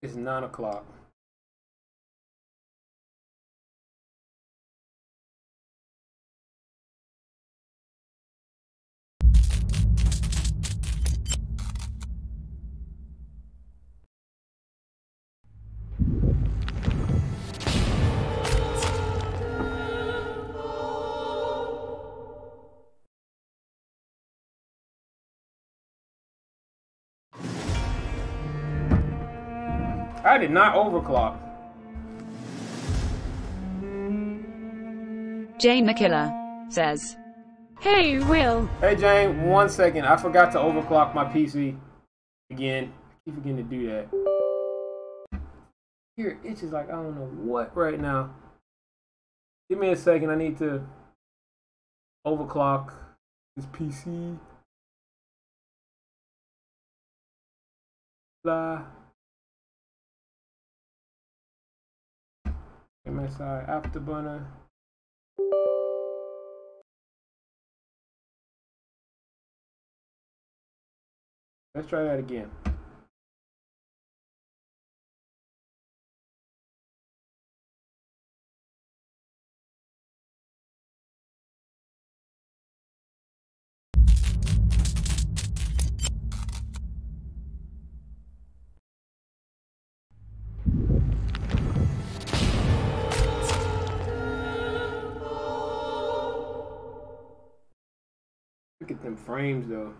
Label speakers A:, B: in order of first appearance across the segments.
A: It's 9 o'clock. I did not overclock.
B: Jay McKiller says, "Hey, Will."
A: Hey, Jane, 1 second. I forgot to overclock my PC again. I keep forgetting to do that. Here, it itches like I don't know what right now. Give me a second. I need to overclock this PC. Blah. MSI Afterburner. Let's try that again. Look at them frames though.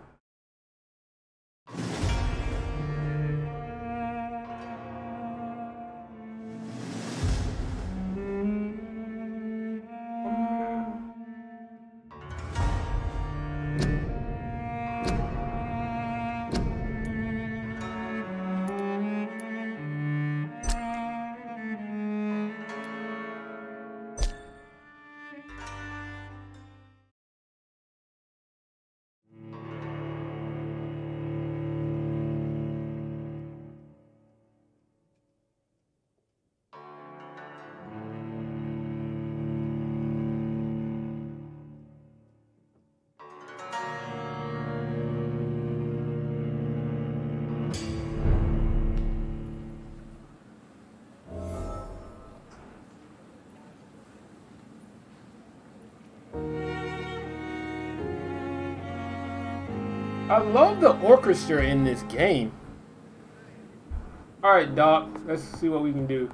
A: I love the orchestra in this game. Alright, Doc, let's see what we can do.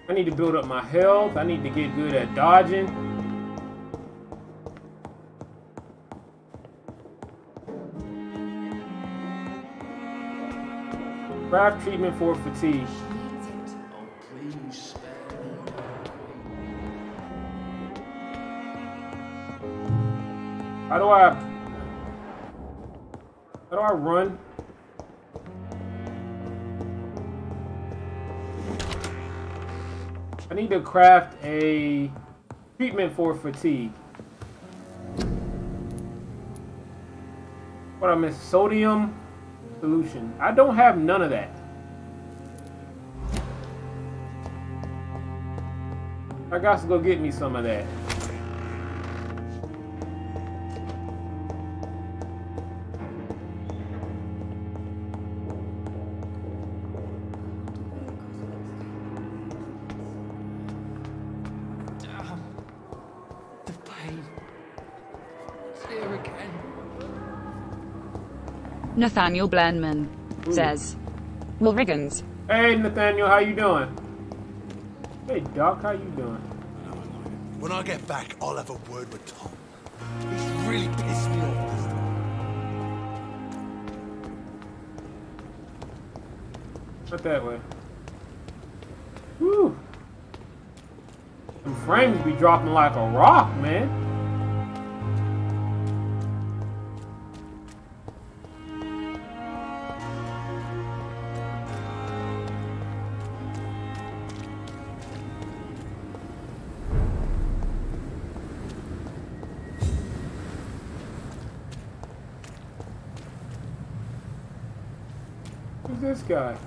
A: I need to build up my health. I need to get good at dodging. Craft treatment for fatigue. How do I run? I need to craft a treatment for fatigue. What I miss? Sodium solution. I don't have none of that. I got to go get me some of that.
B: Nathaniel Blenman says, "Will Riggins."
A: Hey, Nathaniel, how you doing? Hey, Doc, how you doing?
C: When I get back, I'll have a word with Tom. He's really pissed me off this time.
A: Not that way. Whew. Them frames be dropping like a rock, man. Who's this guy?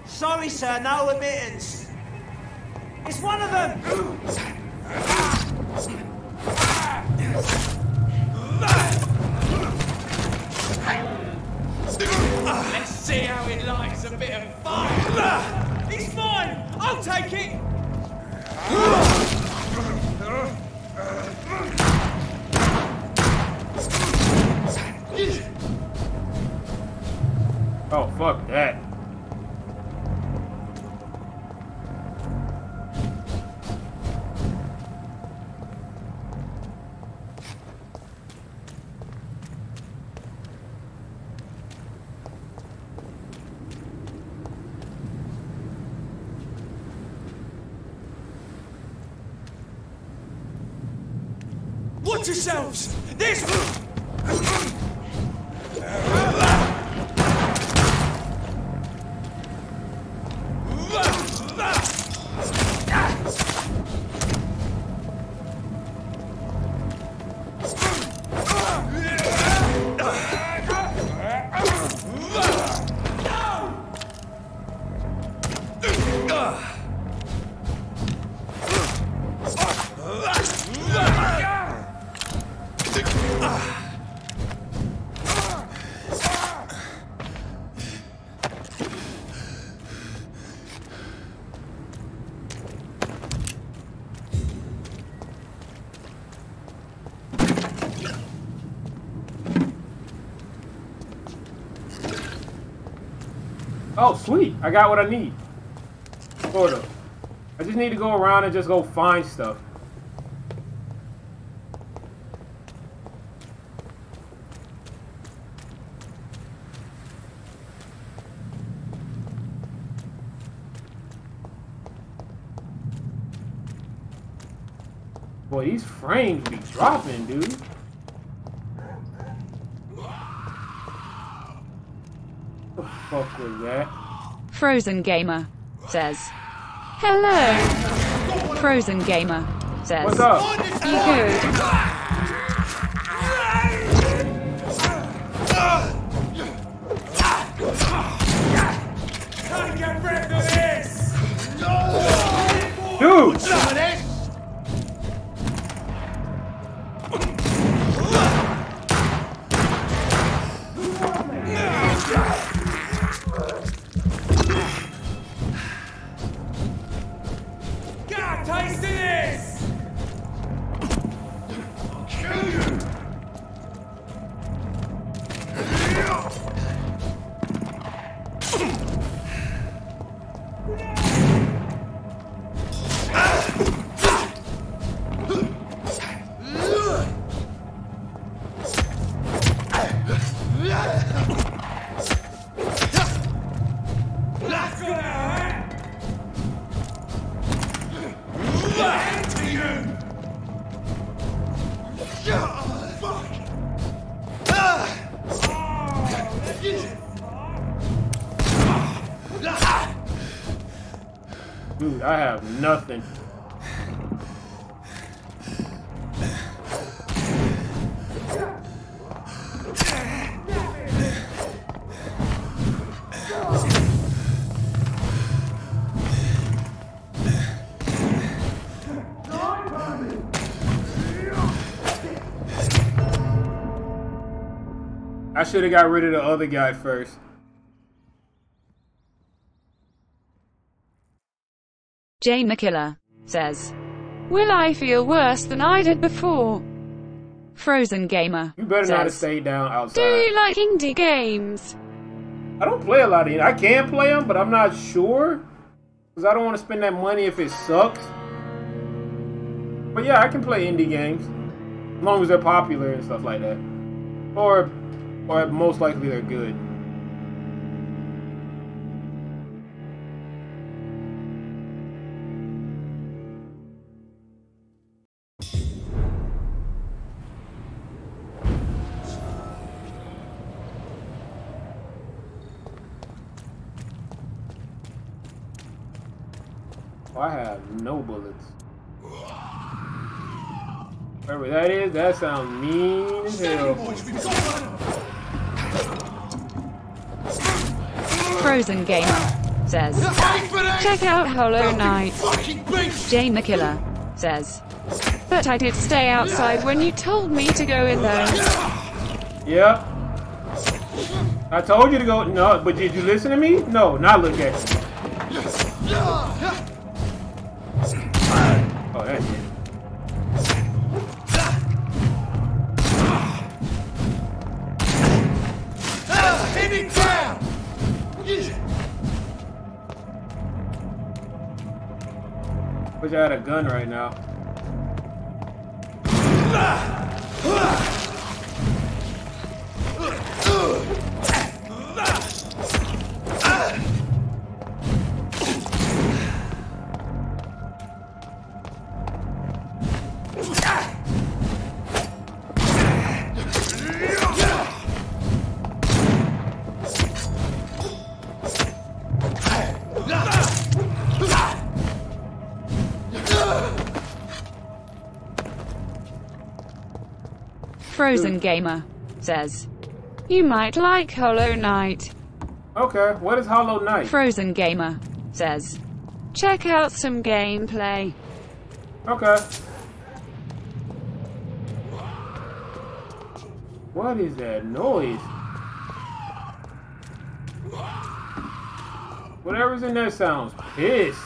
D: Sorry, sir, no admittance. It's one of them! Let's see how it likes a bit of fire! He's mine! I'll take it!
A: Oh, fuck that.
D: Watch yourselves! This...
A: Oh, sweet. I got what I need. Sort of. I just need to go around and just go find stuff. Boy, these frames be dropping, dude. What the fuck was that?
B: Frozen Gamer says, hello. Frozen Gamer says,
A: What's up?
B: you good?
D: Can't get rid of this!
A: Dude!
D: Get a taste of this! I'll kill you!
A: Dude, I have nothing. I should have got rid of the other guy first.
B: Jay McKiller says, will I feel worse than I did before? Frozen Gamer
A: You better
B: says,
A: not have stayed down outside.
B: do you like indie games?
A: I don't play a lot of it. I can play them, but I'm not sure. Because I don't want to spend that money if it sucks. But yeah, I can play indie games. As long as they're popular and stuff like that. Or most likely they're good. I have no bullets. Whatever that is, that sounds mean as hell.
B: Frozen Gamer says, check out Hollow Knight. Jay McKiller says, but I did stay outside when you told me to go in there.
A: Yep. I told you to go. No, but did you listen to me? No, not look at you. Oh, that's it.
C: Hit it down!
A: Wish I had a gun right now.
B: Frozen Gamer says, you might like Hollow Knight.
A: Okay, what is Hollow Knight?
B: Frozen Gamer says, check out some gameplay.
A: Okay. What is that noise? Whatever's in there sounds pissed.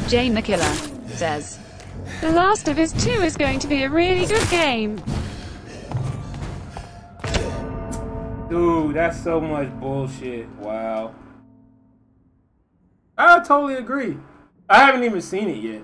B: Jay McKiller says, The Last of Us 2 is going to be a really good game.
A: Dude, that's so much bullshit. Wow. I totally agree. I haven't even seen it yet.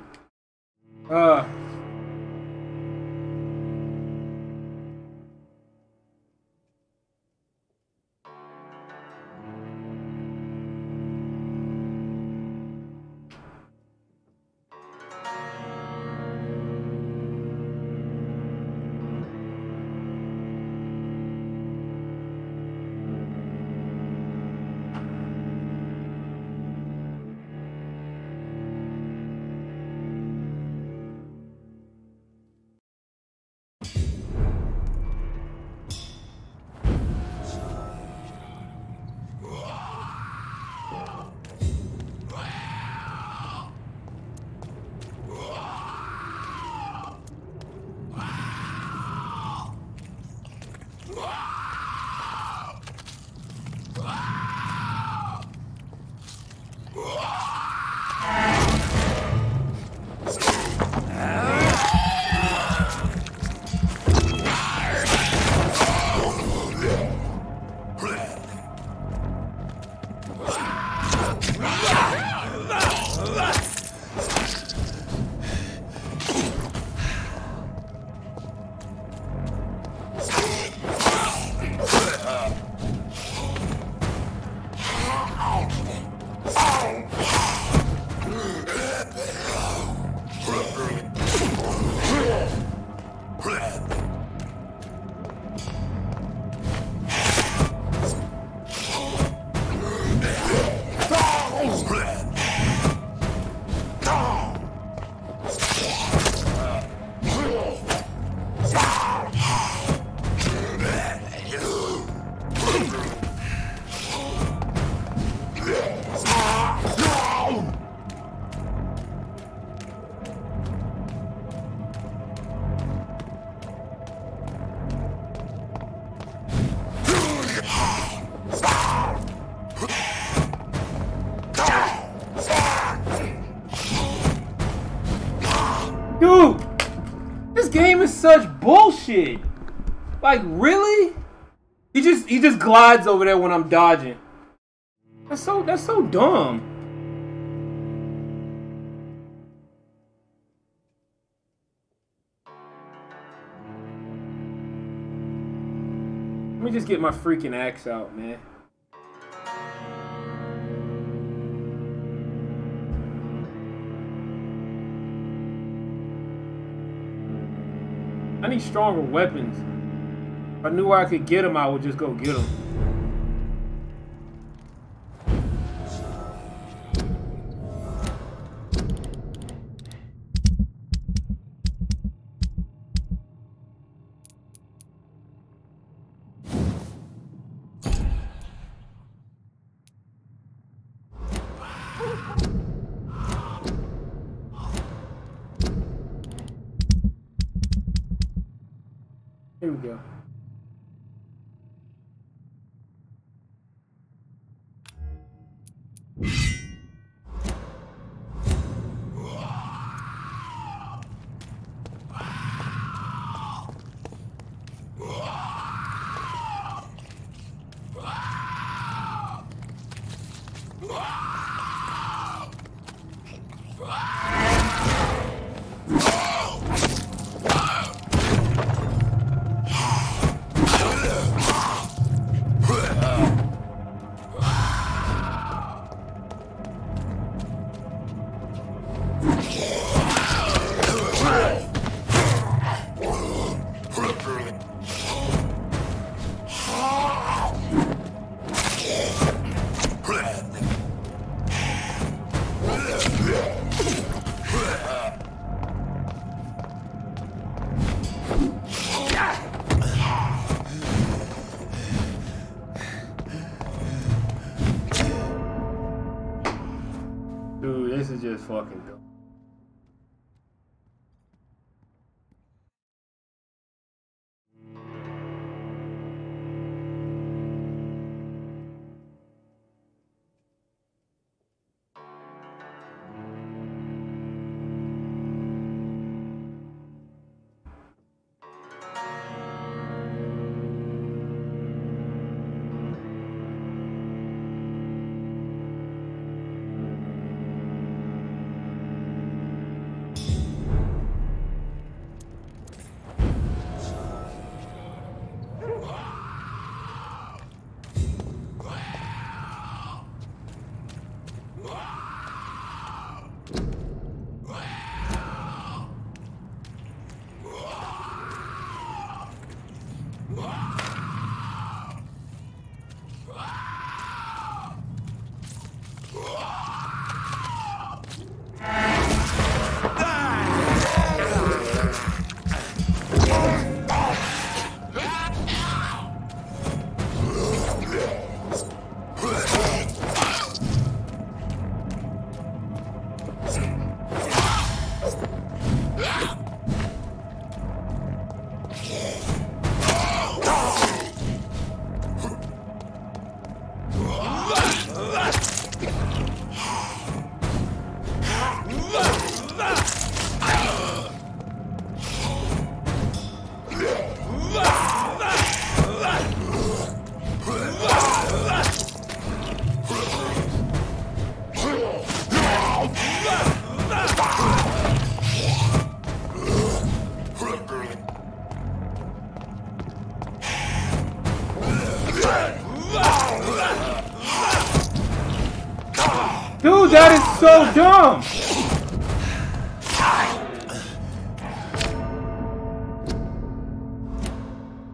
A: game is such bullshit. Like, really? He just glides over there when I'm dodging. That's so dumb. Let me just get my freaking axe out, man. I need stronger weapons. If I knew where I could get them, I would just go get them. Here we go. Dude, this is just fucking dumb. Dude, that is so dumb!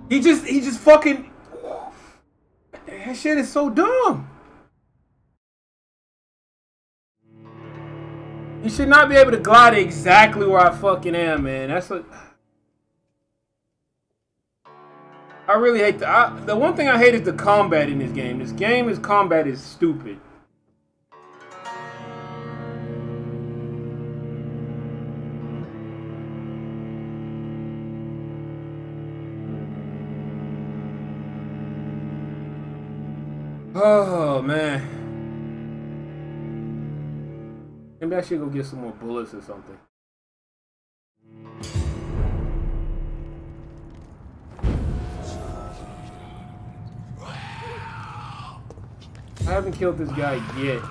A: He just fucking... That shit is so dumb! You should not be able to glide exactly where I fucking am, man. That's what... I really hate the one thing I hate is the combat in this game. This game's combat is stupid. Oh man. Maybe I should go get some more bullets or something. I haven't killed this guy yet.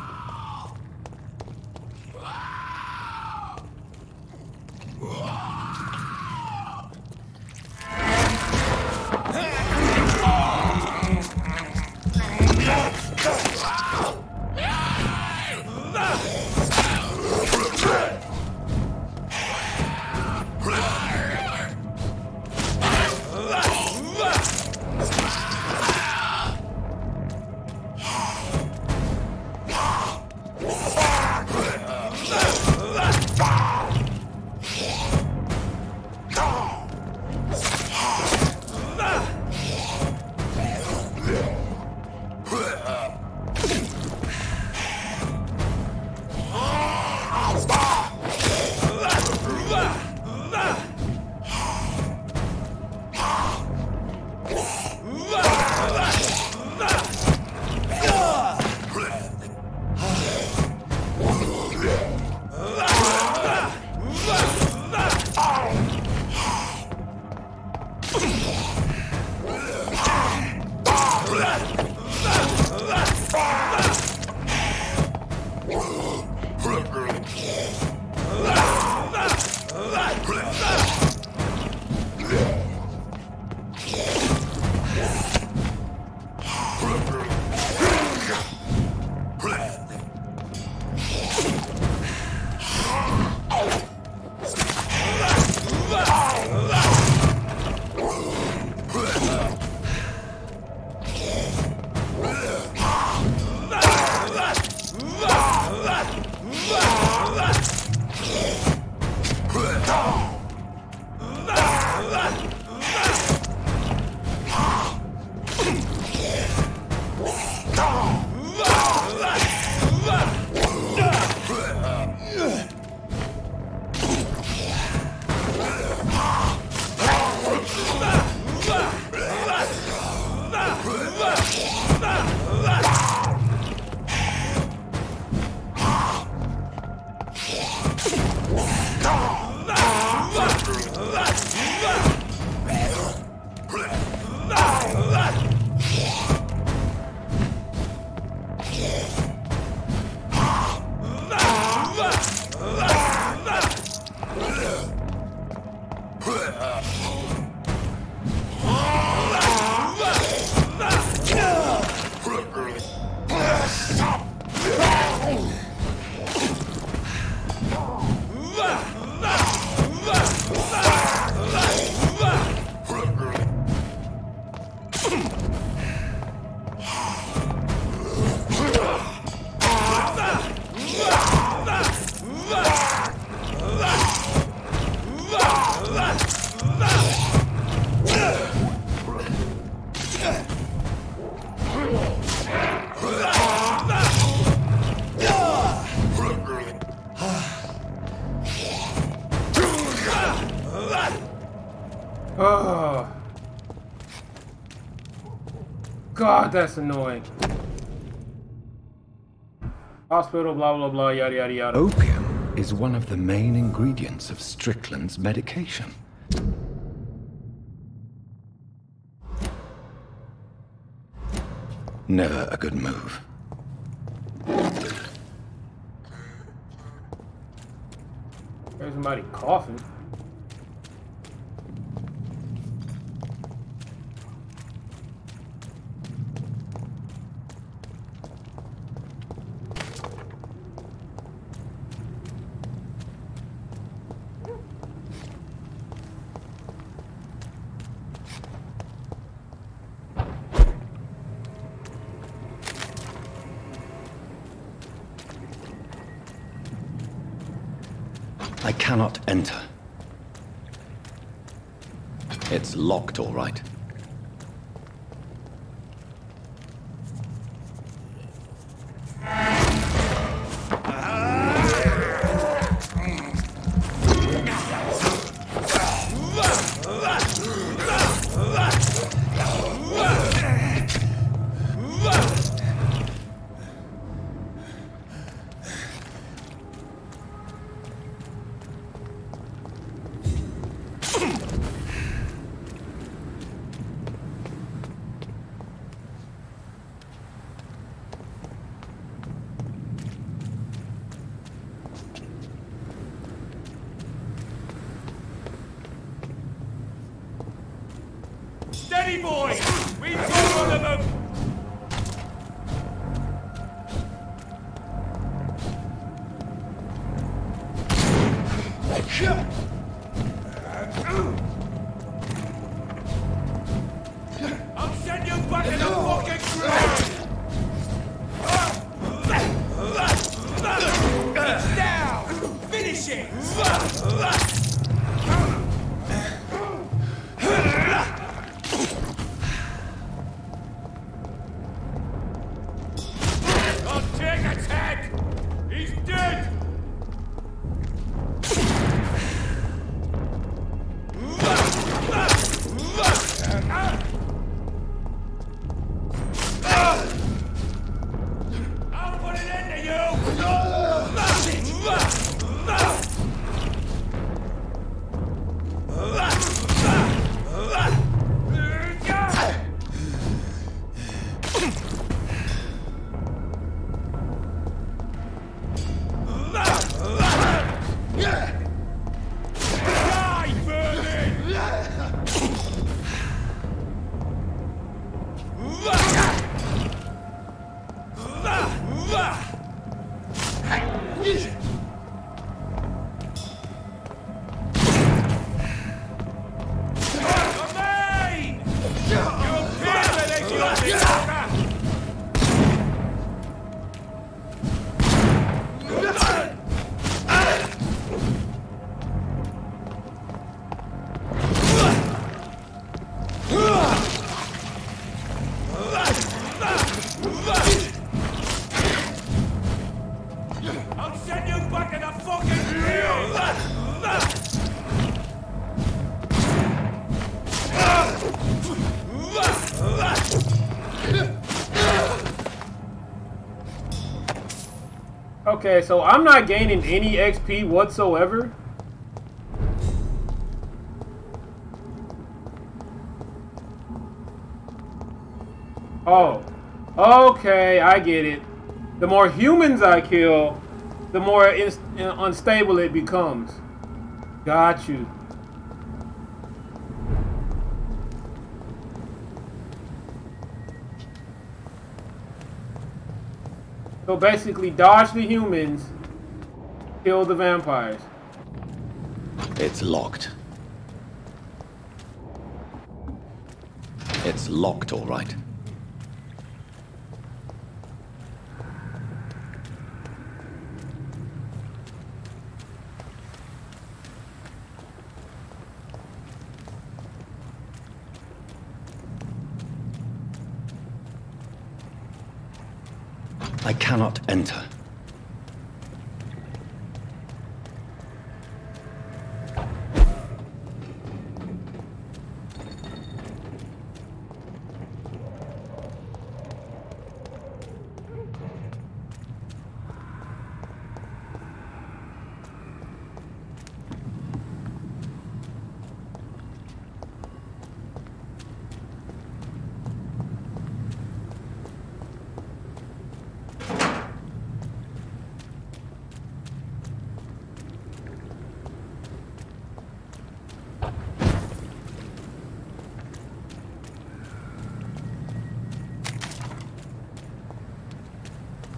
A: Oh. God, that's annoying. Hospital, blah, blah, blah, yada, yada, yada.
E: Opium is one of the main ingredients of Strickland's medication. Never a good move.
A: There's somebody coughing.
E: I cannot enter. It's locked, all right.
D: Easy, boys! We've got one of them! I'll send you back in the fucking ground! It's down! Finish it! I'll take its head! He's dead! I'll put it into you! Die, vermin! Remain! You'll feel it as you I'll send you back in the fucking field!
A: Okay, so I'm not gaining any XP whatsoever. Oh, okay, I get it. The more humans I kill, the more unstable it becomes. Got you. So basically, dodge the humans, kill the vampires.
E: It's locked. It's locked, all right. I cannot enter.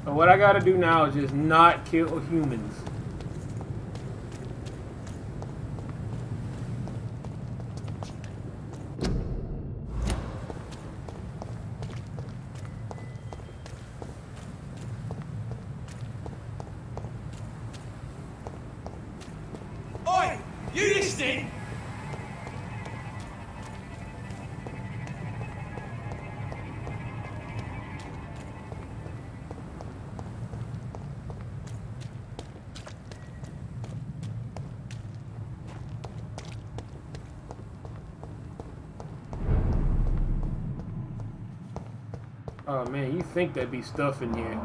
A: So what I gotta do now is just not kill humans.
D: Oi! You listening?
A: Oh man, you think there'd be stuff in here.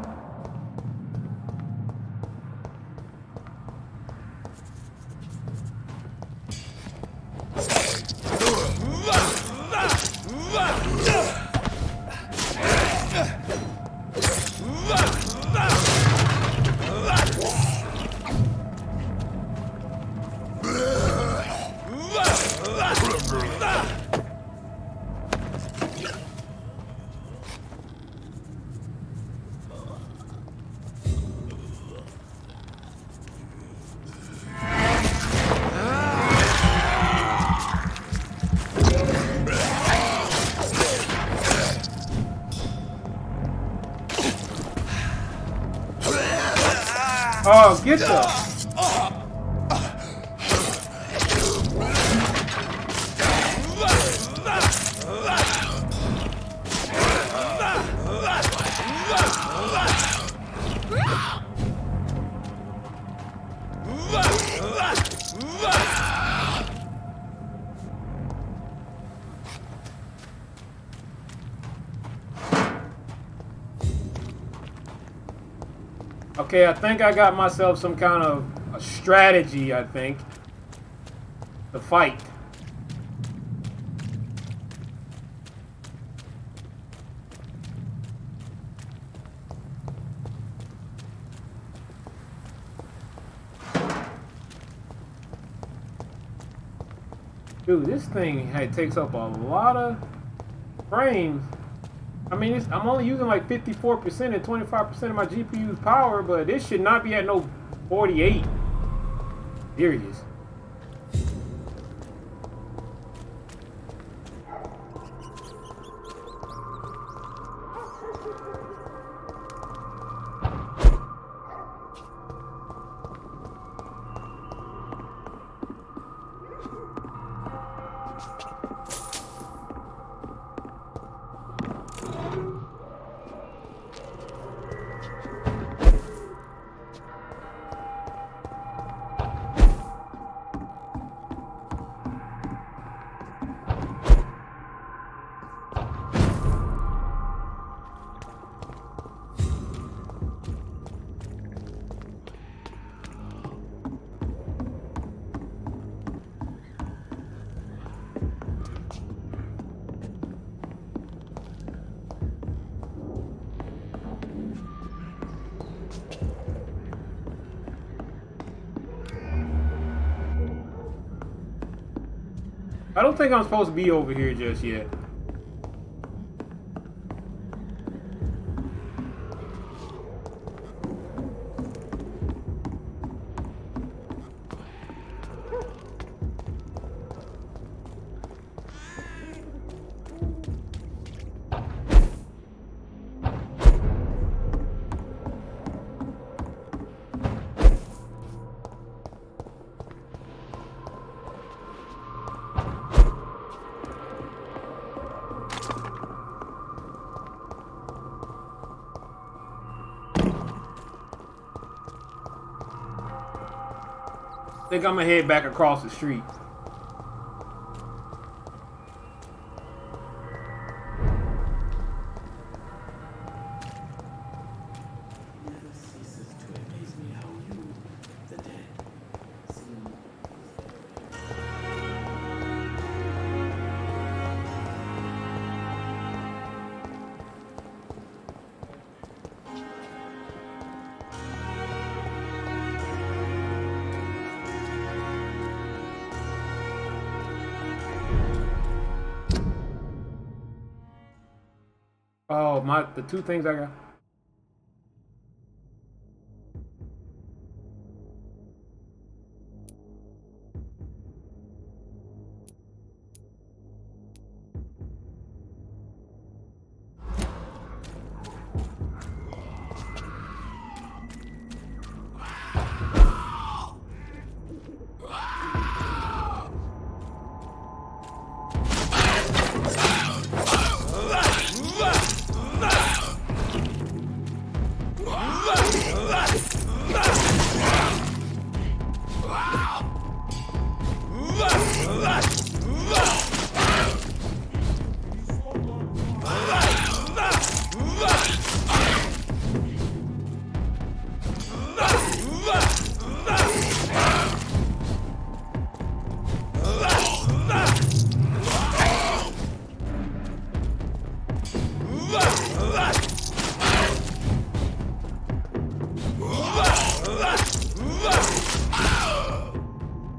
A: Oh, get the. Okay, I think I got myself some kind of a strategy, I think, to fight. Dude, this thing takes up a lot of frames. I mean, I'm only using like 54% and 25% of my GPU's power, but this should not be at no 48. Serious. I don't think I'm supposed to be over here just yet. I think I'm gonna head back across the street. Oh, the two things I got.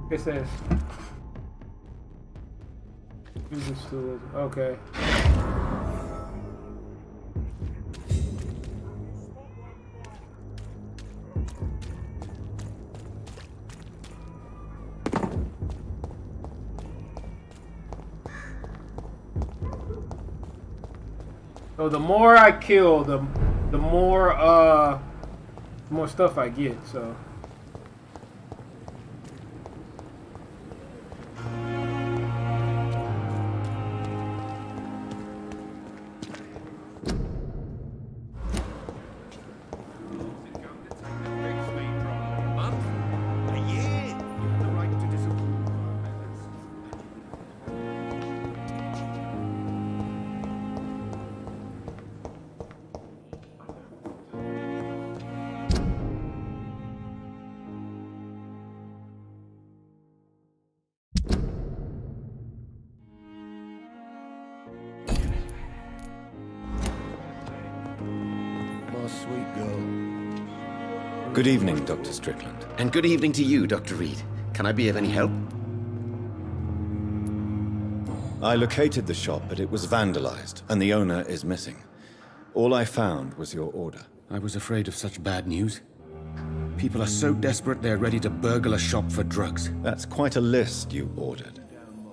A: It says use tools. Okay. So the more I kill, the more the more stuff I get, so.
C: Sweet girl.
E: Good evening, Dr. Strickland.
F: And good evening to you, Dr. Reed. Can I be of any help?
E: I located the shop, but it was vandalized, and the owner is missing. All I found was your order.
G: I was afraid of such bad news. People are so desperate they're ready to burgle a shop for drugs.
E: That's quite a list you ordered.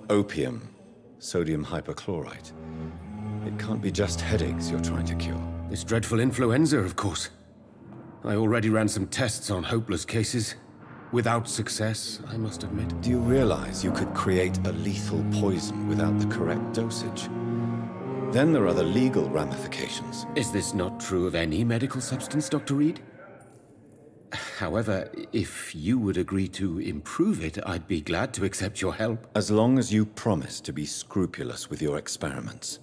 E: Opium, sodium hypochlorite. It can't be just headaches you're trying to cure.
G: This dreadful influenza, of course. I already ran some tests on hopeless cases. Without success, I must admit.
E: Do you realize you could create a lethal poison without the correct dosage? Then there are the legal ramifications.
G: Is this not true of any medical substance, Dr. Reed? However, if you would agree to improve it, I'd be glad to accept your help.
E: As long as you promise to be scrupulous with your experiments,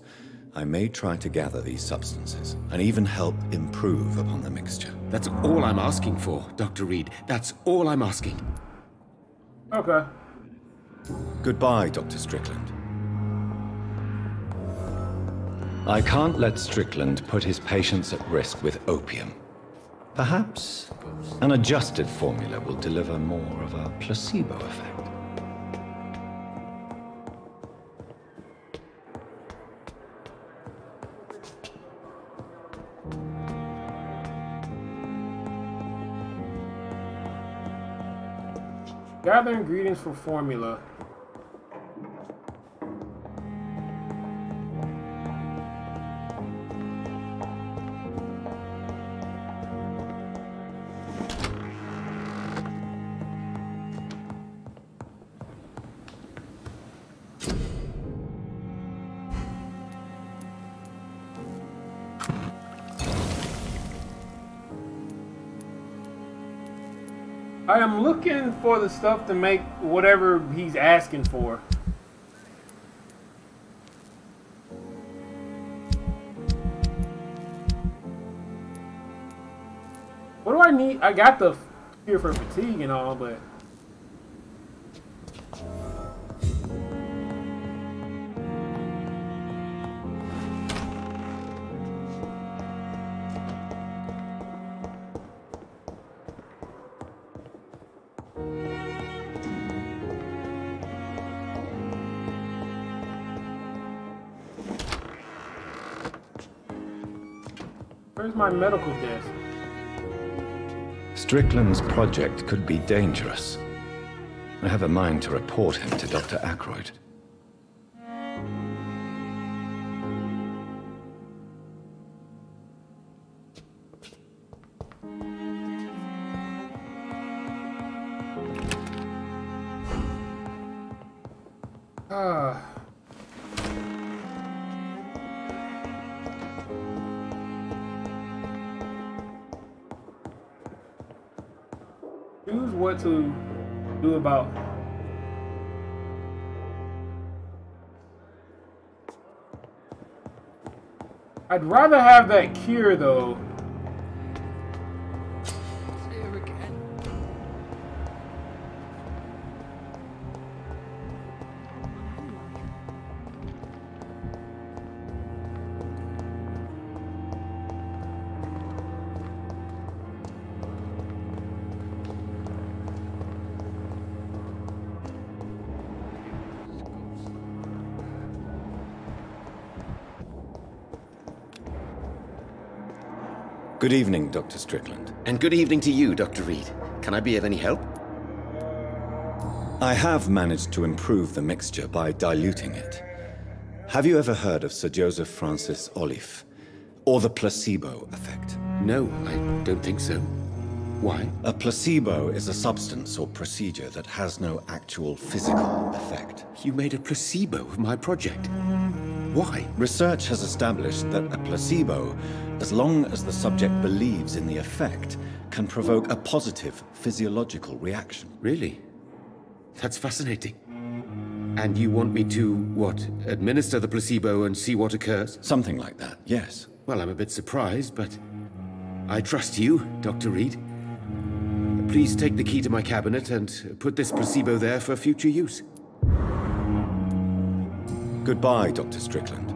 E: I may try to gather these substances, and even help improve upon the mixture.
G: That's all I'm asking for, Dr. Reed. That's all I'm asking.
A: Okay.
E: Goodbye, Dr. Strickland. I can't let Strickland put his patients at risk with opium. Perhaps an adjusted formula will deliver more of a placebo effect.
A: Gather ingredients for formula. I am looking for the stuff to make whatever he's asking for. What do I need? I got the cure for fatigue and all, but... Where's my medical desk?
E: Strickland's project could be dangerous. I have a mind to report him to Dr. Aykroyd.
A: Choose what to do about. I'd rather have that cure though.
D: Here again.
E: Good evening, Dr. Strickland.
F: And good evening to you, Dr. Reed. Can I be of any help?
E: I have managed to improve the mixture by diluting it. Have you ever heard of Sir Joseph Francis Olive, or the placebo effect?
G: No, I don't think so. Why?
E: A placebo is a substance or procedure that has no actual physical effect.
G: You made a placebo of my project. Why?
E: Research has established that a placebo, as long as the subject believes in the effect, can provoke a positive physiological reaction.
G: Really? That's fascinating. And you want me to, what, administer the placebo and see what occurs?
E: Something like that, yes.
G: Well, I'm a bit surprised, but I trust you, Dr. Reed. Please take the key to my cabinet and put this placebo there for future use.
E: Goodbye, Dr. Strickland.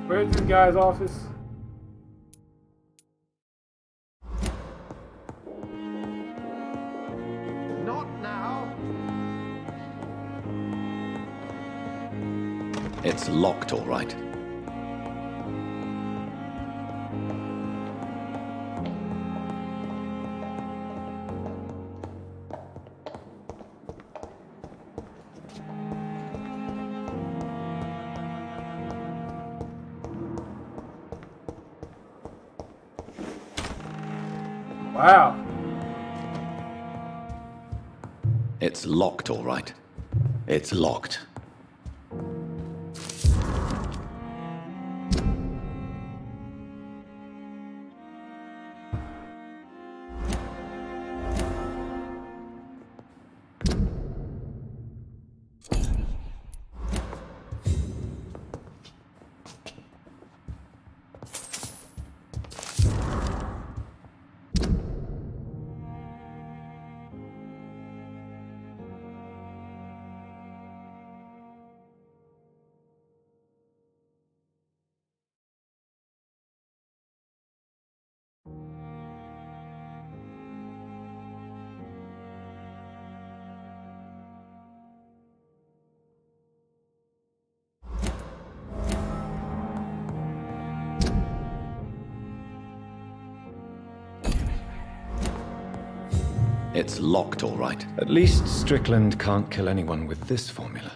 A: Where's this guy's office?
C: Not now.
E: It's locked, all right.
A: Wow.
E: It's locked, all right. It's locked. It's locked, all right. At least Strickland can't kill anyone with this formula.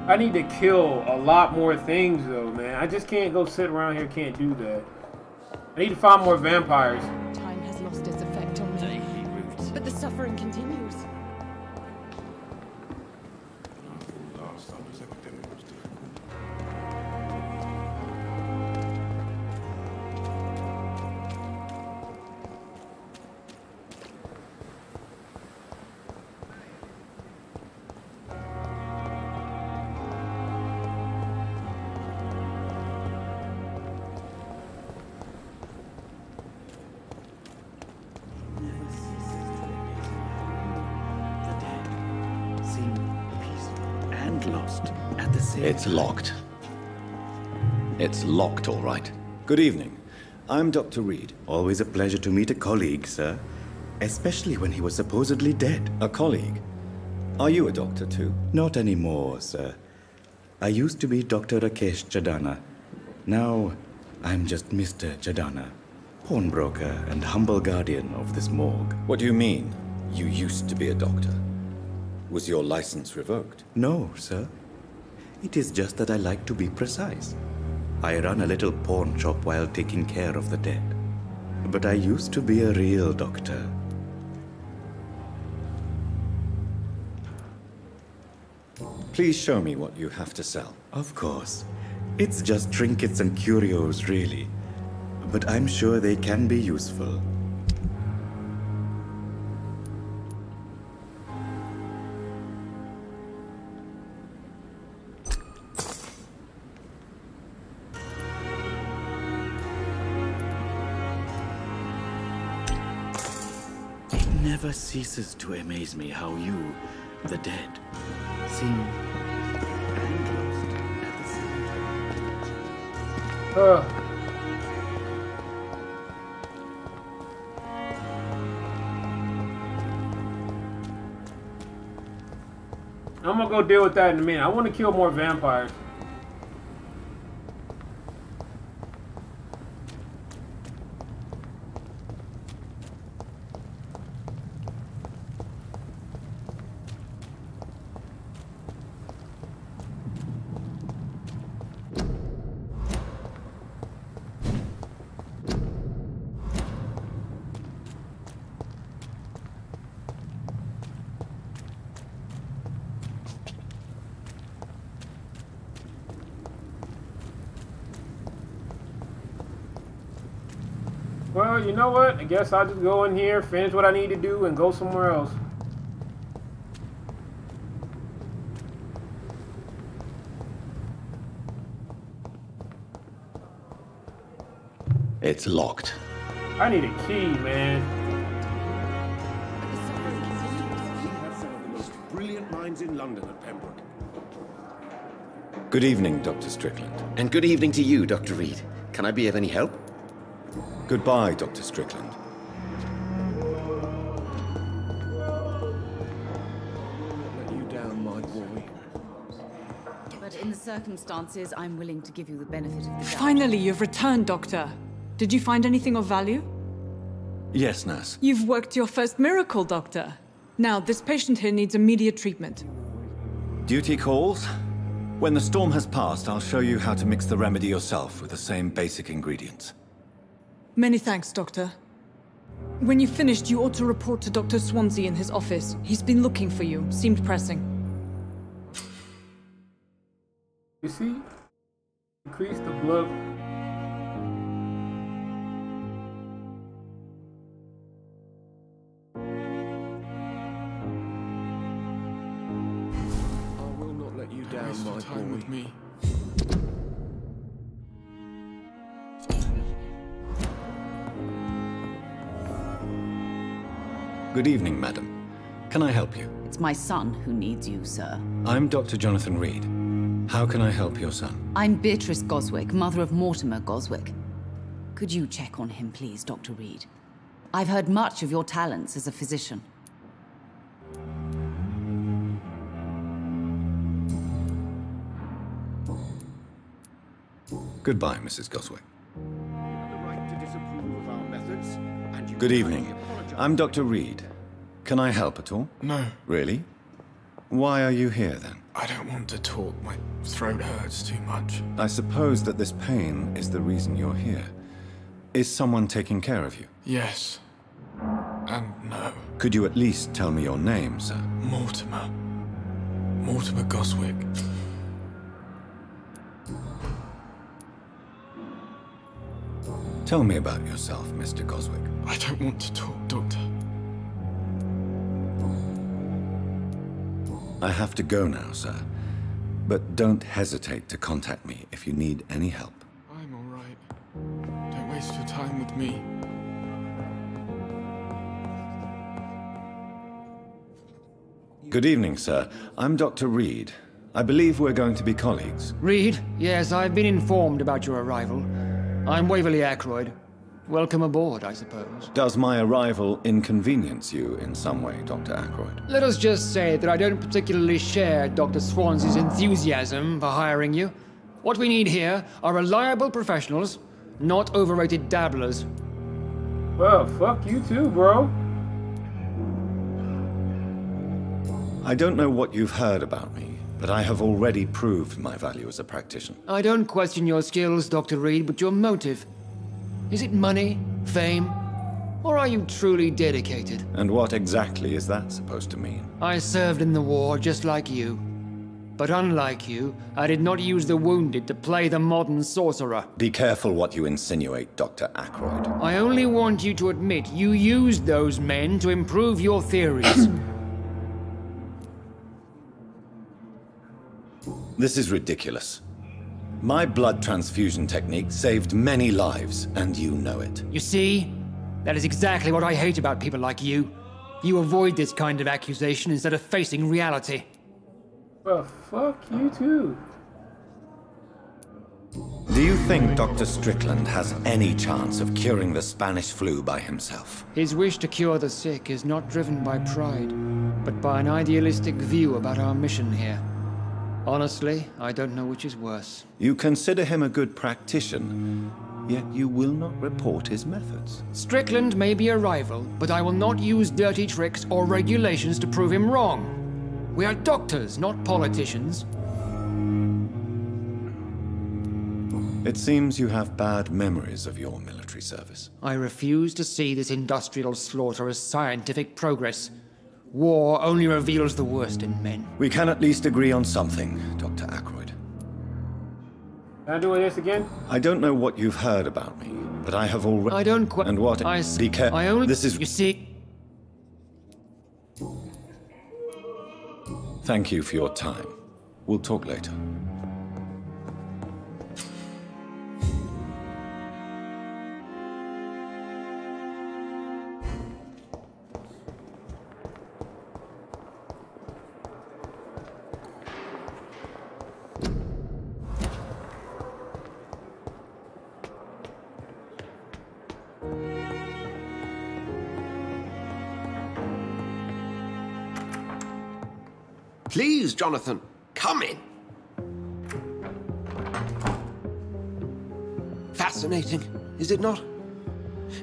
A: I need to kill a lot more things though, man. I just can't go sit around here, can't do that. I need to find more vampires.
H: Time has lost its effect on me, but the suffering continues.
E: It's locked. It's locked, all right. Good evening. I'm Dr. Reed.
I: Always a pleasure to meet a colleague, sir. Especially when he was supposedly dead.
E: A colleague? Are you a doctor, too?
I: Not anymore, sir. I used to be Dr. Rakesh Chadana. Now, I'm just Mr. Chadana, pawnbroker and humble guardian of this morgue.
E: What do you mean, you used to be a doctor? Was your license revoked?
I: No, sir. It is just that I like to be precise. I run a little pawn shop while taking care of the dead. But I used to be a real doctor.
E: Please show me what you have to sell.
I: Of course. It's just trinkets and curios, really. But I'm sure they can be useful. It never ceases to amaze me how you, the dead, seem and lost at the same time.
A: I'm gonna go deal with that in a minute. I want to kill more vampires. Well, you know what? I guess I'll just go in here, finish what I need to do, and go somewhere else.
E: It's locked.
A: I need a key, man.
G: We have some of the most brilliant minds in London at Pembroke.
E: Good evening, Dr. Strickland.
F: And good evening to you, Dr. Reed. Can I be of any help?
E: Goodbye, Dr. Strickland.
G: Let you down, my boy.
H: But in the circumstances, I'm willing to give you the benefit of the doubt.
J: Finally, you've returned, Doctor. Did you find anything of value?
E: Yes, nurse.
J: You've worked your first miracle, Doctor. Now, this patient here needs immediate treatment.
E: Duty calls. When the storm has passed, I'll show you how to mix the remedy yourself with the same basic ingredients.
J: Many thanks, Doctor. When you've finished, you ought to report to Dr. Swansea in his office. He's been looking for you. Seemed pressing.
A: You see? Increase the blood.
G: I will not let you down, my boy.
D: With me.
E: Good evening, madam. Can I help you?
H: It's my son who needs you, sir.
E: I'm Dr. Jonathan Reed. How can I help your son?
H: I'm Beatrice Goswick, mother of Mortimer Goswick. Could you check on him, please, Dr. Reed? I've heard much of your talents as a physician.
E: Goodbye, Mrs. Goswick.
G: You have the right to disapprove of our methods, and you
E: Good
G: can
E: evening.
G: apologize.
E: I'm Dr. Reed. Can I help at all?
D: No,
E: Really? Why are you here, then?
D: I don't want to talk. My throat hurts too much.
E: I suppose that this pain is the reason you're here. Is someone taking care of you?
D: Yes. And no.
E: Could you at least tell me your name, sir?
D: Mortimer. Mortimer Goswick.
E: Tell me about yourself, Mr. Goswick.
D: I don't want to talk, Doctor.
E: I have to go now, sir. But don't hesitate to contact me if you need any help.
D: I'm all right. Don't waste your time with me.
E: Good evening, sir. I'm Dr. Reed. I believe we're going to be colleagues.
K: Reed? Yes, I've been informed about your arrival. I'm Waverly Ackroyd. Welcome aboard, I suppose.
E: Does my arrival inconvenience you in some way, Dr. Ackroyd?
K: Let us just say that I don't particularly share Dr. Swansea's enthusiasm for hiring you. What we need here are reliable professionals, not overrated dabblers.
A: Well, fuck you too, bro.
E: I don't know what you've heard about me, but I have already proved my value as a practitioner.
K: I don't question your skills, Dr. Reed, but your motive. Is it money, fame, or are you truly dedicated?
E: And what exactly is that supposed to mean?
K: I served in the war just like you. But unlike you, I did not use the wounded to play the modern sorcerer.
E: Be careful what you insinuate, Dr. Ackroyd.
K: I only want you to admit you used those men to improve your theories.
E: This is ridiculous. My blood transfusion technique saved many lives, and you know it.
K: You see? That is exactly what I hate about people like you. You avoid this kind of accusation instead of facing reality.
A: Well, fuck you too.
E: Do you think Dr. Strickland has any chance of curing the Spanish flu by himself?
K: His wish to cure the sick is not driven by pride. but by an idealistic view about our mission here. Honestly, I don't know which is worse.
E: You consider him a good practitioner, yet you will not report his methods.
K: Strickland may be a rival, but I will not use dirty tricks or regulations to prove him wrong. We are doctors, not politicians.
E: It seems you have bad memories of your military service.
K: I refuse to see this industrial slaughter as scientific progress. War only reveals the worst in men.
E: We can at least agree on something, Dr. Aykroyd.
A: Can I do this again?
E: I don't know what you've heard about me, but I have already...
K: I don't quite...
E: And what...
K: I
E: only... This is...
K: You see...
E: Thank you for your time. We'll talk later.
F: Please, Jonathan, come in. Fascinating, is it not?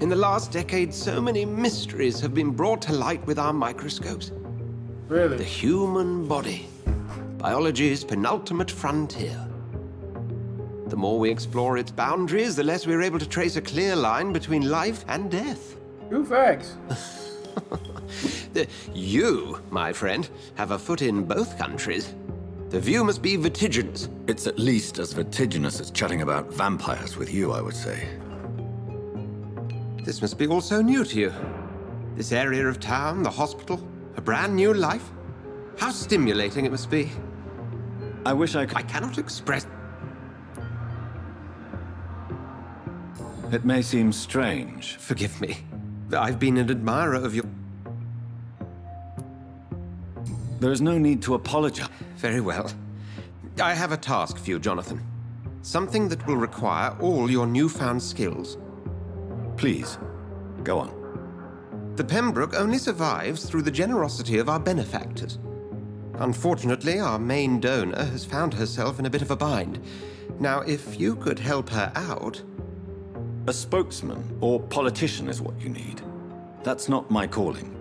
F: In the last decade, so many mysteries have been brought to light with our microscopes.
A: Really?
F: The human body, biology's penultimate frontier. The more we explore its boundaries, the less we're able to trace a clear line between life and death.
A: True facts.
F: You, my friend, have a foot in both countries. The view must be vertiginous.
E: It's at least as vertiginous as chatting about vampires with you, I would say.
F: This must be all so new to you. This area of town, the hospital, a brand new life. How stimulating it must be.
E: I wish I could...
F: I cannot express...
E: It may seem strange.
F: Forgive me. I've been an admirer of your...
E: There is no need to apologize.
F: Very well. I have a task for you, Jonathan. Something that will require all your newfound skills.
E: Please, go on.
F: The Pembroke only survives through the generosity of our benefactors. Unfortunately, our main donor has found herself in a bit of a bind. Now, if you could help her out...
E: A spokesman or politician is what you need. That's not my calling.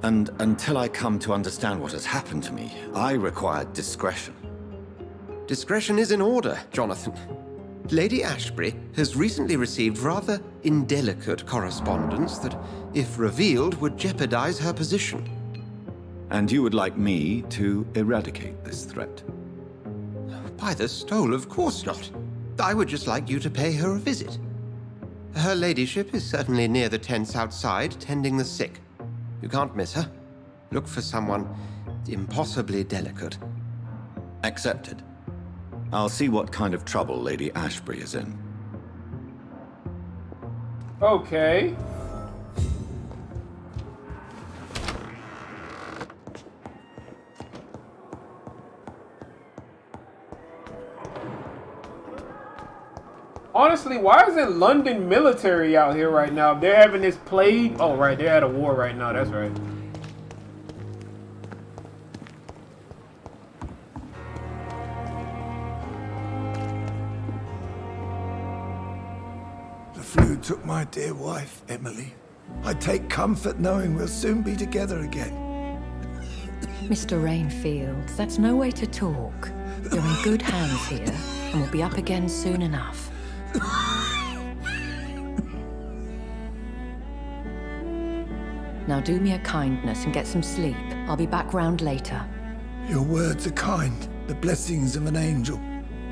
E: And until I come to understand what has happened to me, I require discretion.
F: Discretion is in order, Jonathan. Lady Ashbury has recently received rather indelicate correspondence that, if revealed, would jeopardize her position.
E: And you would like me to eradicate this threat?
F: By the stole, of course not. I would just like you to pay her a visit. Her ladyship is certainly near the tents outside, tending the sick. You can't miss her. Look for someone impossibly delicate.
E: Accepted. I'll see what kind of trouble Lady Ashbury is in.
A: Okay. Honestly, why is it London military out here right now? They're having this plague. Oh, right. They're at a war right now. That's right.
C: The flu took my dear wife, Emily. I take comfort knowing we'll soon be together again.
L: Mr. Rainfield, that's no way to talk. You're in good hands here, and we'll be up again soon enough. Now do me a kindness and get some sleep. I'll be back round later.
C: Your words are kind, the blessings of an angel.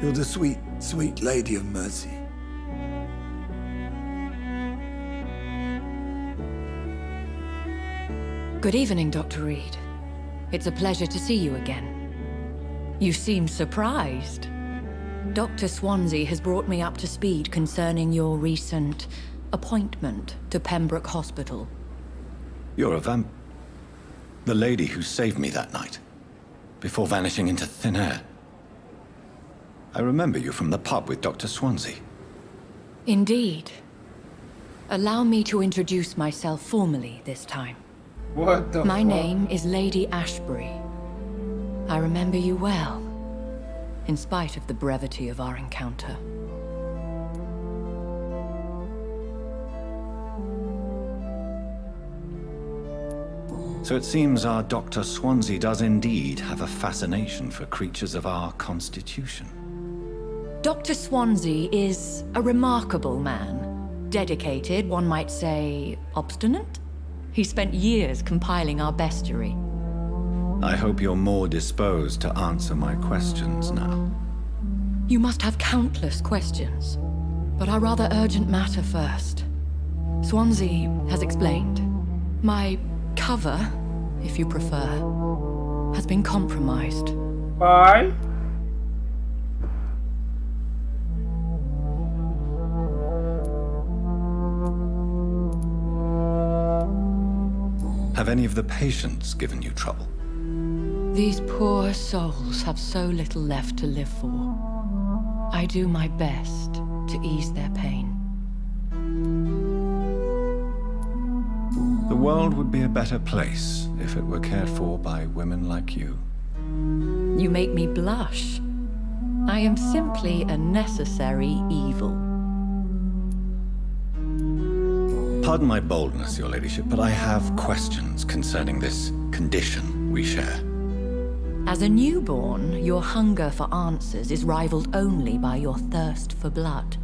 C: You're the sweet, sweet Lady of Mercy.
L: Good evening, Dr. Reed. It's a pleasure to see you again. You seem surprised. Dr. Swansea has brought me up to speed concerning your recent appointment to Pembroke Hospital.
E: You're a the lady who saved me that night, before vanishing into thin air. I remember you from the pub with Dr. Swansea.
L: Indeed. Allow me to introduce myself formally this time.
A: What the
L: My
A: fuck?
L: name is Lady Ashbury. I remember you well, in spite of the brevity of our encounter.
E: So it seems our Dr. Swansea does indeed have a fascination for creatures of our constitution.
L: Dr. Swansea is a remarkable man. Dedicated, one might say, obstinate? He spent years compiling our bestiary.
E: I hope you're more disposed to answer my questions now.
L: You must have countless questions, but our rather urgent matter first. Swansea has explained. My cover, if you prefer, has been compromised.
A: Bye.
E: Have any of the patients given you trouble?
L: These poor souls have so little left to live for. I do my best to ease their pain.
E: The world would be a better place if it were cared for by women like you.
L: You make me blush. I am simply a necessary evil.
E: Pardon my boldness, your ladyship, but I have questions concerning this condition we share.
L: As a newborn, your hunger for answers is rivaled only by your thirst for blood.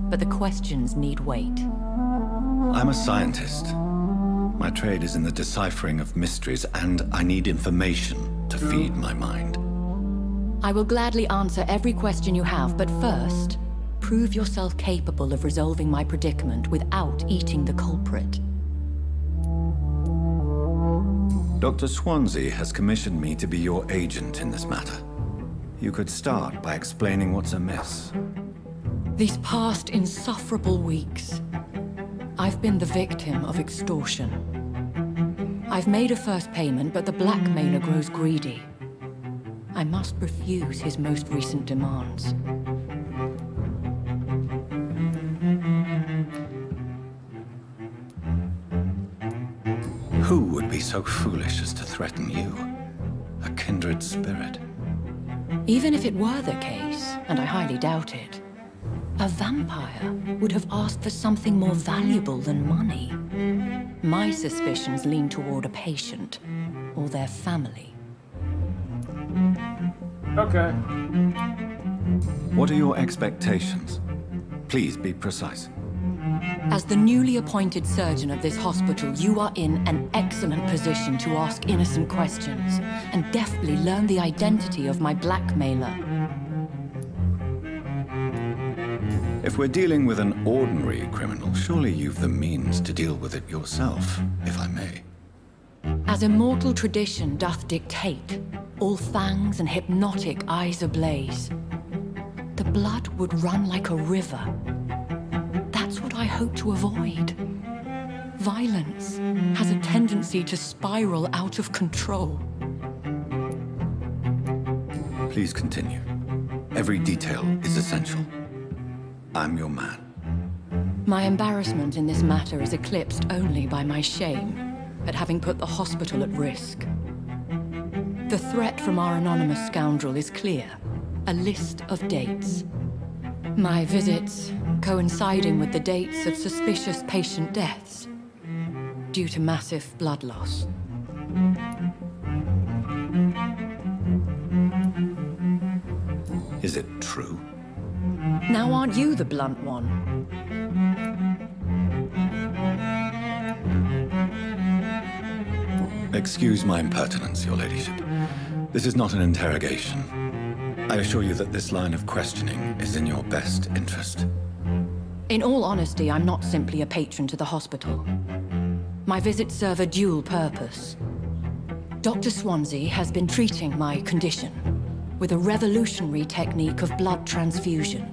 L: But the questions need wait.
E: I'm a scientist. My trade is in the deciphering of mysteries, and I need information to feed my mind.
L: I will gladly answer every question you have, but first, prove yourself capable of resolving my predicament without eating the culprit.
E: Dr. Swansea has commissioned me to be your agent in this matter. You could start by explaining what's amiss.
L: These past insufferable weeks, I've been the victim of extortion. I've made a first payment, but the blackmailer grows greedy. I must refuse his most recent demands.
E: Who would be so foolish as to threaten you? A kindred spirit.
L: Even if it were the case, and I highly doubt it, a vampire would have asked for something more valuable than money. My suspicions lean toward a patient, or their family.
A: Okay.
E: What are your expectations? Please be precise.
L: As the newly appointed surgeon of this hospital, you are in an excellent position to ask innocent questions and deftly learn the identity of my blackmailer.
E: If we're dealing with an ordinary criminal, surely you've the means to deal with it yourself, if I may.
L: As immortal tradition doth dictate, all fangs and hypnotic eyes ablaze, the blood would run like a river. That's what I hope to avoid. Violence has a tendency to spiral out of control.
E: Please continue. Every detail is essential. I'm your man.
L: My embarrassment in this matter is eclipsed only by my shame at having put the hospital at risk. The threat from our anonymous scoundrel is clear. A list of dates. My visits coinciding with the dates of suspicious patient deaths due to massive blood loss.
E: Is it true?
L: Now aren't you the blunt one?
E: Excuse my impertinence, your ladyship. This is not an interrogation. I assure you that this line of questioning is in your best interest.
L: In all honesty, I'm not simply a patron to the hospital. My visits serve a dual purpose. Dr. Swansea has been treating my condition with a revolutionary technique of blood transfusion.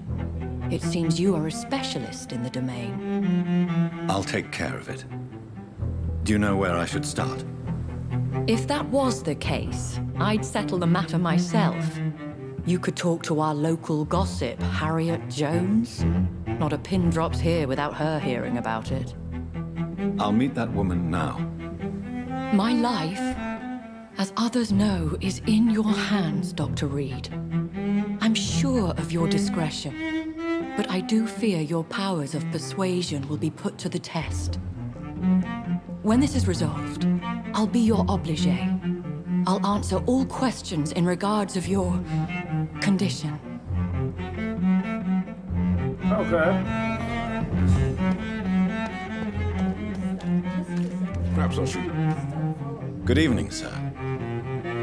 L: It seems you are a specialist in the domain.
E: I'll take care of it. Do you know where I should start?
L: If that was the case, I'd settle the matter myself. You could talk to our local gossip, Harriet Jones. Not a pin drops here without her hearing about it.
E: I'll meet that woman now.
L: My life, as others know, is in your hands, Dr. Reed. I'm sure of your discretion, but I do fear your powers of persuasion will be put to the test. When this is resolved, I'll be your obligé. I'll answer all questions in regards of your condition.
A: Okay.
M: Perhaps I should.
E: Good evening, sir.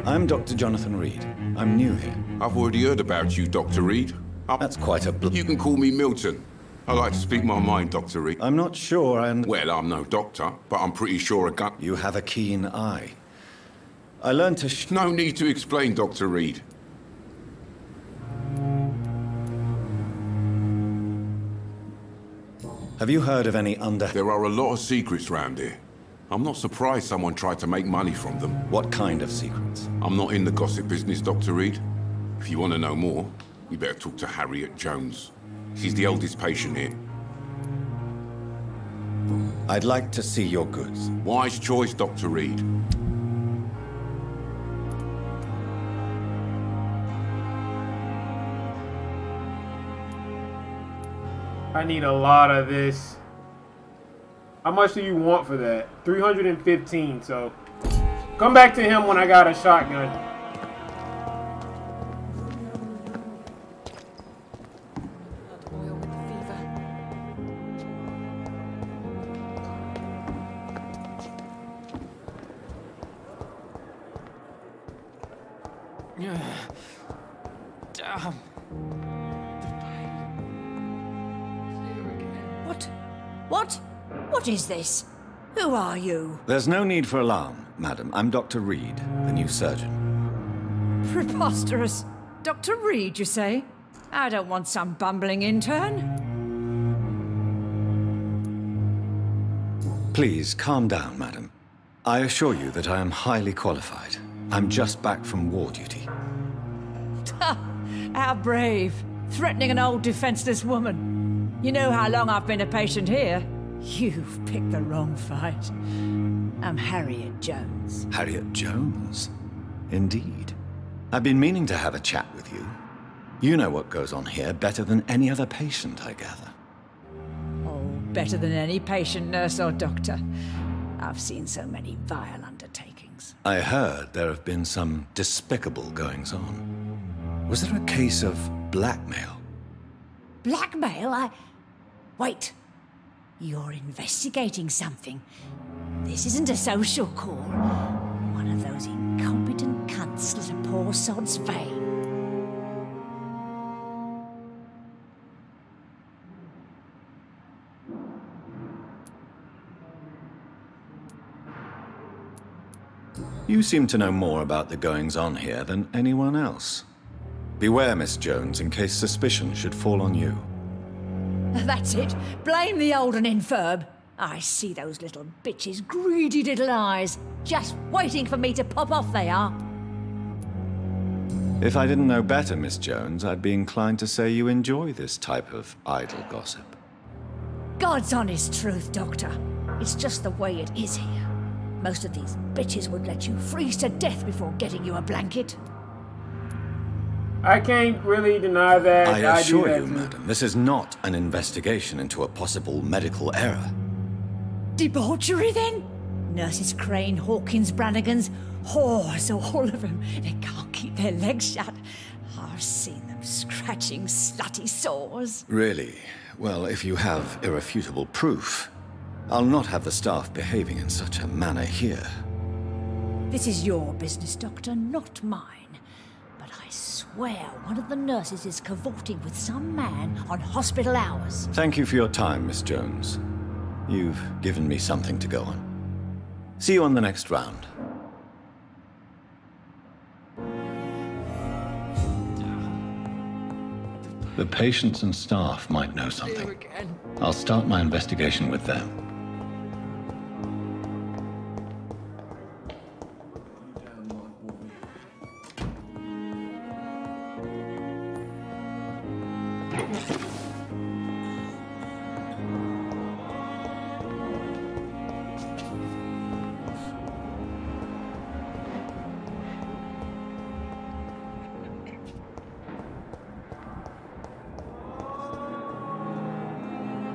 E: I'm Dr. Jonathan Reed. I'm new here.
M: I've already heard about you, Dr. Reed.
E: That's quite a
M: You can call me Milton. I like to speak my mind, Dr. Reed.
E: I'm not sure
M: Well, I'm no doctor, but I'm pretty sure a gun...
E: You have a keen eye. I learned to
M: No need to explain, Dr. Reed.
E: Have you heard of any
M: There are a lot of secrets round here. I'm not surprised someone tried to make money from them.
E: What kind of secrets?
M: I'm not in the gossip business, Dr. Reed. If you want to know more, you better talk to Harriet Jones. She's the oldest patient here.
E: I'd like to see your goods.
M: Wise choice, Dr. Reed.
A: I need a lot of this. How much do you want for that? 315, so come back to him when I got a shotgun.
D: Damn.
N: What is this? Who are you?
E: There's no need for alarm, madam. I'm Dr. Reed, the new surgeon.
N: Preposterous. Dr. Reed, you say? I don't want some bumbling intern.
E: Please, calm down, madam. I assure you that I am highly qualified. I'm just back from war duty.
N: How brave. Threatening an old defenseless woman. You know how long I've been a patient here? You've picked the wrong fight. I'm Harriet Jones.
E: Harriet Jones? Indeed. I've been meaning to have a chat with you. You know what goes on here better than any other patient, I gather.
N: Oh, better than any patient, nurse, or doctor. I've seen so many vile undertakings.
E: I heard there have been some despicable goings-on. Was there a case of blackmail?
N: Blackmail? Wait. You're investigating something. This isn't a social call. One of those incompetent cunts slit a poor sod's vein.
E: You seem to know more about the goings-on here than anyone else. Beware, Miss Jones, in case suspicion should fall on you.
N: That's it. Blame the old and infirm. I see those little bitches' greedy little eyes. Just waiting for me to pop off, they are.
E: If I didn't know better, Miss Jones, I'd be inclined to say you enjoy this type of idle gossip.
N: God's honest truth, Doctor. It's just the way it is here. Most of these bitches would let you freeze to death before getting you a blanket.
A: I can't really deny that.
E: I assure you, madam, this is not an investigation into a possible medical error.
N: Debauchery, then? Nurses Crane, Hawkins, Brannigans, whores, all of them. They can't keep their legs shut. I've seen them scratching slutty sores.
E: Really? Well, if you have irrefutable proof, I'll not have the staff behaving in such a manner here.
N: This is your business, Doctor, not mine. I swear one of the nurses is cavorting with some man on hospital hours.
E: Thank you for your time, Miss Jones. You've given me something to go on. See you on the next round. The patients and staff might know something. I'll start my investigation with them.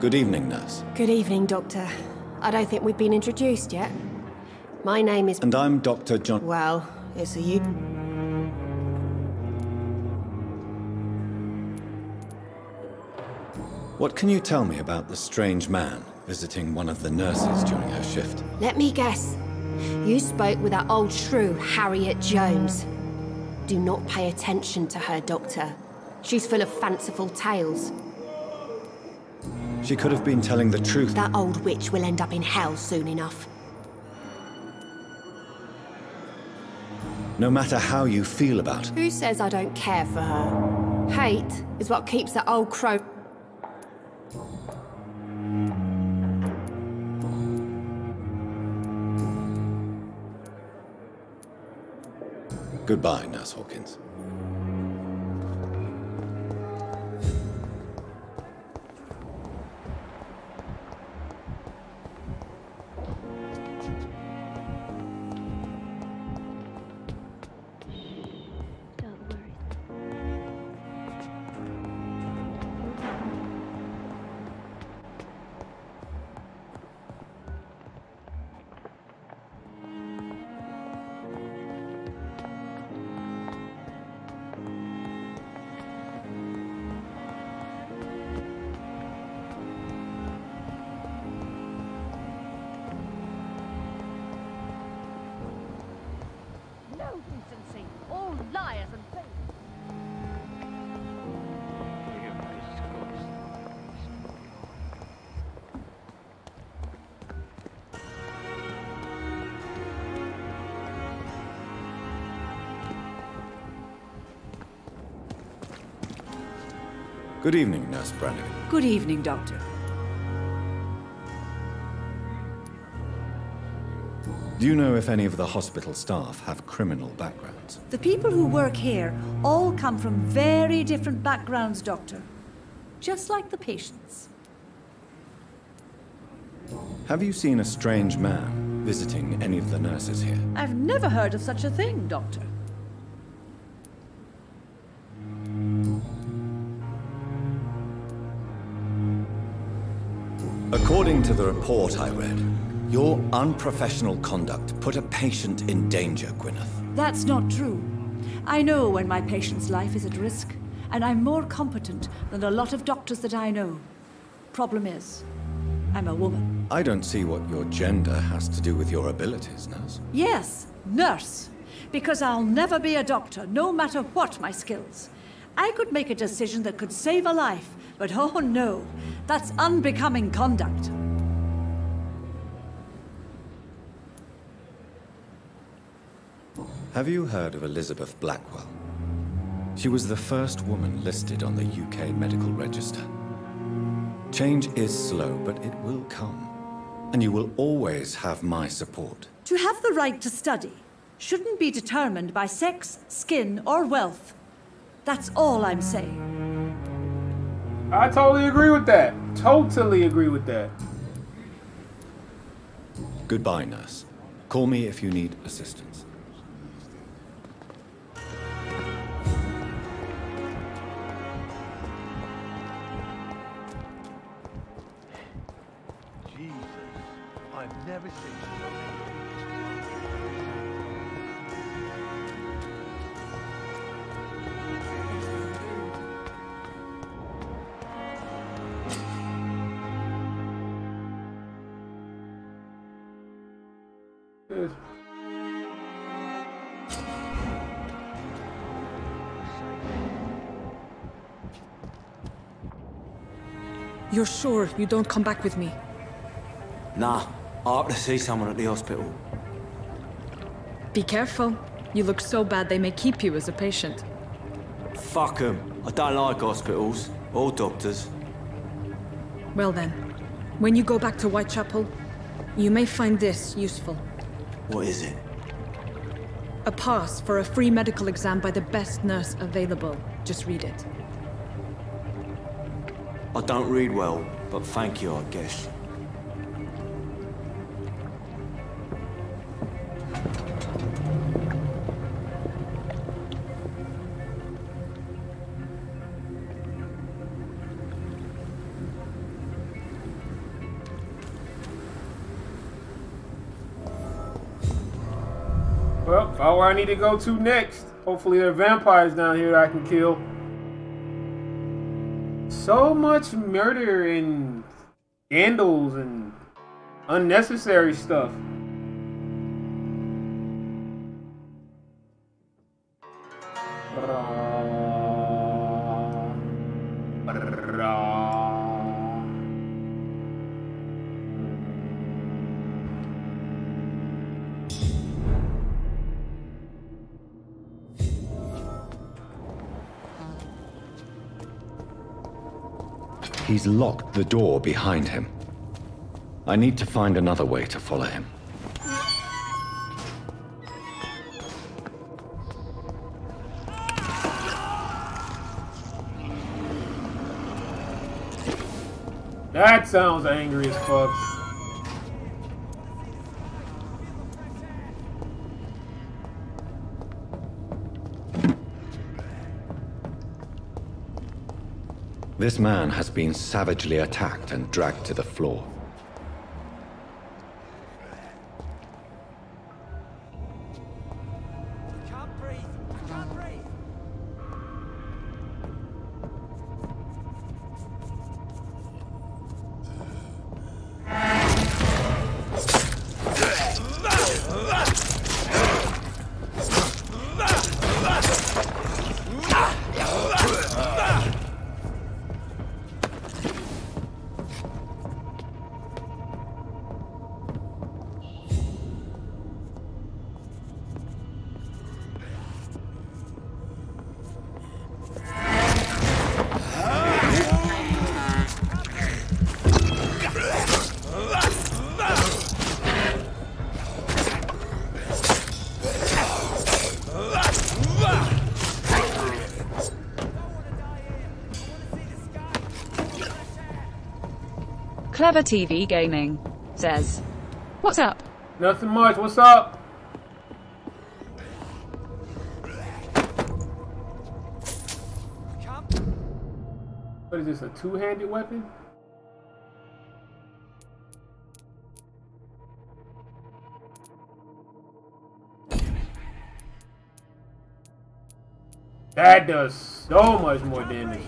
E: Good evening, nurse.
O: Good evening, Doctor. I don't think we've been introduced yet. My name is...
E: And I'm Dr. John...
O: Well, it's a you...
E: What can you tell me about the strange man visiting one of the nurses during her shift?
O: Let me guess. You spoke with that old shrew, Harriet Jones. Do not pay attention to her, Doctor. She's full of fanciful tales.
E: She could have been telling the truth.
O: That old witch will end up in hell soon enough.
E: No matter how you feel about her.
O: Who says I don't care for her? Hate is what keeps that old crow...
E: Goodbye, Nurse Hawkins.
P: All liars and fakes.
E: Good evening, Nurse Brannigan.
N: Good evening, Doctor.
E: Do you know if any of the hospital staff have criminal backgrounds?
N: The people who work here all come from very different backgrounds, Doctor. Just like the patients.
E: Have you seen a strange man visiting any of the nurses here?
N: I've never heard of such a thing, Doctor.
E: According to the report I read, your unprofessional conduct put a patient in danger, Gwyneth.
N: That's not true. I know when my patient's life is at risk, and I'm more competent than a lot of doctors that I know. Problem is, I'm a woman.
E: I don't see what your gender has to do with your abilities, nurse.
N: Yes, nurse. Because I'll never be a doctor, no matter what my skills. I could make a decision that could save a life, but oh no, that's unbecoming conduct.
E: Have you heard of Elizabeth Blackwell? She was the first woman listed on the UK Medical Register. Change is slow, but it will come. And you will always have my support.
N: To have the right to study shouldn't be determined by sex, skin, or wealth. That's all I'm saying.
A: I totally agree with that. Totally agree with that.
E: Goodbye, nurse. Call me if you need assistance.
Q: I've never seen
A: Good.
J: You're sure you don't come back with me?
R: Nah, I have to see someone at the hospital.
J: Be careful. You look so bad they may keep you as a patient.
R: Fuck 'em. I don't like hospitals or doctors.
J: Well then, when you go back to Whitechapel, you may find this useful.
R: What is it?
J: A pass for a free medical exam by the best nurse available. Just read it.
R: I don't read well, but thank you, I guess.
A: About where I need to go to next. Hopefully there are vampires down here that I can kill. So much murder and scandals and unnecessary stuff.
E: He's locked the door behind him. I need to find another way to follow him.
A: That sounds angry as fuck.
E: This man has been savagely attacked and dragged to the floor.
B: Clever TV Gaming says, "What's up?"
A: Nothing much. What's up? What is this, a two-handed weapon? That does so much more damage.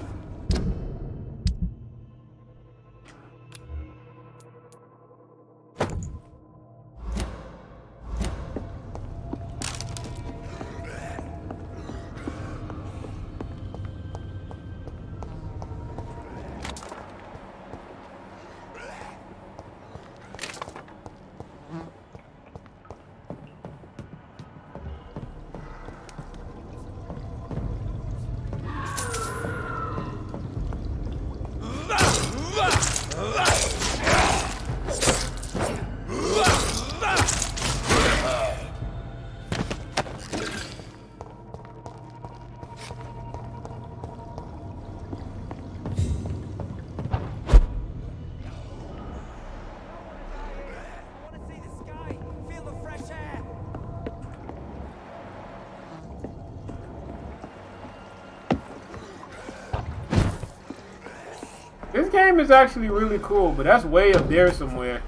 A: This game is actually really cool, but that's way up there somewhere.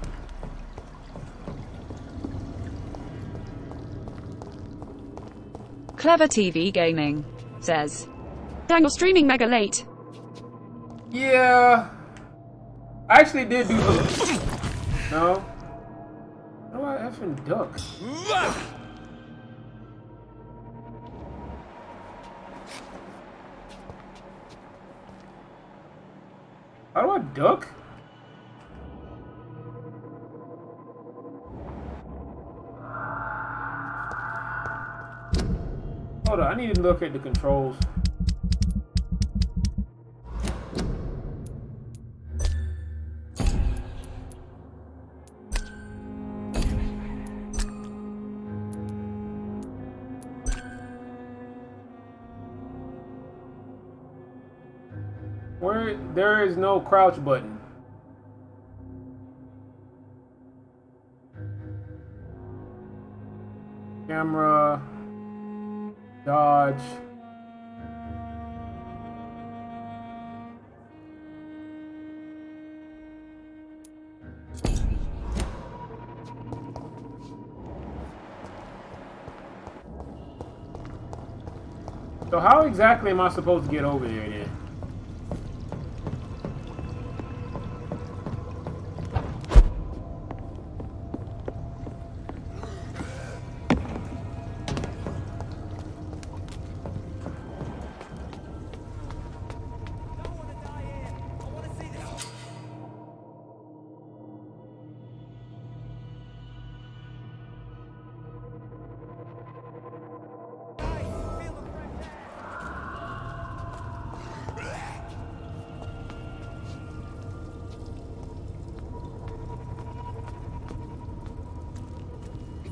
B: Clever TV Gaming says, "Dang, you're streaming mega late."
A: Yeah. I actually did do some... No. How do I effing duck? How do I duck? Hold on, I need to look at the controls. Where there is no crouch button. Camera, dodge. So how exactly am I supposed to get over there then?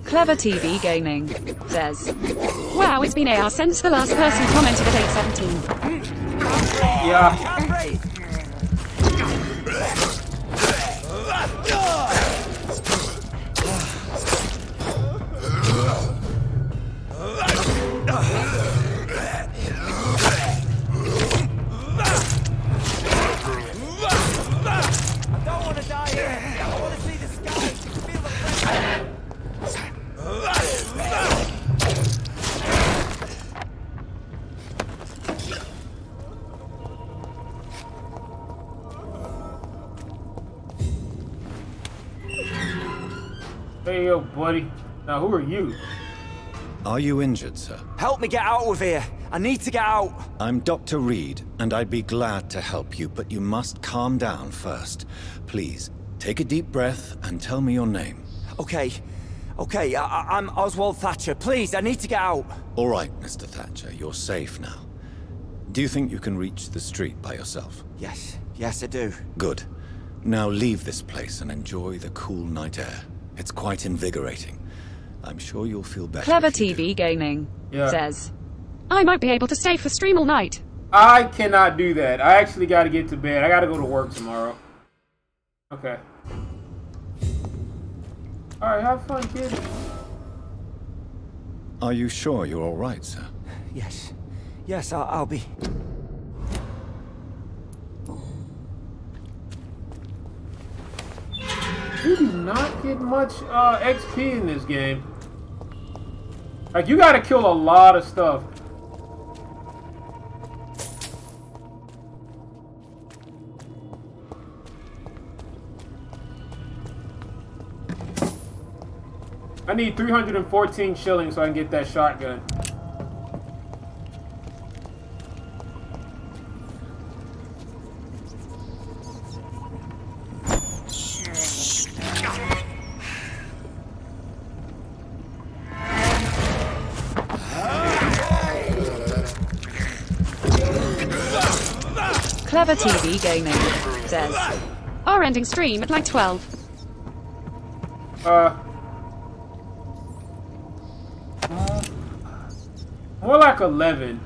B: Clever TV Gaming says, wow, it's been 8 hours since the last person commented at 8:17.
A: Yeah. Hey, yo, buddy. Now, who are you?
E: Are you injured, sir?
R: Help me get out of here. I need to get out.
E: I'm Dr. Reed, and I'd be glad to help you, but you must calm down first. Please, take a deep breath and tell me your name.
R: Okay. I'm Oswald Thatcher. Please, I need to get out.
E: All right, Mr. Thatcher, you're safe now. Do you think you can reach the street by yourself?
R: Yes, I do.
E: Good. Now leave this place and enjoy the cool night air. It's quite invigorating. I'm sure you'll feel better.
B: Clever TV Gaming says, I might be able to stay for stream all night.
A: I cannot do that. I actually got to get to bed. I got to go to work tomorrow. Okay. Alright, have fun, kid.
E: Are you sure you're all right, sir?
R: Yes, I'll be.
A: You do not get much XP in this game. Like, you gotta kill a lot of stuff. I need 314 shillings so I can get that shotgun.
B: Clever TV Gaming says, our ending stream at like 12.
A: More like 11.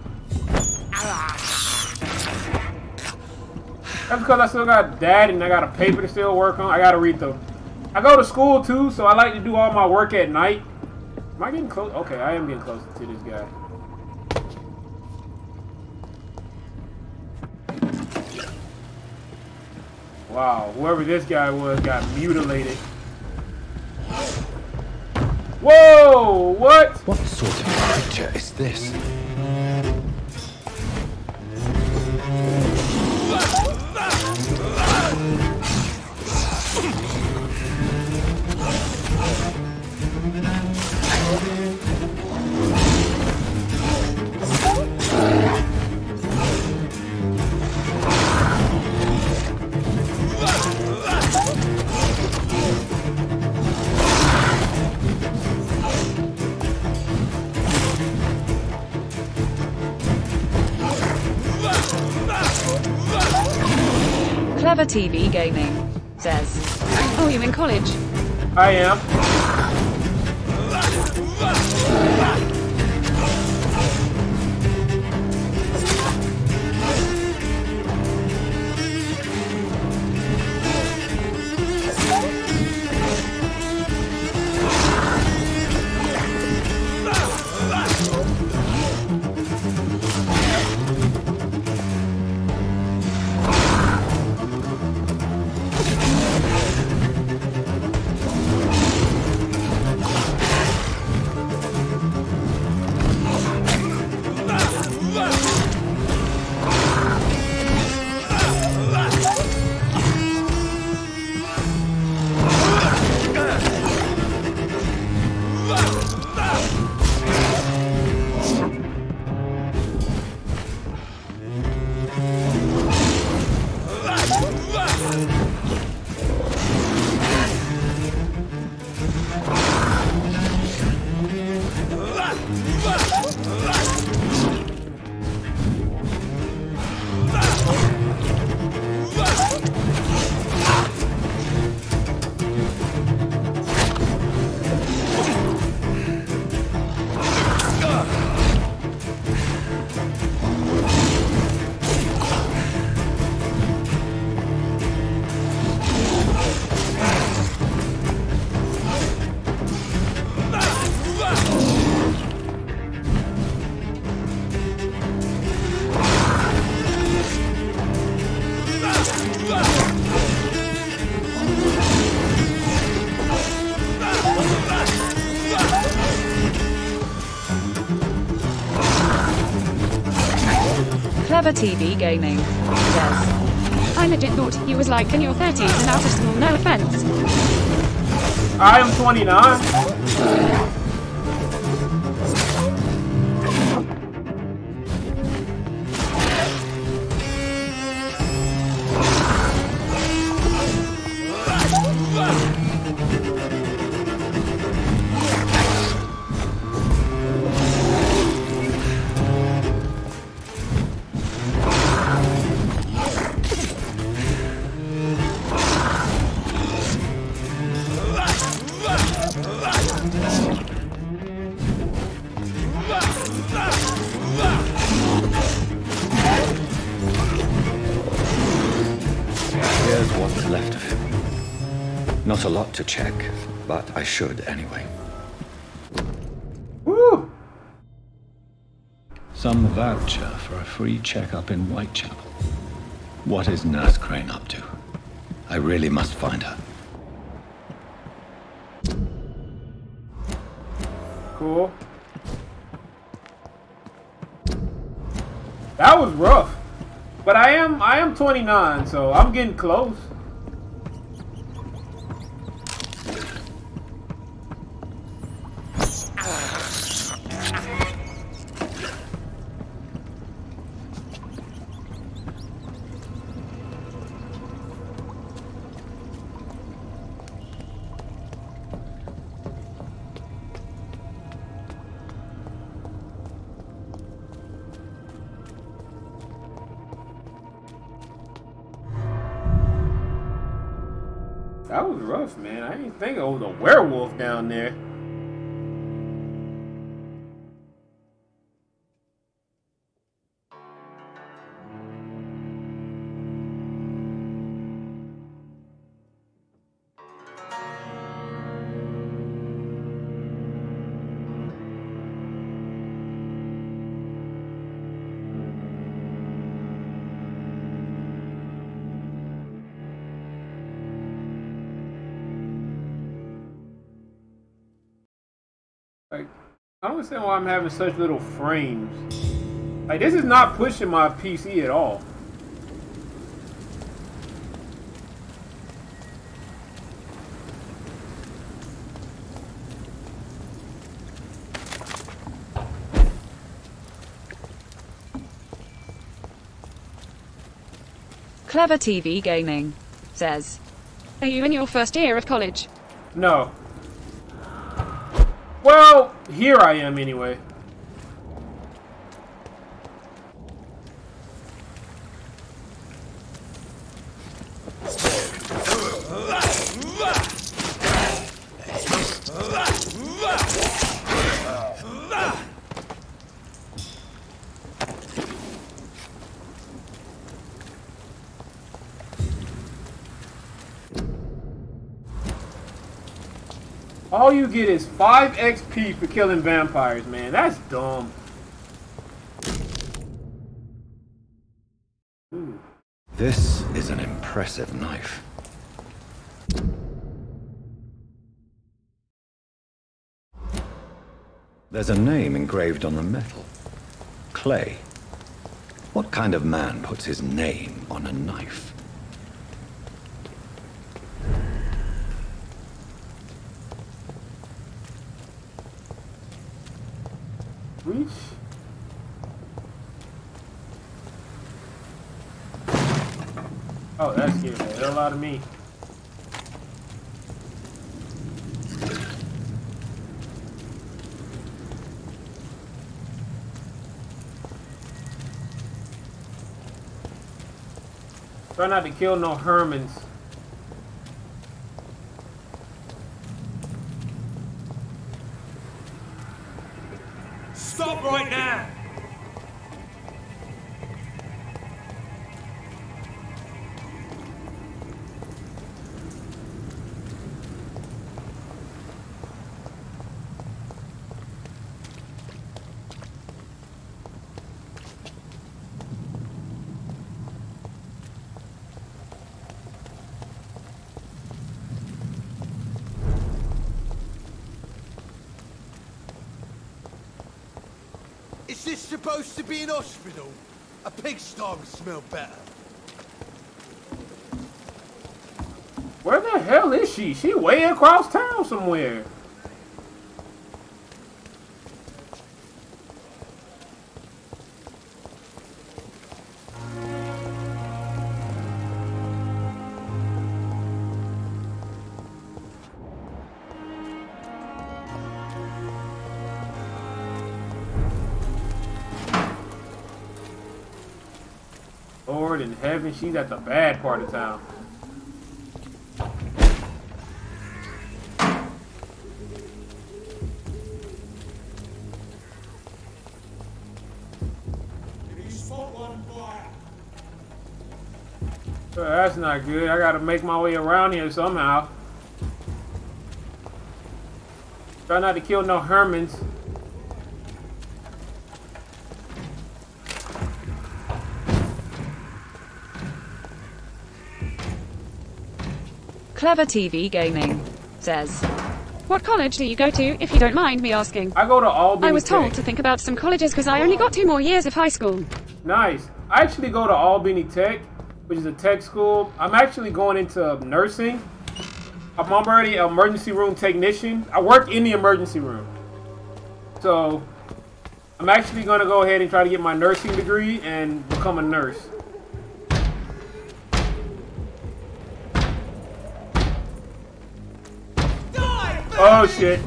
A: That's because I still got dad and I got a paper to still work on. I gotta read them. I go to school too, so I like to do all my work at night. Am I getting close? Okay, I am getting close to this guy. Wow, whoever this guy was got mutilated. Whoa! What?
P: What sort of creature is this?
B: Clever TV Gaming says, oh, you in college?
A: I am.
B: Clever TV Gaming says, I legit thought he was like in your 30s and out of school, no offense.
A: I am 29.
E: Here's what's left of him. Not a lot to check, but I should anyway.
A: Woo!
E: Some voucher for a free checkup in Whitechapel. What is Nurse Crane up to? I really must find her.
A: Cool. That was rough. But I am 29, so I'm getting close. That was rough, man. I didn't think it was a werewolf down there. Like, I don't understand why I'm having such little frames. Like, this is not pushing my PC at all.
B: Clever TV Gaming says, are you in your first year of college?
A: No. Well, here I am anyway. All you get is 5 XP for killing vampires, man. That's dumb. Ooh.
E: This is an impressive knife. There's a name engraved on the metal. Clay. What kind of man puts his name on a knife?
A: Reach. Oh, that's getting the hell out of me. Try not to kill no Hermans.
D: Stop right now! Is this supposed to be an hospital?
Q: A pigsty would smell better.
A: Where the hell is she? She way across town somewhere. Lord in heaven, she's at the bad part of town. That's not good. I gotta make my way around here somehow. Try not to kill no Hermans.
B: Clever TV Gaming says, what college do you go to, if you don't mind me asking?
A: I go to Albany
B: I was told
A: Tech.
B: to think about some colleges because I only got 2 more years of high school.
A: Nice. I actually go to Albany Tech, which is a tech school. I'm actually going into nursing. I'm already an emergency room technician. I work in the emergency room. So, I'm actually going to go ahead and try to get my nursing degree and become a nurse. Oh shit.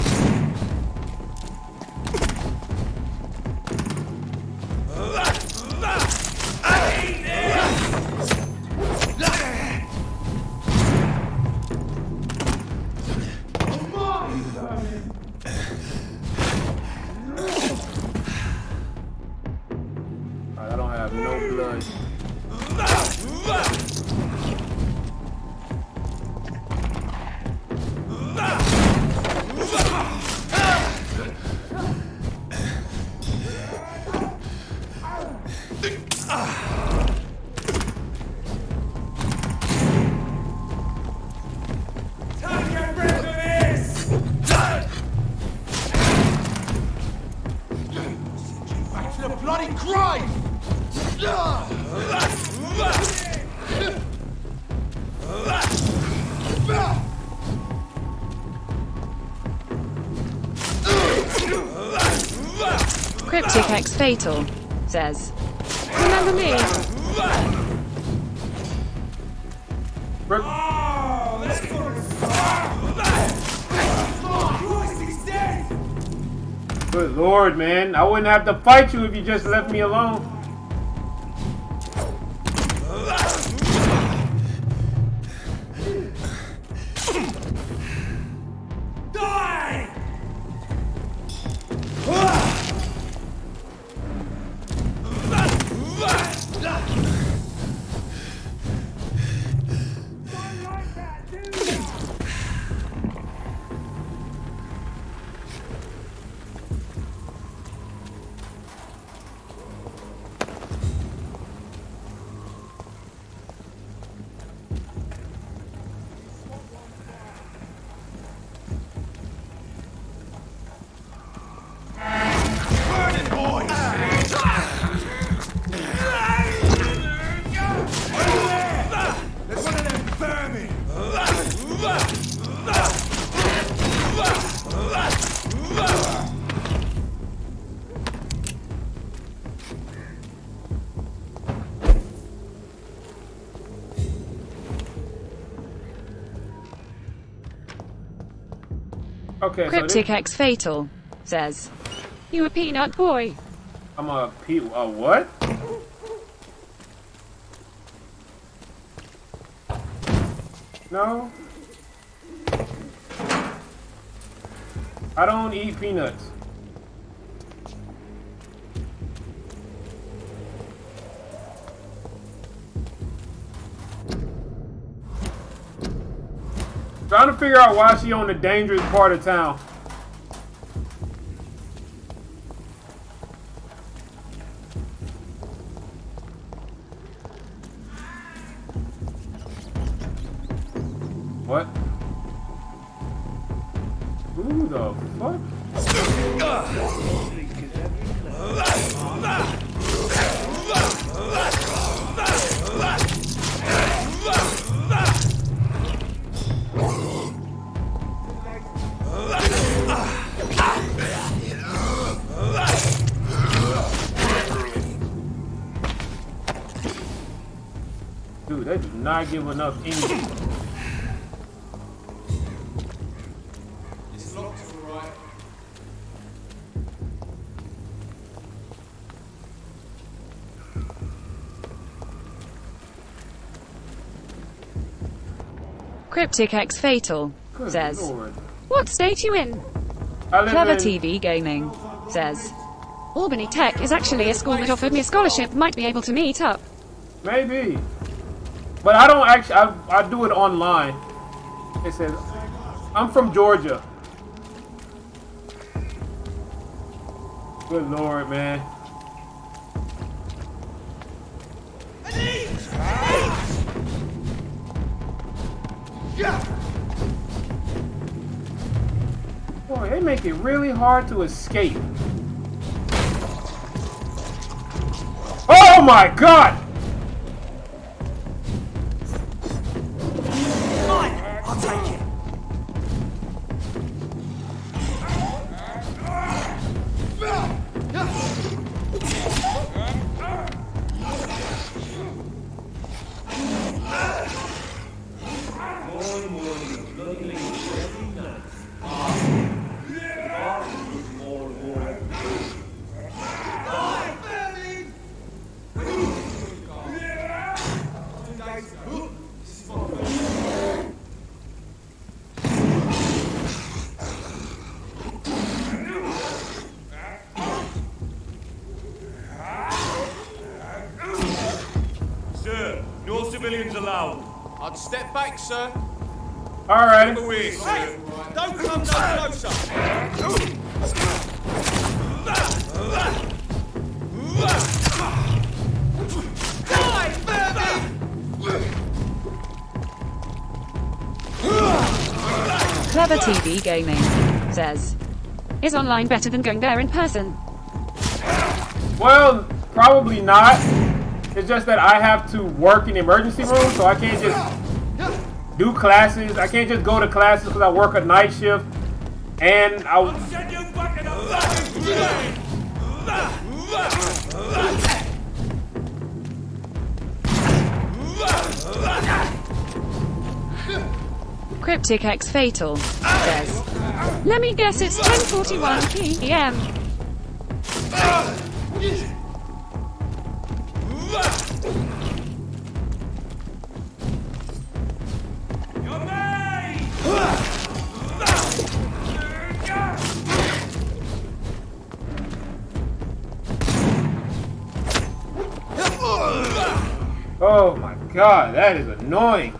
A: I don't have no blood.
B: Cryptic X Fatal says, remember me?
A: Good lord, man. I wouldn't have to fight you if you just left me alone. Okay,
B: Cryptic X Fatal says, you a peanut boy.
A: I'm a what? No. I don't eat peanuts. Trying to figure out why she on the dangerous part of town. What? Who the fuck? Dude, they do not give enough energy.
D: It's locked, all right.
B: Cryptic X Fatal says,
A: Lord.
B: "What state you in?" Clever TV Gaming says, "Albany Tech is actually a school that offered me a scholarship. Might be able to meet up."
A: Maybe. But I don't actually, I do it online. It says, I'm from Georgia. Good Lord, man. Boy, they make it really hard to escape. Oh my God!
D: I'll take it.
S: Sir, no civilians allowed.
D: I'd step back, sir.
A: All right.
D: Hey, don't come no closer.
B: Clever TV Gaming says, "Is online better than going there in person?"
A: Well, probably not. It's just that I have to work in the emergency room, so I can't just do classes. I can't just go to classes because I work a night shift. And
D: I'll send you back in a fucking plane.
B: Cryptic X Fatal says, "Let me guess, it's 10:41 p.m.
A: oh my God, that is annoying.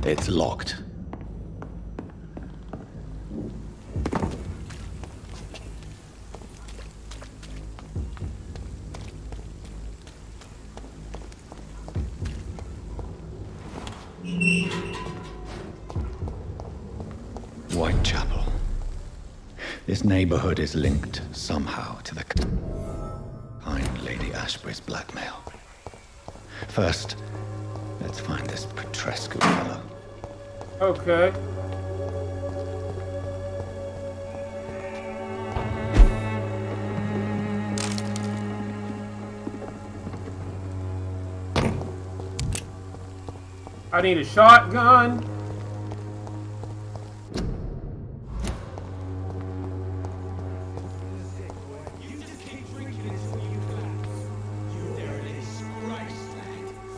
I: It's locked. Whitechapel. This neighborhood is linked somehow to the kind Lady Ashbury's blackmail. First, let's find this Petrescu fellow.
A: Okay. I need a shotgun.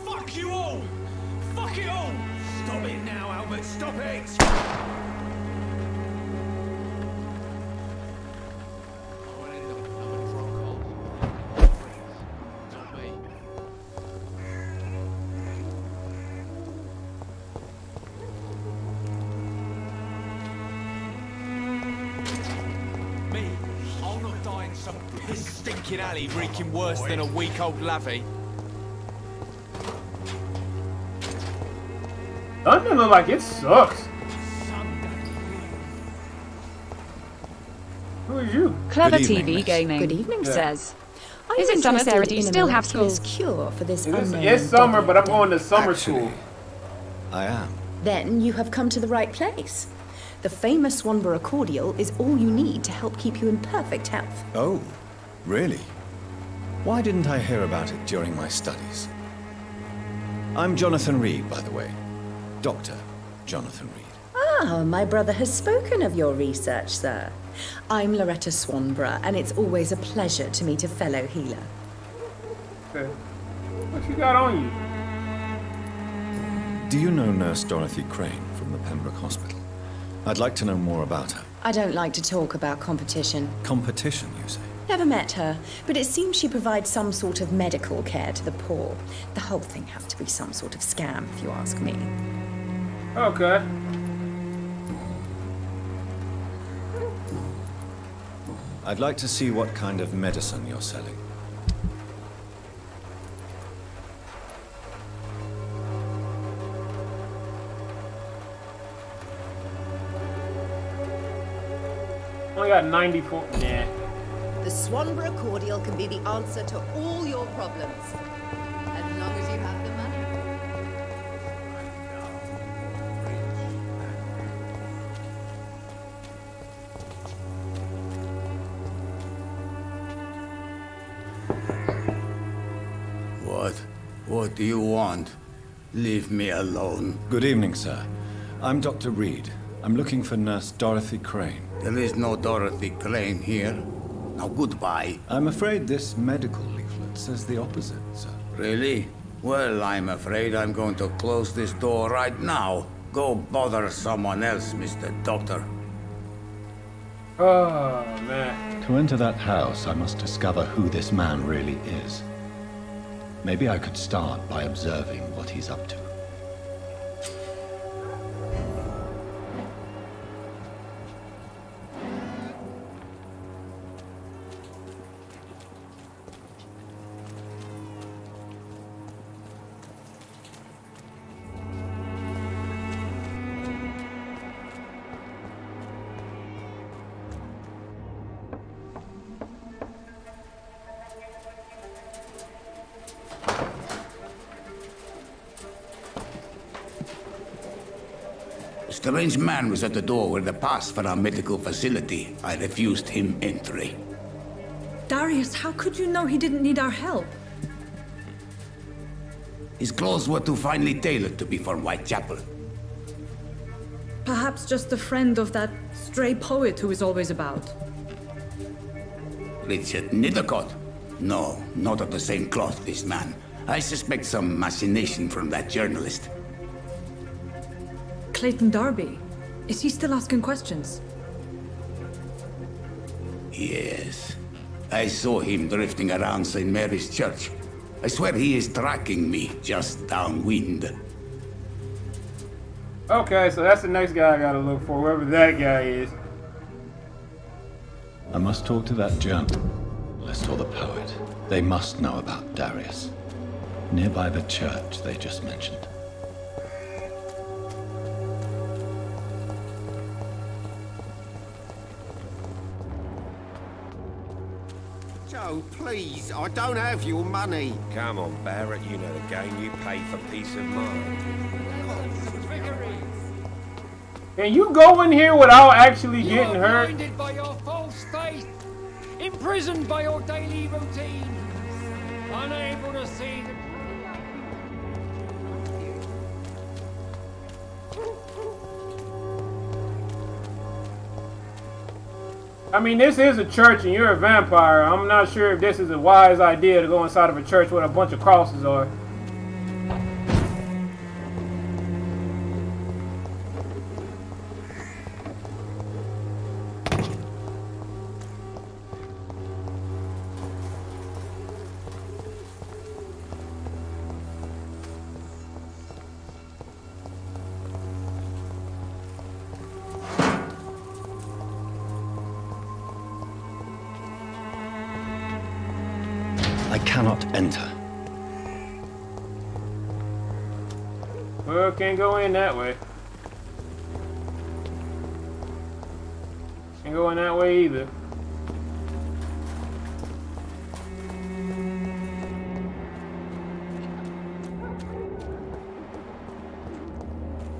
D: Fuck you all! Fuck it all! Stop it now, Albert! Stop it! Me? I'll not die in some piss-stinking alley reeking worse than a week-old lavvy.
A: London look like it sucks. Who is you?
B: Clever
A: Good evening,
B: TV
A: miss.
B: Gaming
T: Good evening,
B: says,
T: Are
B: "Is
T: you
B: it summer,
T: interested
B: Sarah? Do you
T: in a
B: still have school?"
T: miraculous cure for this unknown
A: It's summer,
T: deadly
A: but I'm going to summer
E: Actually,
A: school.
E: I am.
T: Then you have come to the right place. The famous Swanborough cordial is all you need to help keep you in perfect health.
E: Oh, really? Why didn't I hear about it during my studies? I'm Jonathan Reed, by the way. Dr. Jonathan Reed.
T: Ah, my brother has spoken of your research, sir. I'm Loretta Swanborough, and it's always a pleasure to meet a fellow healer.
A: Okay. What you got on you?
E: Do you know Nurse Dorothy Crane from the Pembroke Hospital? I'd like to know more about her.
T: I don't like to talk about competition.
E: Competition, you say?
T: Never met her, but it seems she provides some sort of medical care to the poor. The whole thing has to be some sort of scam, if you ask me.
A: Okay.
E: I'd like to see what kind of medicine you're selling.
A: Only got 94. Nah.
U: The Swanborough cordial can be the answer to all your problems. As long as you have the money.
V: What do you want? Leave me alone.
E: Good evening, sir. I'm Dr. Reed. I'm looking for Nurse Dorothy Crane.
V: There is no Dorothy Crane here. Now, goodbye.
E: I'm afraid this medical leaflet says the opposite, sir.
V: Really? Well, I'm afraid I'm going to close this door right now. Go bother someone else, Mr. Doctor.
A: Oh, man.
E: To enter that house, I must discover who this man really is. Maybe I could start by observing what he's up to.
V: A strange man was at the door with a pass for our medical facility. I refused him entry.
J: Darius, how could you know he didn't need our help?
V: His clothes were too finely tailored to be from Whitechapel.
J: Perhaps just a friend of that stray poet who is always about.
V: Richard Nethercott? No, not of the same cloth, this man. I suspect some machination from that journalist.
J: Clayton Darby. Is he still asking questions?
V: Yes. I saw him drifting around St. Mary's Church. I swear he is tracking me just downwind.
A: Okay, so that's the next guy I gotta look for, whoever that guy is.
E: I must talk to that journalist or the poet. They must know about Darius. Nearby the church they just mentioned.
F: Joe, please, I don't have your money. Come on, Barrett, you know the game. You pay for peace of mind.
A: Can you go in here without actually getting hurt?
K: Blinded by your false faith, imprisoned by your daily routine, unable to see the...
A: I mean, this is a church and you're a vampire. I'm not sure if this is a wise idea to go inside of a church where a bunch of crosses are.
E: I cannot enter.
A: Well, can't go in that way. Can't go in that way either.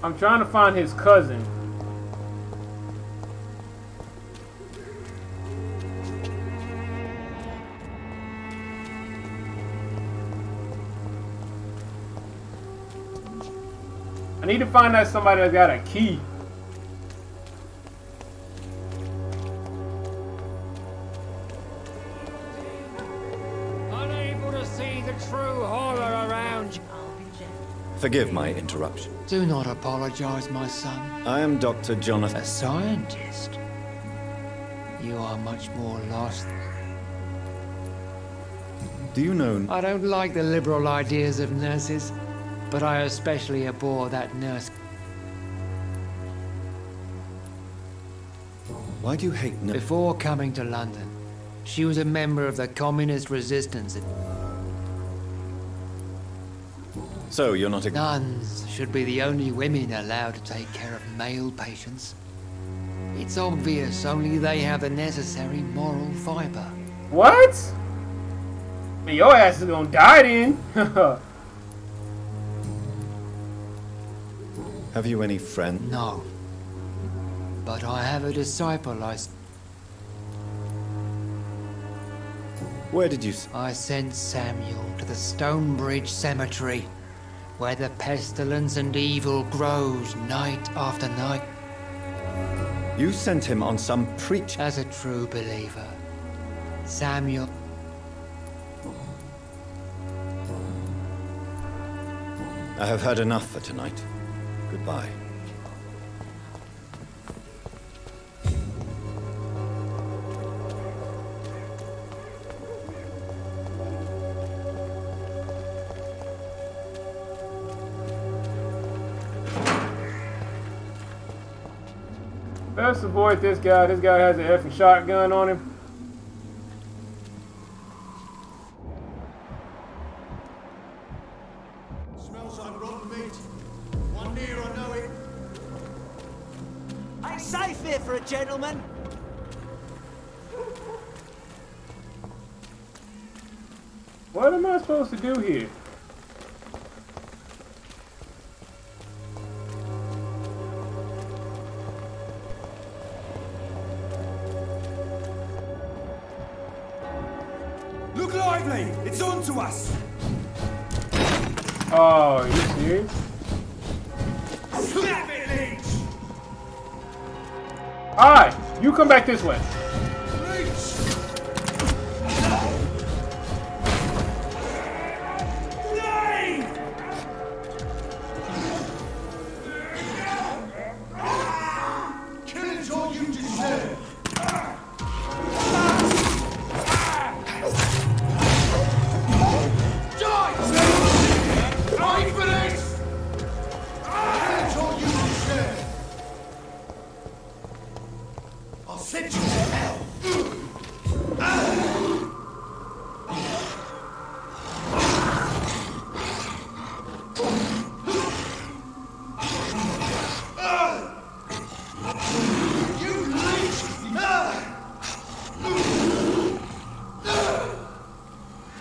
A: I'm trying to find his cousin. I need to find out somebody that's got a key.
K: Unable to see the true horror around you.
E: Forgive my interruption.
K: Do not apologize, my son.
E: I am Dr. Jonathan.
K: A scientist? You are much more lost.
E: Do you know...
K: I don't like the liberal ideas of nurses, but I especially abhor that nurse.
E: Why do you hate nurses?
K: Before coming to London, she was a member of the communist resistance.
E: So you're not a...
K: Nuns should be the only women allowed to take care of male patients. It's obvious only they have the necessary moral fiber.
A: What? Man, your ass is gonna die then.
E: Have you any friend?
K: No. But I have a disciple
E: Where did you...
K: I sent Samuel to the Stonebridge Cemetery, where the pestilence and evil grows night after night.
E: You sent him on some preach...
K: As a true believer, Samuel...
E: I have heard enough for tonight. Goodbye.
A: Let's avoid this guy. This guy has an effing shotgun on him.
Q: Smells like rotten meat. One near, I know it.
D: Ain't safe here for a gentleman.
A: What am I supposed to do here?
D: Look lively! It's on to us!
A: Oh, are you serious?
D: Snap it, Leech!
A: Alright, you come back this way.
Q: Killing's all you deserve.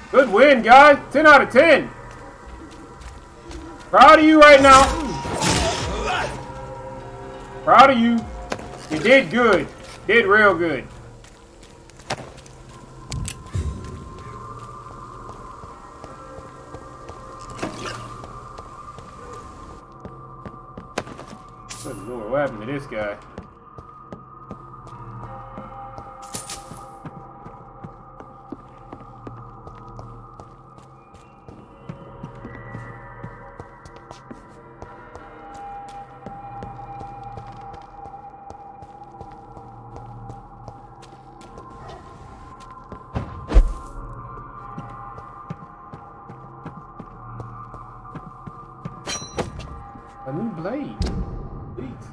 A: Good win, guys. 10 out of 10. Proud of you right now. Proud of you. You did good. Did real good. Good Lord, what happened to this guy? A new blade. Sweet.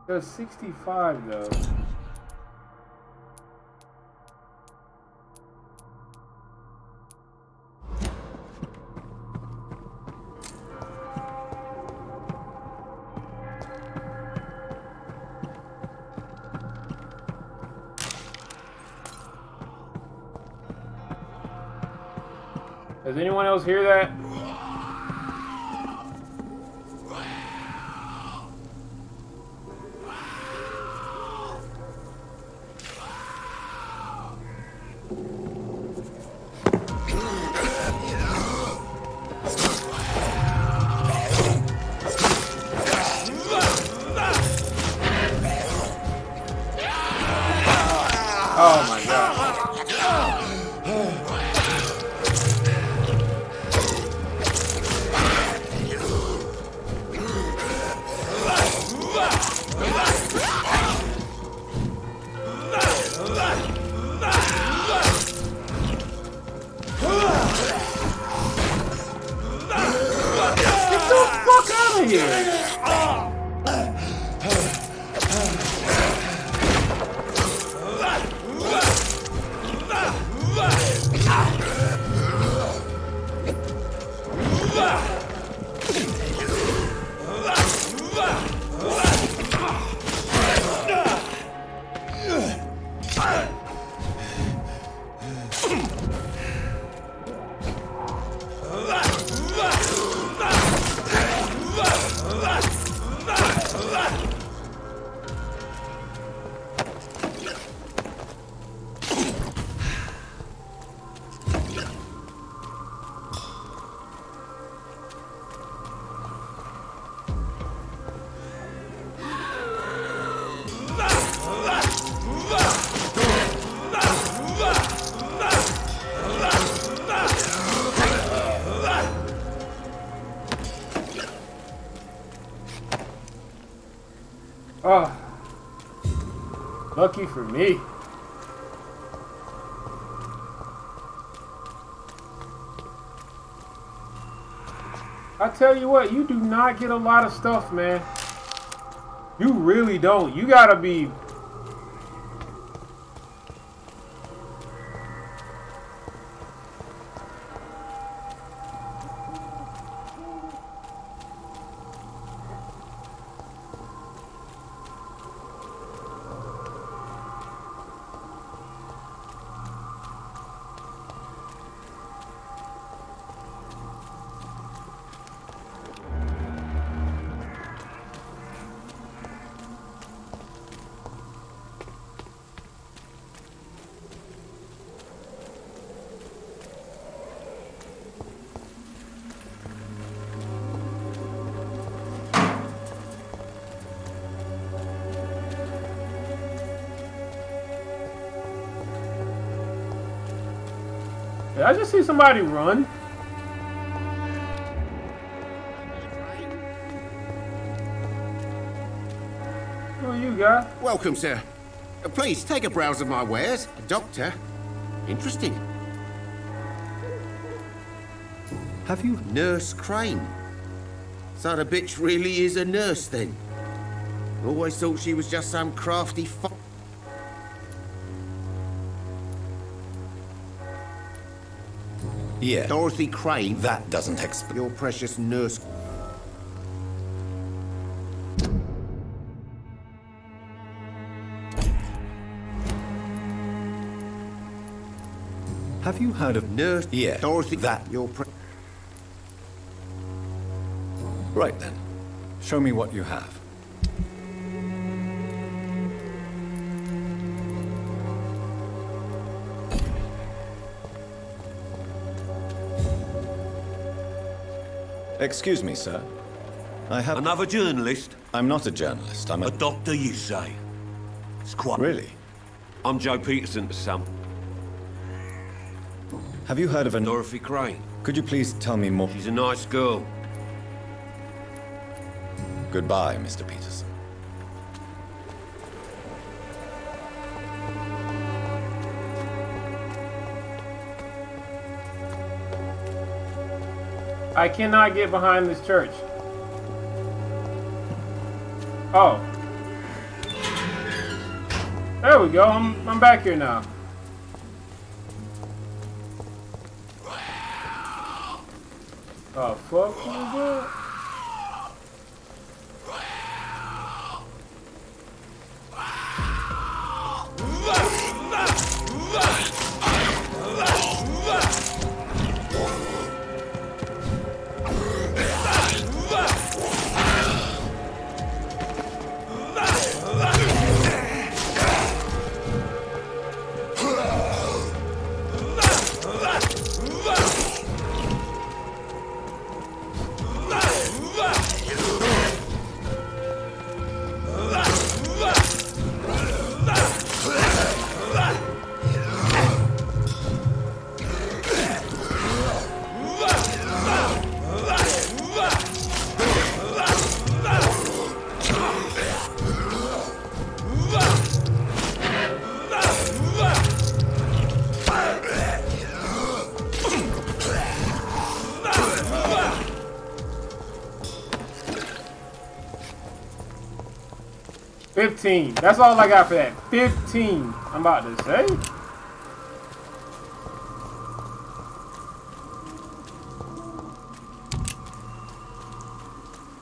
A: There's 65 though. Does anyone else hear that? here. Oh, lucky for me. I tell you what, you do not get a lot of stuff, man. You really don't. You gotta be... Did I just see somebody run? Who are you, guy?
F: Welcome, sir. Please, take a browse of my wares. Doctor. Interesting.
E: Have you...
F: Nurse Crane. So the bitch really is a nurse, then? Always thought she was just some crafty fo...
E: Yeah.
F: Dorothy Crane.
E: That doesn't explain...
F: Your precious nurse...
E: Have you heard of...
F: Nurse...
E: Yeah.
F: Dorothy...
E: That...
F: Your
E: Right then. Show me what you have. Excuse me, sir. I have...
R: Another journalist?
E: I'm not a journalist. I'm a...
R: A doctor, you say? It's quite...
E: Really?
R: I'm Joe Peterson's son.
E: Have you heard of an...
R: Dorothy Crane.
E: Could you please tell me more?
R: She's a nice girl.
E: Goodbye, Mr. Peterson.
A: I cannot get behind this church. Oh. There we go. I'm back here now. Oh, fuck. What is that? 15. That's all I got for that. 15. I'm about to say.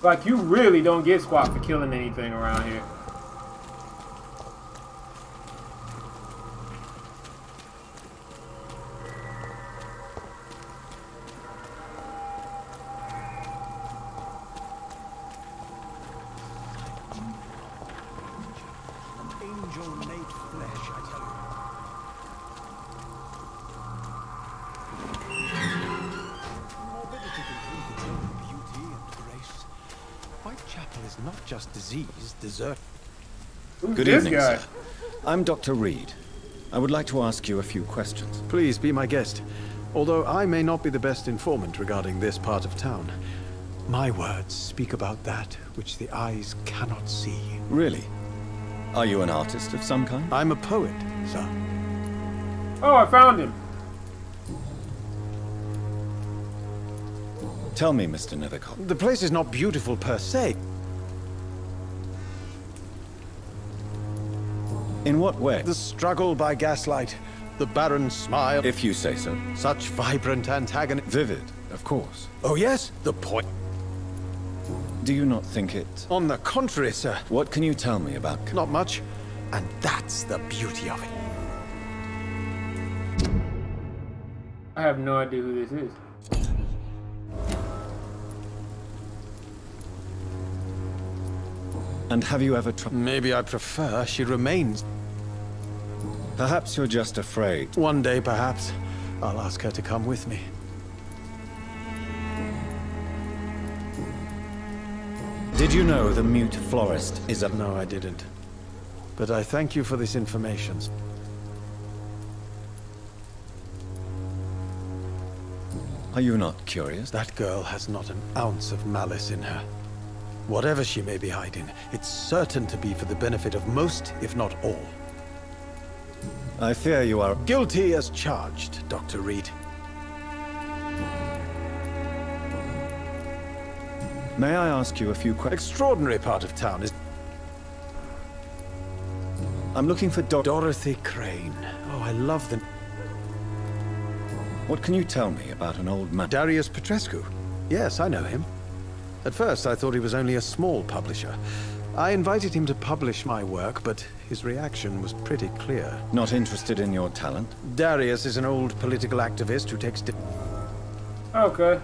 A: Like, you really don't get squat for killing anything around here.
G: Just disease, desert.
E: Good evening, sir. I'm Dr. Reed. I would like to ask you a few questions.
G: Please be my guest. Although I may not be the best informant regarding this part of town, my words speak about that which the eyes cannot see.
E: Really? Are you an artist of some kind?
G: I'm a poet, sir.
A: Oh, I found him.
E: Tell me, Mr. Nethercott.
G: The place is not beautiful per se.
E: In what way?
G: The struggle by gaslight, the barren smile.
E: If you say so.
G: Such vibrant antagonism.
E: Vivid, of course.
G: Oh yes, the point.
E: Do you not think it?
G: On the contrary, sir.
E: What can you tell me about?
G: Not much, and that's the beauty of it.
A: I have no idea who this is.
E: And have you ever tried?
G: Maybe I prefer she remains.
E: Perhaps you're just afraid.
G: One day, perhaps, I'll ask her to come with me.
E: Did you know the mute florist is a...
G: No, I didn't. But I thank you for this information.
E: Are you not curious?
G: That girl has not an ounce of malice in her. Whatever she may be hiding, it's certain to be for the benefit of most, if not all.
E: I fear you are...
G: Guilty as charged, Dr. Reed.
E: May I ask you a few questions?
G: Extraordinary part of town is...
E: I'm looking for
G: Dorothy Crane. Oh, I love the...
E: What can you tell me about an old man?
G: Darius Petrescu. Yes, I know him. At first, I thought he was only a small publisher. I invited him to publish my work, but his reaction was pretty clear.
E: Not interested in your talent?
G: Darius is an old political activist who takes...
A: Okay.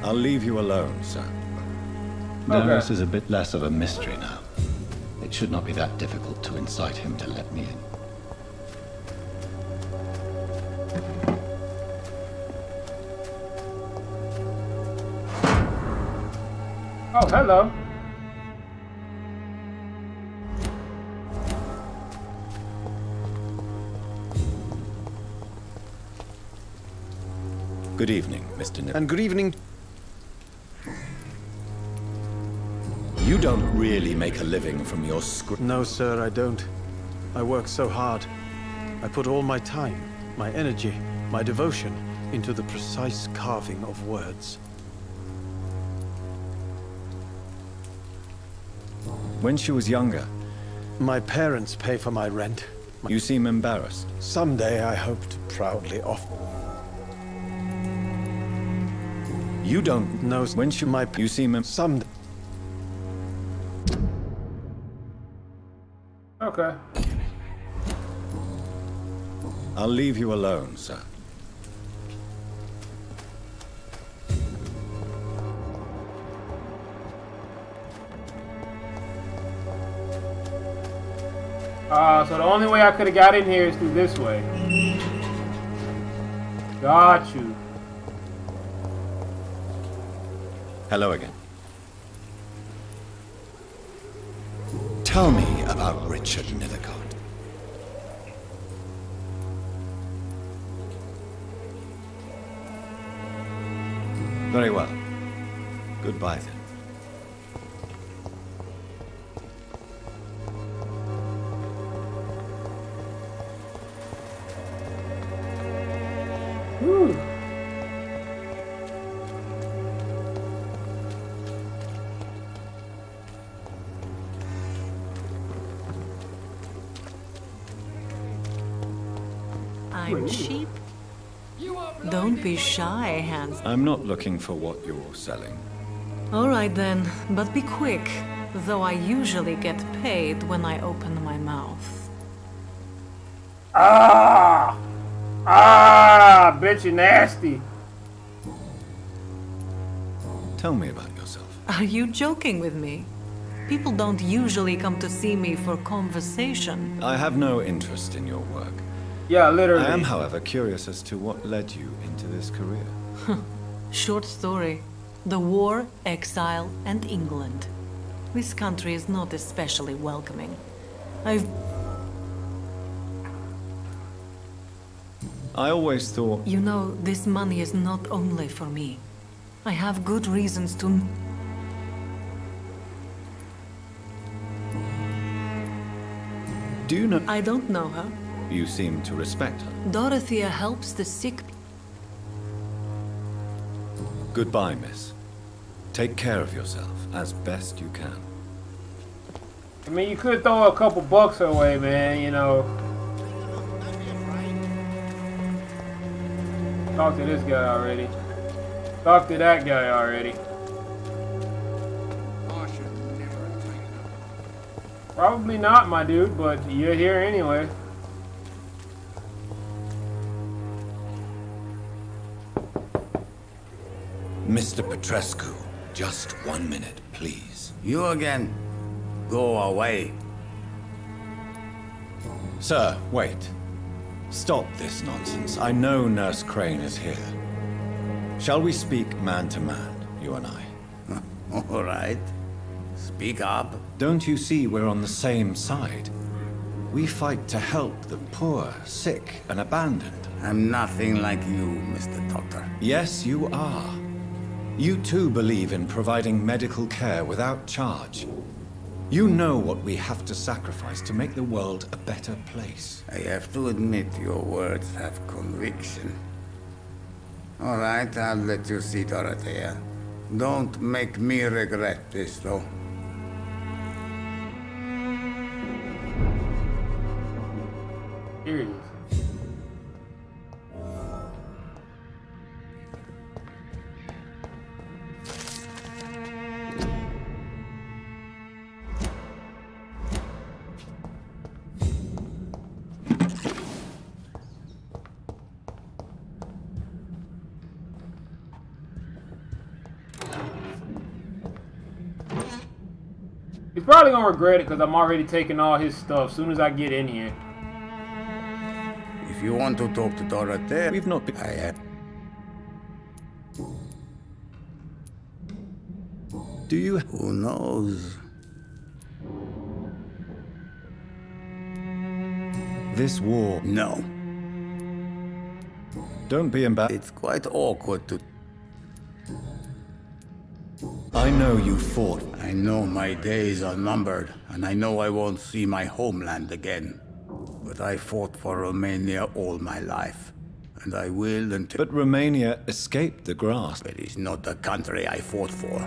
E: I'll leave you alone, sir.
H: Darius is a bit less of a mystery now. It should not be that difficult to incite him to let me in.
A: Oh, hello.
E: Good evening, Mr. Nip.
G: And good evening.
E: You don't really make a living from your script.
G: No, sir, I don't. I work so hard. I put all my time, my energy, my devotion into the precise carving of words.
E: When she was younger,
G: my parents pay for my rent.
E: You seem embarrassed.
G: Someday I hope to proudly offer.
E: You don't
G: know when she
E: You seem
G: someday.
A: Okay.
E: I'll leave you alone, sir.
A: So the only way I could have got in here is through this way. Got you.
E: Hello again. Tell me about Richard Nethercott. Very well. Goodbye then.
C: I'm cheap? Don't be shy, Hans.
E: I'm not looking for what you're selling.
C: All right then, but be quick, though I usually get paid when I open my mouth.
A: Ah! Ah! Bitch, you nasty.
E: Tell me about yourself.
C: Are you joking with me? People don't usually come to see me for conversation.
E: I have no interest in your work.
A: Yeah, literally.
E: I am, however, curious as to what led you into this career.
C: Short story. The war, exile, and England. This country is not especially welcoming.
E: I always thought...
C: You know, this money is not only for me. I have good reasons to...
E: Do you know...
C: I don't know her.
E: You seem to respect her.
C: Dorothea helps the sick...
E: Goodbye, miss. Take care of yourself as best you can.
A: I mean, you could throw a couple bucks her way, man, you know. Talk to this guy already. Talk to that guy already. Probably not, my dude, but you're here anyway.
E: Mr. Petrescu, just 1 minute, please.
V: You again. Go away.
E: Sir, wait. Stop this nonsense. I know Nurse Crane is here. Shall we speak man to man, you and I?
V: All right. Speak up.
E: Don't you see we're on the same side? We fight to help the poor, sick, and abandoned.
V: I'm nothing like you, Mr. Doctor.
E: Yes, you are. You too believe in providing medical care without charge. You know what we have to sacrifice to make the world a better place.
V: I have to admit your words have conviction. All right, I'll let you see Dorothea. Don't make me regret this, though.
A: Here he is. He's probably gonna regret it because I'm already taking all his stuff as soon as I get in here.
V: If you want to talk to Dorothea,
E: we've not been...
V: I have...
E: Do you...
V: Who knows?
E: This war...
V: No.
E: Don't be embarrassed.
V: It's quite awkward to...
E: I know you fought.
V: I know my days are numbered, and I know I won't see my homeland again. But I fought for Romania all my life, and I will until...
E: But Romania escaped the grasp.
V: It is not the country I fought for.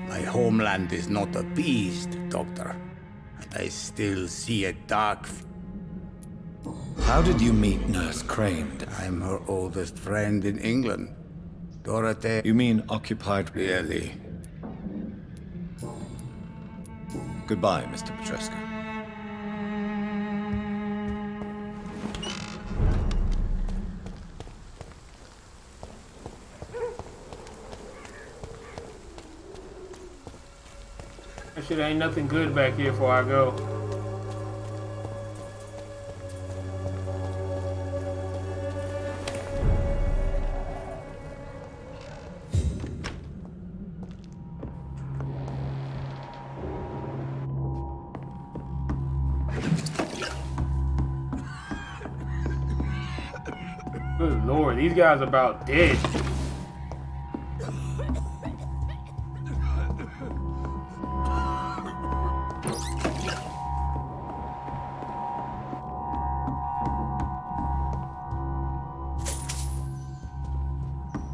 V: My homeland is not appeased, Doctor. And I still see a dark...
E: How did you meet Nurse Crane?
V: I'm her oldest friend in England. Dorothea...
E: You mean occupied...
V: Really?
E: Goodbye, Mr. Petrescu.
A: That shit ain't nothing good back here before I go. Good lord, these guys are about dead.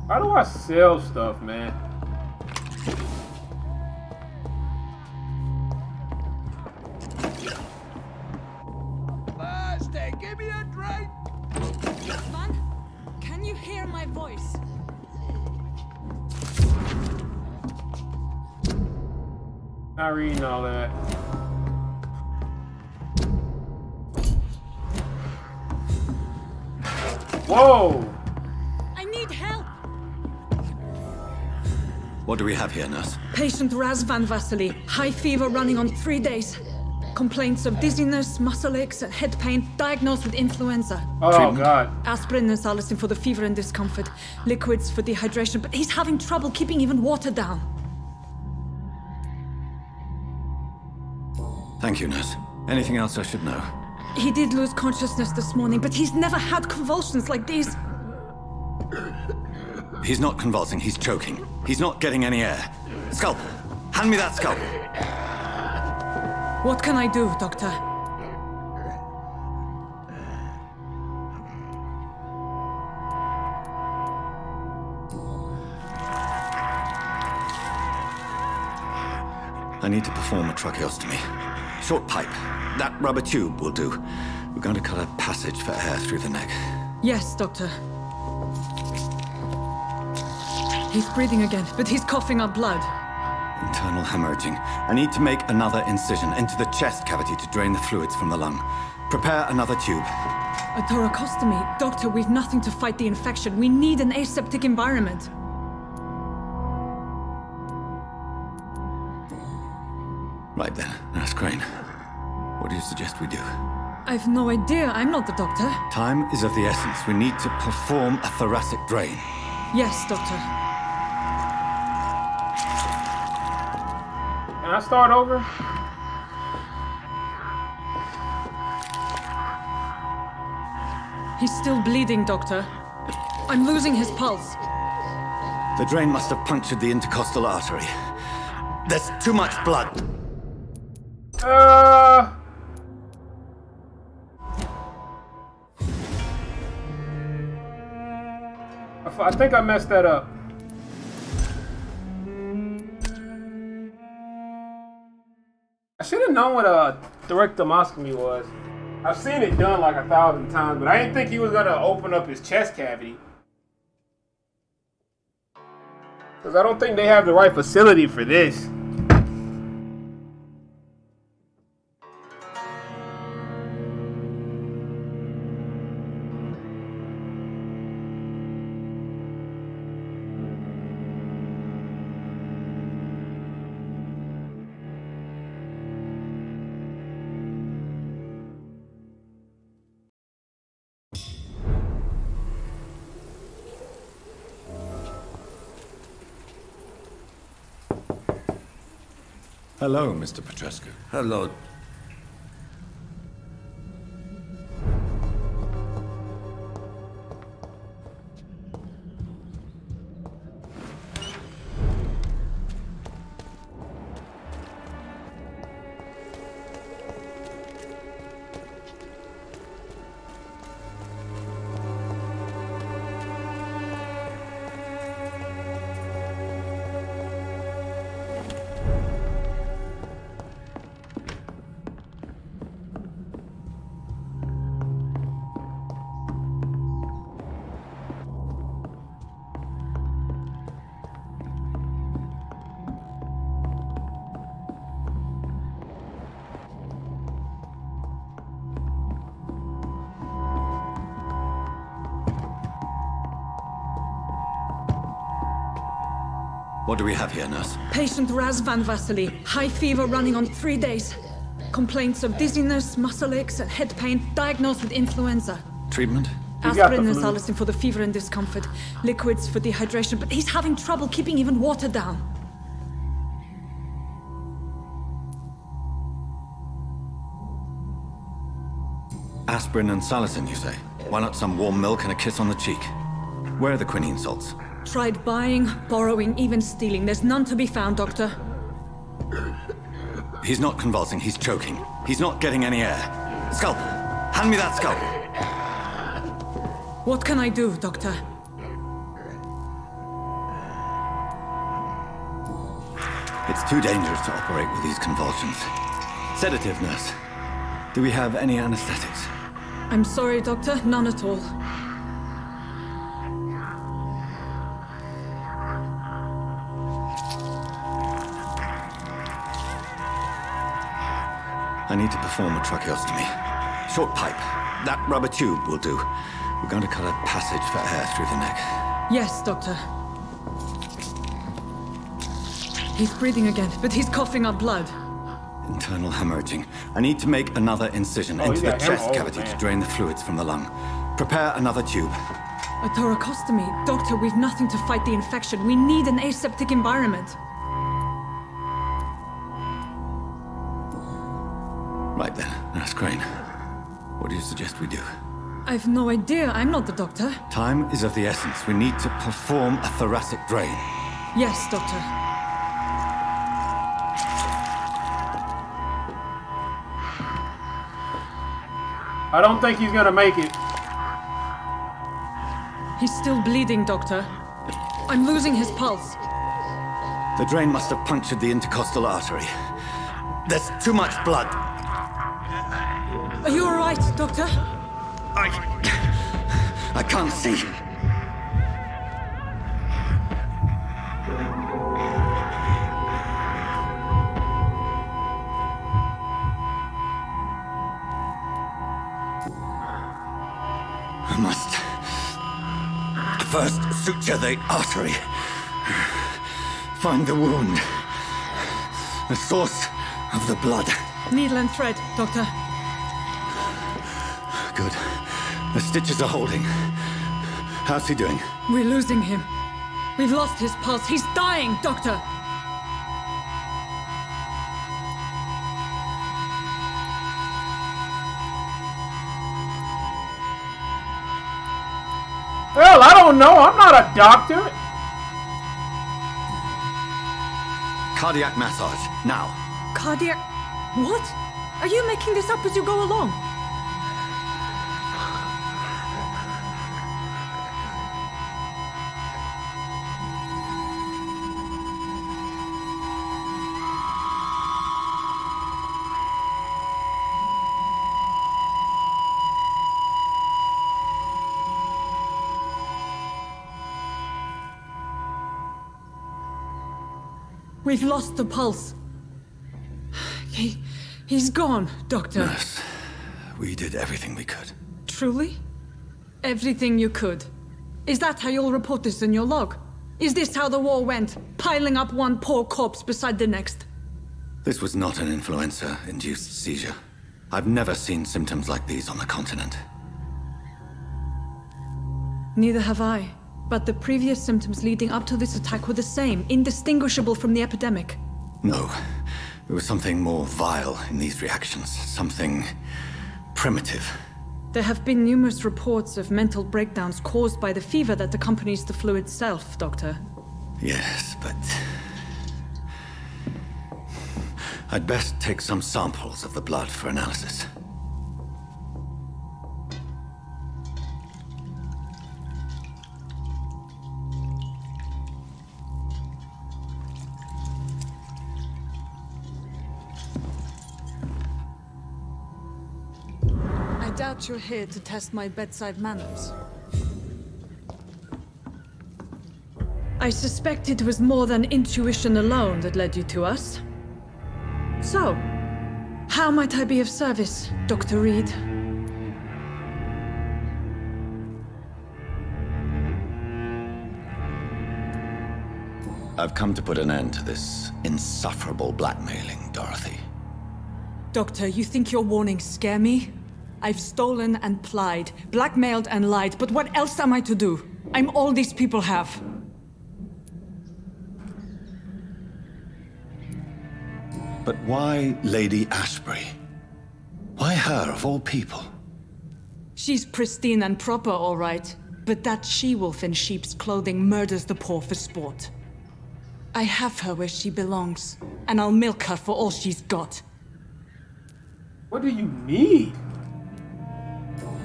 A: How do I sell stuff, man?
D: Thursday, give me a drink.
C: voice.
A: Not reading all that. Whoa!
J: I need help!
E: What do we have here, nurse?
J: Patient Raz Van Vasily. High fever running on 3 days. Complaints of dizziness, muscle aches, and head pain. Diagnosed with influenza.
A: Oh, God.
J: Aspirin and salicin for the fever and discomfort. Liquids for dehydration, but he's having trouble keeping even water down.
E: Thank you, nurse. Anything else I should know?
J: He did lose consciousness this morning, but he's never had convulsions like these.
E: He's not convulsing, he's choking. He's not getting any air. Scalpel! Hand me that scalpel!
J: What can I do, Doctor?
E: I need to perform a tracheostomy. Short pipe. That rubber tube will do. We're going to cut a passage for air through the neck.
J: Yes, Doctor. He's breathing again, but he's coughing up blood.
E: Internal hemorrhaging. I need to make another incision into the chest cavity to drain the fluids from the lung. Prepare another tube.
J: A thoracostomy? Doctor, we've nothing to fight the infection. We need an aseptic environment.
E: Right then, Nurse Crane. What do you suggest we do?
J: I've no idea. I'm not the doctor.
E: Time is of the essence. We need to perform a thoracic drain.
J: Yes, Doctor.
A: Can I start over?
J: He's still bleeding, Doctor. I'm losing his pulse.
E: The drain must have punctured the intercostal artery. There's too much blood.
A: I think I messed that up. I should have known what a thoracostomy was. I've seen it done like 1,000 times, but I didn't think he was gonna open up his chest cavity. Because I don't think they have the right facility for this.
E: Hello, Mr. Petrescu.
V: Hello.
E: What do we have here, nurse?
J: Patient Raz Van Vasily. High fever running on 3 days. Complaints of dizziness, muscle aches, and head pain. Diagnosed with influenza.
E: Treatment?
J: Aspirin and salicin for the fever and discomfort. Liquids for dehydration, but he's having trouble keeping even water down.
E: Aspirin and salicin, you say? Why not some warm milk and a kiss on the cheek? Where are the quinine salts?
J: Tried buying, borrowing, even stealing. There's none to be found, Doctor.
E: He's not convulsing, he's choking. He's not getting any air. Scalpel! Hand me that scalpel!
J: What can I do, Doctor?
E: It's too dangerous to operate with these convulsions. Sedative, nurse. Do we have any anesthetics?
J: I'm sorry, Doctor. None at all.
E: I need to perform a tracheostomy. Short pipe. That rubber tube will do. We're going to cut a passage for air through the neck.
J: Yes, Doctor. He's breathing again, but he's coughing up blood.
E: Internal hemorrhaging. I need to make another incision into the chest cavity to drain the fluids from the lung. Prepare another tube.
J: A thoracostomy? Doctor, we've nothing to fight the infection. We need an aseptic environment.
E: Right then, Nurse Crane. What do you suggest we do?
J: I've no idea. I'm not the doctor.
E: Time is of the essence. We need to perform a thoracic drain.
J: Yes, Doctor.
A: I don't think he's gonna make it.
J: He's still bleeding, Doctor. I'm losing his pulse.
E: The drain must have punctured the intercostal artery. There's too much blood.
J: Are you all right, Doctor?
E: I can't see. I must first suture the artery. Find the wound. The source of the blood.
J: Needle and thread, Doctor.
E: Good. The stitches are holding. How's he doing?
J: We're losing him. We've lost his pulse. He's dying, Doctor.
A: Well, I don't know. I'm not a doctor.
E: Cardiac massage, now.
J: Cardiac... What? Are you making this up as you go along? We've lost the pulse. He's gone, Doctor.
E: Nurse, we did everything we could.
J: Truly? Everything you could? Is that how you'll report this in your log? Is this how the war went? Piling up one poor corpse beside the next?
E: This was not an influenza-induced seizure. I've never seen symptoms like these on the continent.
J: Neither have I. But the previous symptoms leading up to this attack were the same, indistinguishable from the epidemic.
E: No. There was something more vile in these reactions. Something primitive.
J: There have been numerous reports of mental breakdowns caused by the fever that accompanies the flu itself, Doctor.
E: Yes, but... I'd best take some samples of the blood for analysis.
J: I doubt you're here to test my bedside manners. I suspect it was more than intuition alone that led you to us. So, how might I be of service, Dr. Reed?
E: I've come to put an end to this insufferable blackmailing, Dorothy.
J: Doctor, you think your warnings scare me? I've stolen and plied, blackmailed and lied, but what else am I to do? I'm all these people have.
E: But why Lady Ashbury? Why her, of all people?
J: She's pristine and proper, all right. But that she-wolf in sheep's clothing murders the poor for sport. I have her where she belongs, and I'll milk her for all she's got.
A: What do you need?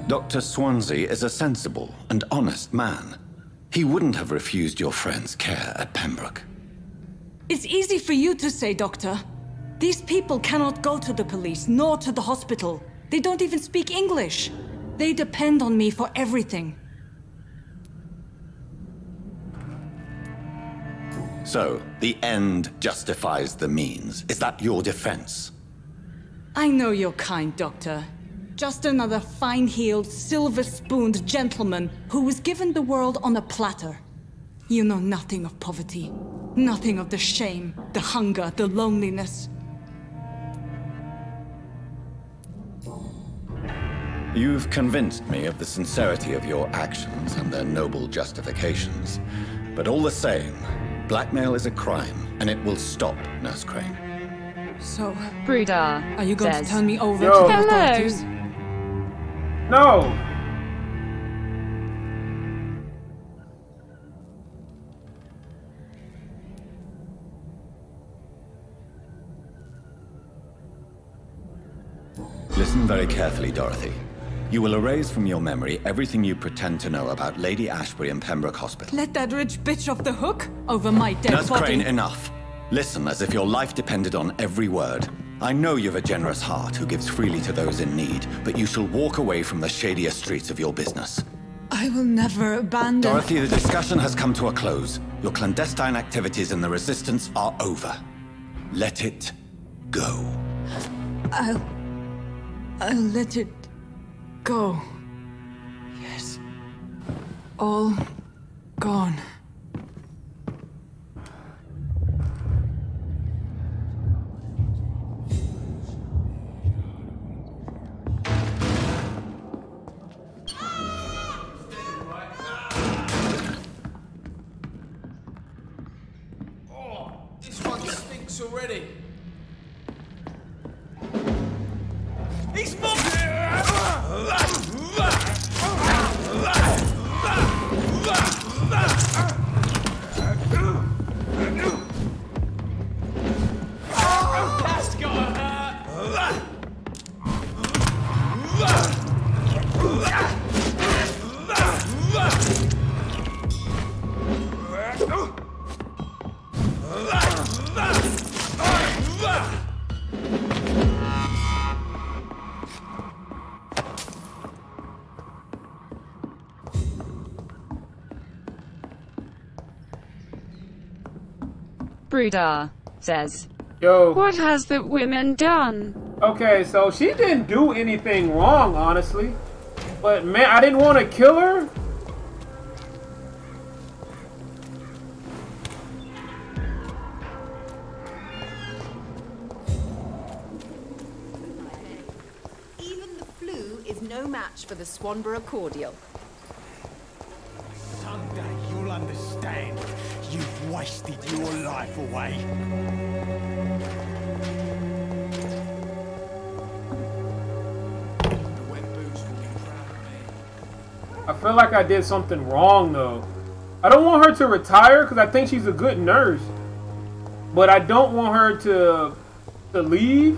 E: Dr. Swansea is a sensible and honest man. He wouldn't have refused your friend's care at Pembroke.
J: It's easy for you to say, Doctor. These people cannot go to the police, nor to the hospital. They don't even speak English. They depend on me for everything.
E: So, the end justifies the means. Is that your defense?
J: I know you're kind, Doctor. Just another fine-heeled, silver-spooned gentleman who was given the world on a platter. You know nothing of poverty. Nothing of the shame, the hunger, the loneliness.
E: You've convinced me of the sincerity of your actions and their noble justifications. But all the same, blackmail is a crime, and it will stop, Nurse Crane.
J: So,
B: Brudar
J: are you going to turn me over
A: Yo.
J: to the authorities?
A: No!
E: Listen very carefully, Dorothy. You will erase from your memory everything you pretend to know about Lady Ashbury and Pembroke Hospital.
J: Let that rich bitch off the hook over my dead
E: Nurse
J: body.
E: Crane, enough. Listen as if your life depended on every word. I know you've a generous heart who gives freely to those in need, but you shall walk away from the shadier streets of your business.
J: I will never abandon...
E: Dorothy, the discussion has come to a close. Your clandestine activities in the Resistance are over. Let it go.
J: I'll let it go. Yes. All gone.
D: Oh, this one stinks already. He's That's gotta hurt.
B: Brudar says,
A: Yo.
B: What has the woman done?
A: Okay, so she didn't do anything wrong, honestly. But man, I didn't want to kill her.
U: Even the flu is no match for the Swanborough cordial.
D: Someday you'll understand. You've wasted your life away.
A: I feel like I did something wrong, though. I don't want her to retire because I think she's a good nurse. But I don't want her to leave.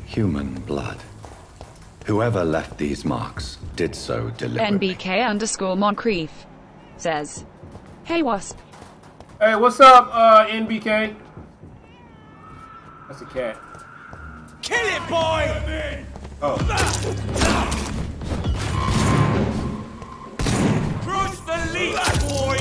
E: Human blood. Whoever left these marks did so deliberately.
B: NBK_Moncrief says, Hey Wasp.
A: Hey, what's up, NBK? That's a cat.
D: Kill it, boy!
A: Oh.
D: Cross the leech, boy!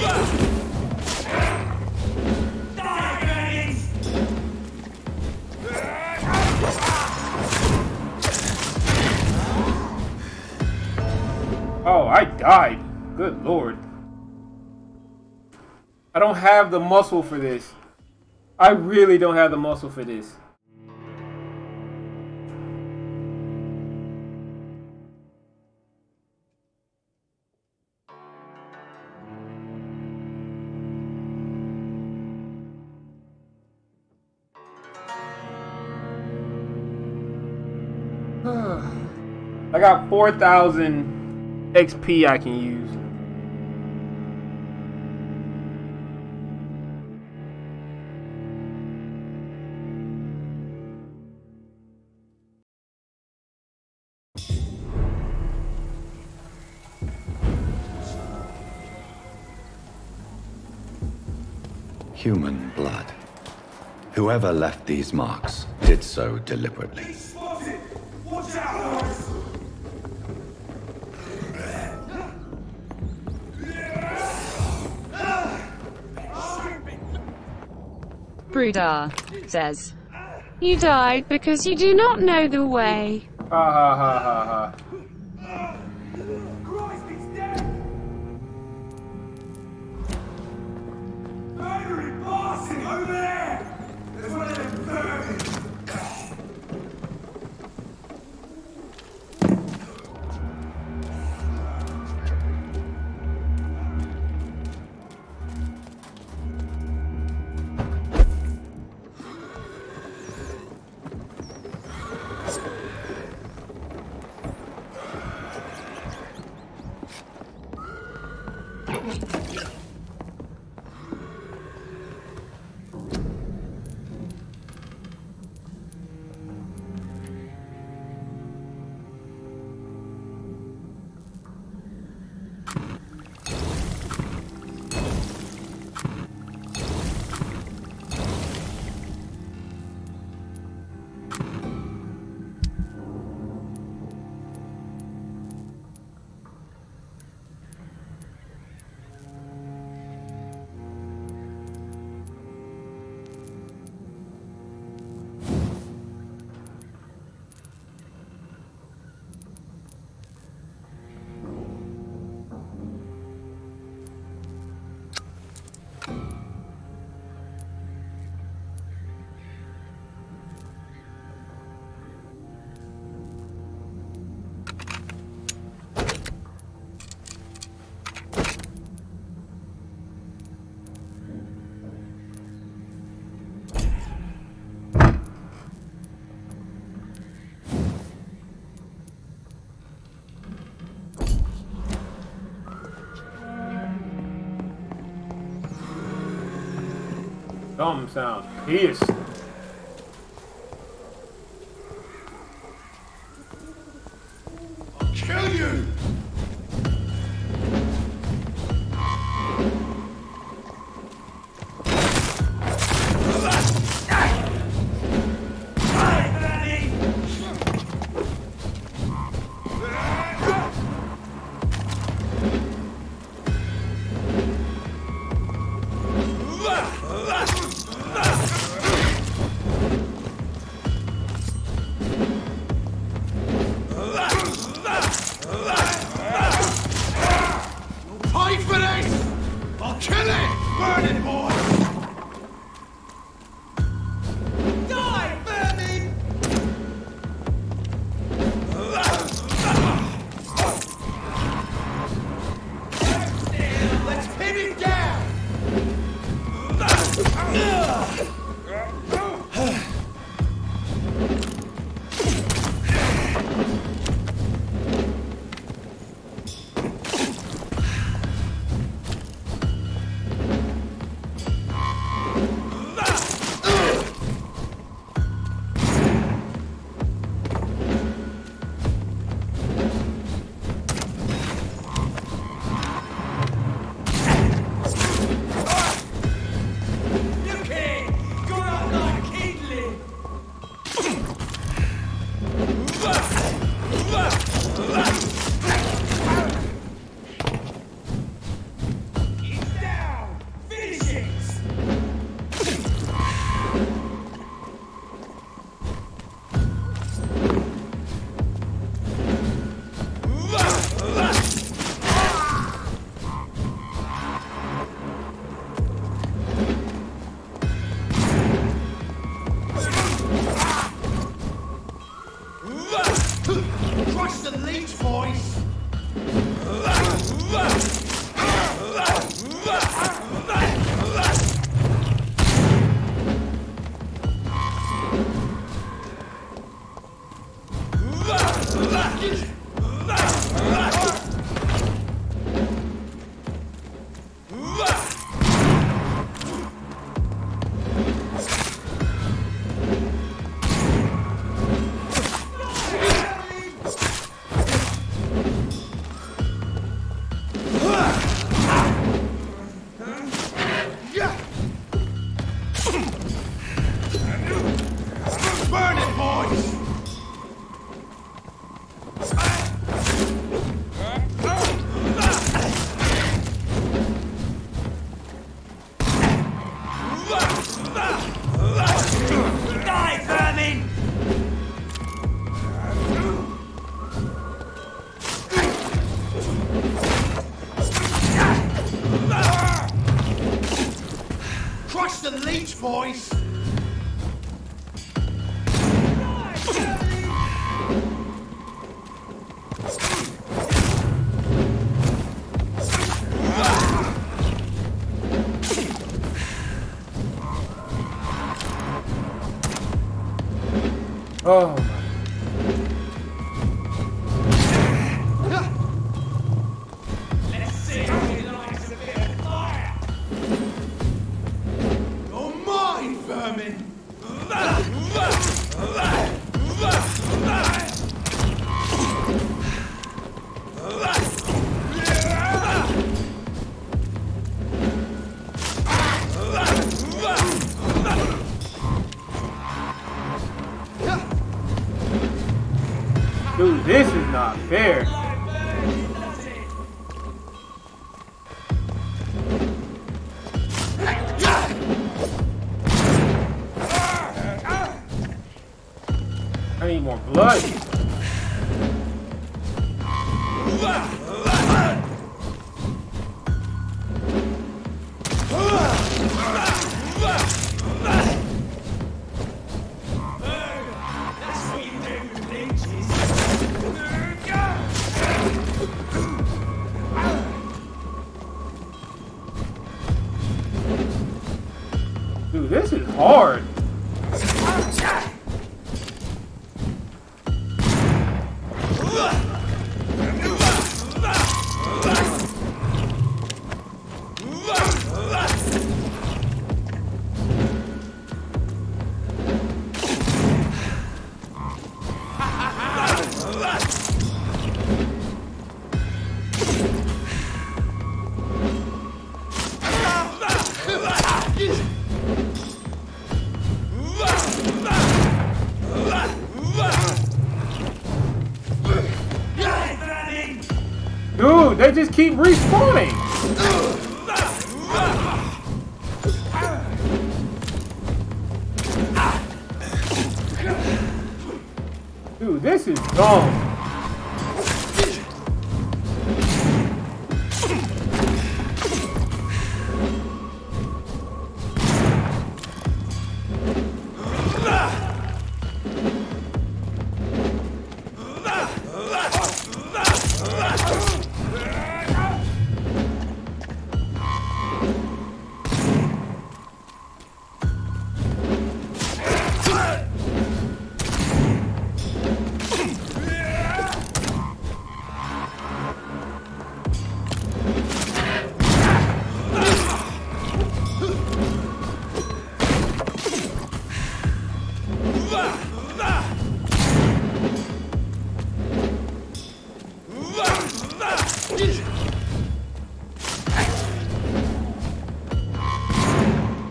A: Oh, I died. Good lord. I don't have the muscle for this. I really don't have the muscle for this. I got 4,000 XP I can use.
E: Human blood. Whoever left these marks did so deliberately.
Q: Spotted! Watch out, boys!
B: Brudar says, "You died because you do not know the way."
A: Ha ha ha ha ha.
Q: Christ, he's dead! Murdering bastard over there! There's one of them vermin!
A: Something sounds pissed.
Q: I'll kill you!
A: Oh my.
D: Let's see how he likes a bit of fire. You're mine, vermin.
A: Dude, this is not fair. I need more blood.
D: That's what you do with leeches.
A: Dude, this is hard. Dude, they just keep respawning. Dude, this is dumb.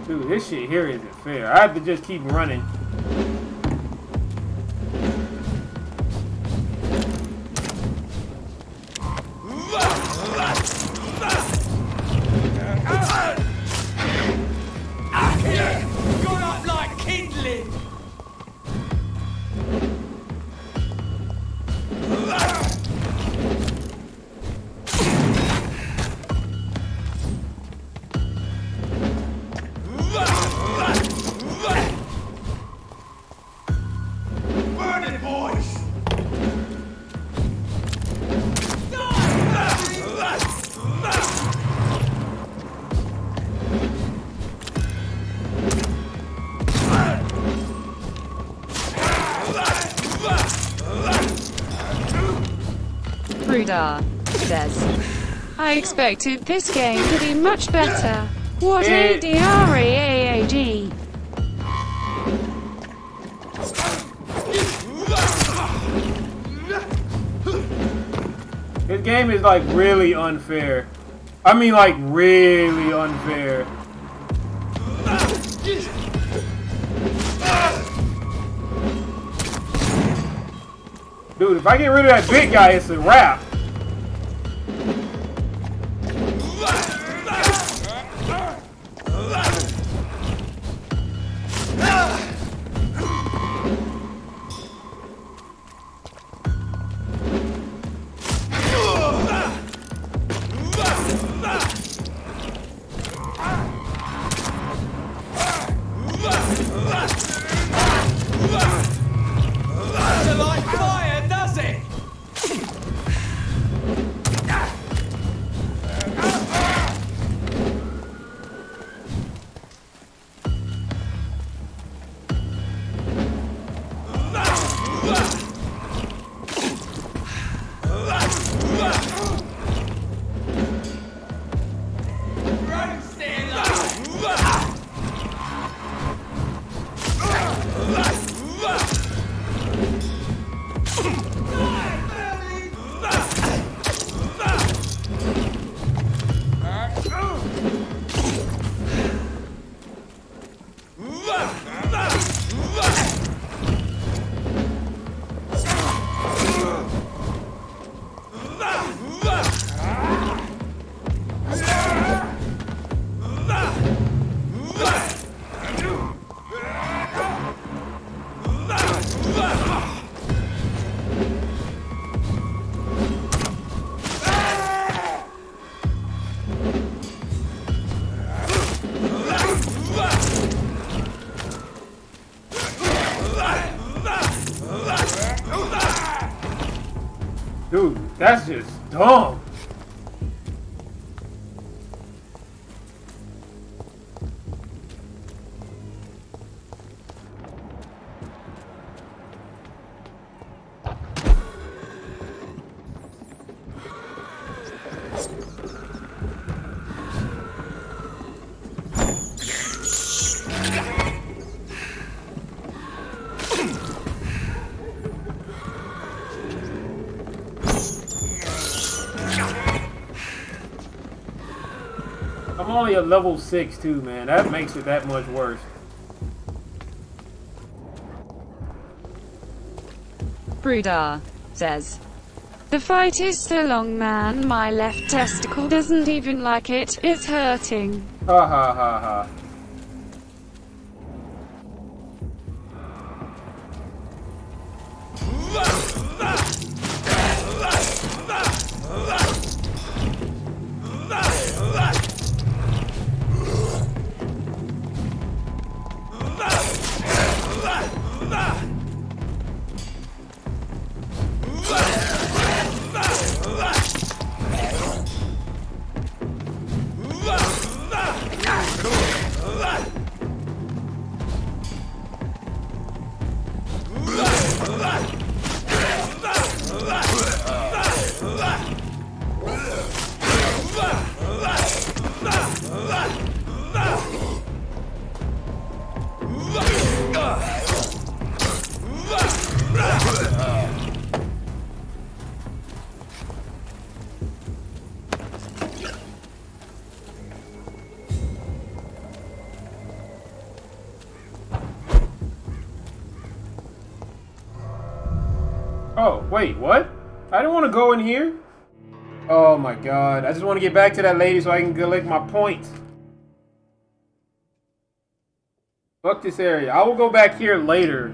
A: Dude, this shit here isn't fair. I have to just keep running.
D: Gone up like kindling. Burn it, boys!
B: Rudar says, I expected this game to be much better. What ADRAAG?
A: This game is like really unfair. I mean like really unfair. Dude, if I get rid of that big guy, it's a wrap.
D: Doesn't like fire, does it?
A: Dude, that's just dumb. I'm only at level 6 too, man. That makes it that much worse.
B: Brudar says, "The fight is so long, man. My left testicle doesn't even like it. It's hurting."
A: Ha ha ha ha. Oh, wait, what? I didn't want to go in here. Oh my god. I just want to get back to that lady so I can collect my points. Fuck this area. I will go back here later.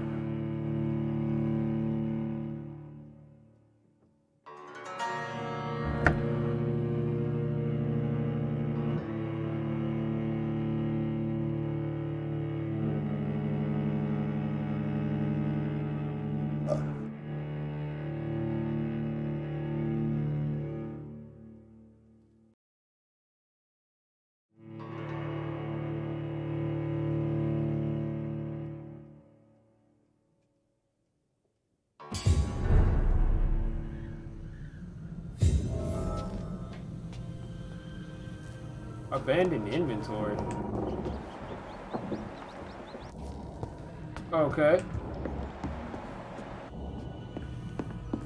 A: Abandoned inventory. Okay.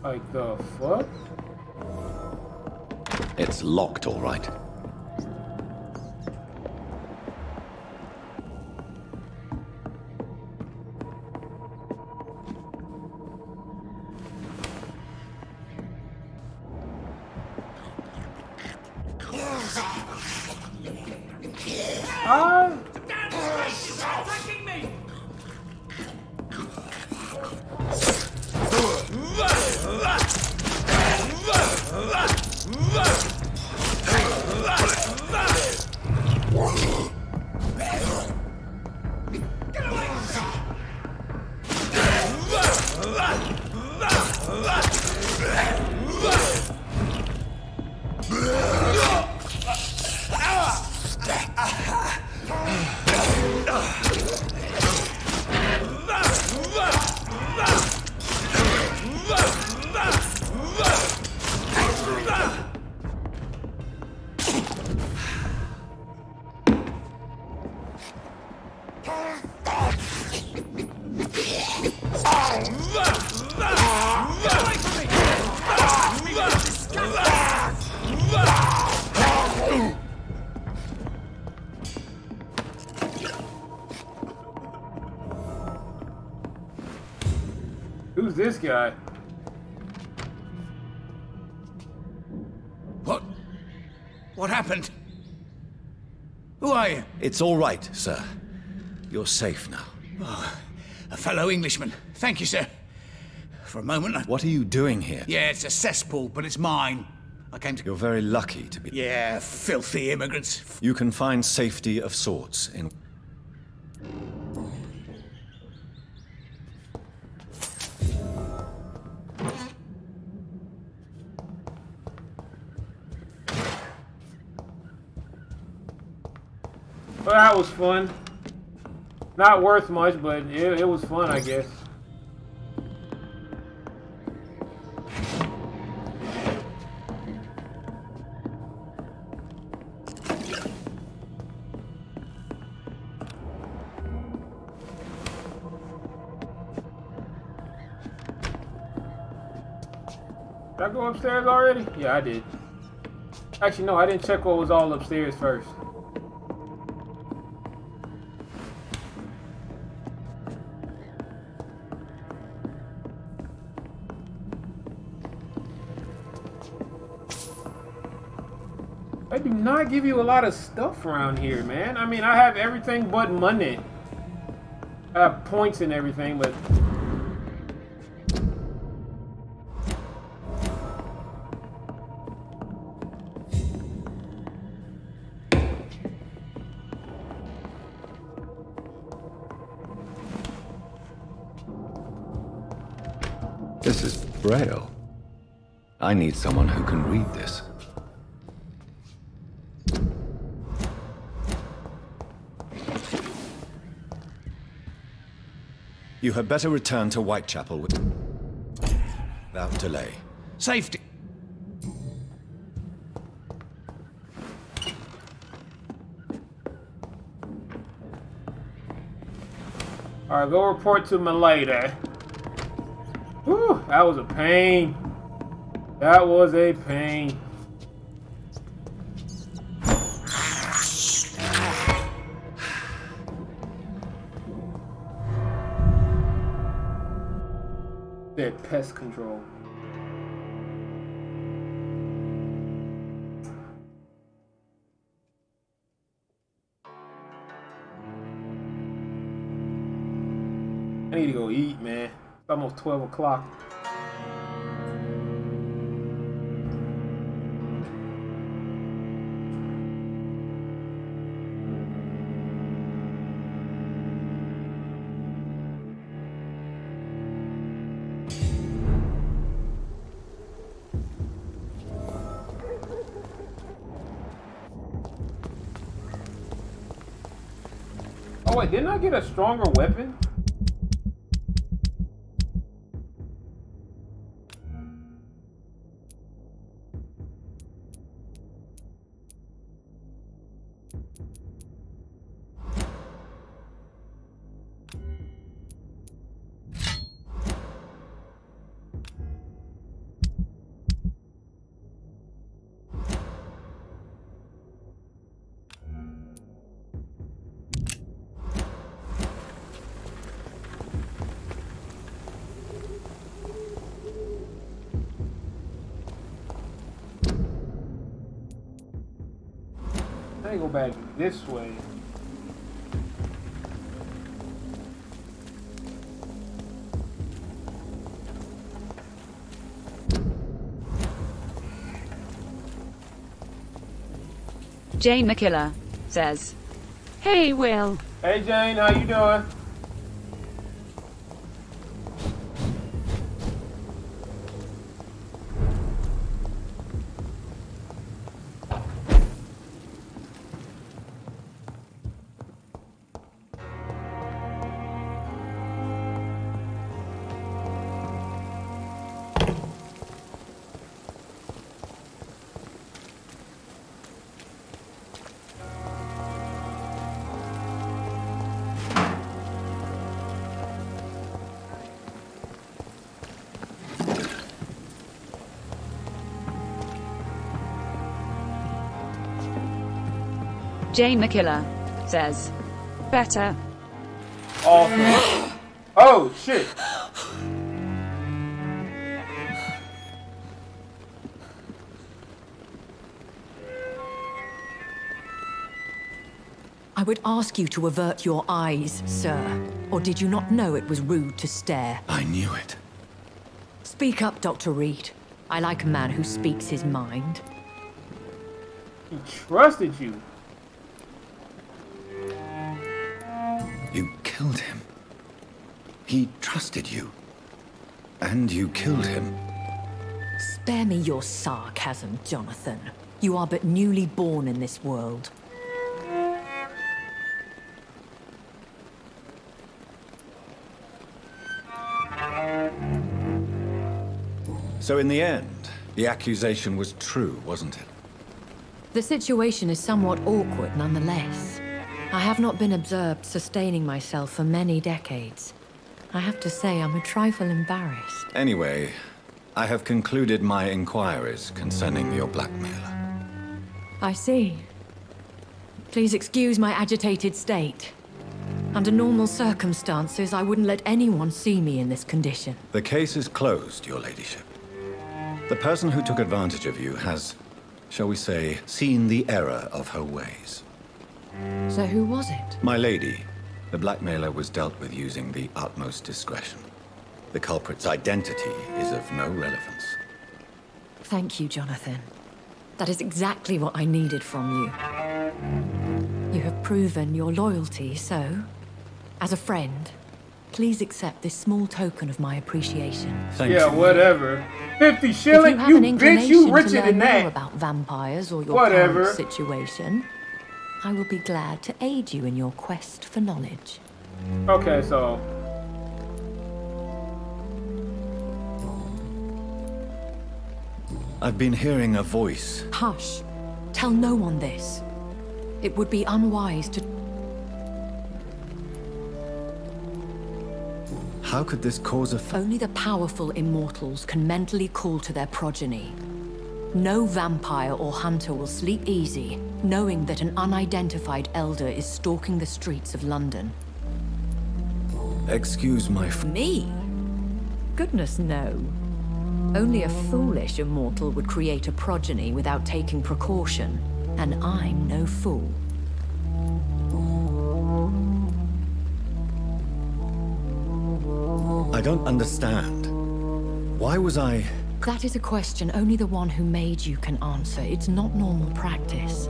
A: Like the fuck?
E: It's locked, all right.
A: Who's this guy?
V: What happened? Who are you?
E: It's all right, sir. You're safe now.
V: Oh, a fellow Englishman. Thank you, sir. For a moment I...
E: What are you doing here?
V: Yeah, it's a cesspool, but it's mine. I came to...
E: You're very lucky to be...
V: Yeah, filthy immigrants.
E: You can find safety of sorts in...
A: Well, that was fun. Not worth much, but it was fun, I guess. Did I go upstairs already? Yeah, I did. Actually, no, I didn't check what was all upstairs first. They do not give you a lot of stuff around here, man. I mean, I have everything but money. I have points and everything, but...
E: This is Braille. I need someone who can read this. You had better return to Whitechapel without delay.
V: Safety.
A: Alright, go report to my lady. Whew, that was a pain. That was a pain. That pest control. I need to go eat, man. It's almost 12 o'clock. Oh wait, didn't I get a stronger weapon? I go back this way.
B: Jane the Killer says, "Hey Will."
A: Hey Jane, how you doing?
B: Jane the Killer says, "Better."
A: Awesome. Oh shit.
C: would ask you to avert your eyes, sir. Or did you not know it was rude to stare?
E: I knew it.
C: Speak up, Dr. Reed. I like a man who speaks his mind.
A: He trusted you.
E: You killed him. He trusted you. And you killed him.
C: Spare me your sarcasm, Jonathan. You are but newly born in this world.
E: So in the end, the accusation was true, wasn't it?
C: The situation is somewhat awkward nonetheless. I have not been observed sustaining myself for many decades. I have to say I'm a trifle embarrassed.
E: Anyway, I have concluded my inquiries concerning your blackmailer.
C: I see. Please excuse my agitated state. Under normal circumstances, I wouldn't let anyone see me in this condition.
E: The case is closed, your ladyship. The person who took advantage of you has, shall we say, seen the error of her ways.
C: So who was it?
E: My lady, the blackmailer was dealt with using the utmost discretion. The culprit's identity is of no relevance.
C: Thank you, Jonathan. That is exactly what I needed from you. You have proven your loyalty, so, as a friend, please accept this small token of my appreciation.
E: Thank you.
A: Yeah, whatever. 50 shilling?
C: If you have
A: You
C: an
A: bitch,
C: inclination
A: you
C: to
A: richer
C: learn
A: than that.
C: more about vampires or your
A: Whatever.
C: current situation, I will be glad to aid you in your quest for knowledge.
A: Okay, so...
E: I've been hearing a voice.
C: Hush. Tell no one this. It would be unwise to...
E: How could this cause a...
C: Only the powerful immortals can mentally call to their progeny. No vampire or hunter will sleep easy, knowing that an unidentified elder is stalking the streets of London.
E: Excuse my...
C: Me? Goodness, no. Only a foolish immortal would create a progeny without taking precaution, and I'm no fool.
E: I don't understand. Why was I...
C: That is a question only the one who made you can answer. It's not normal practice.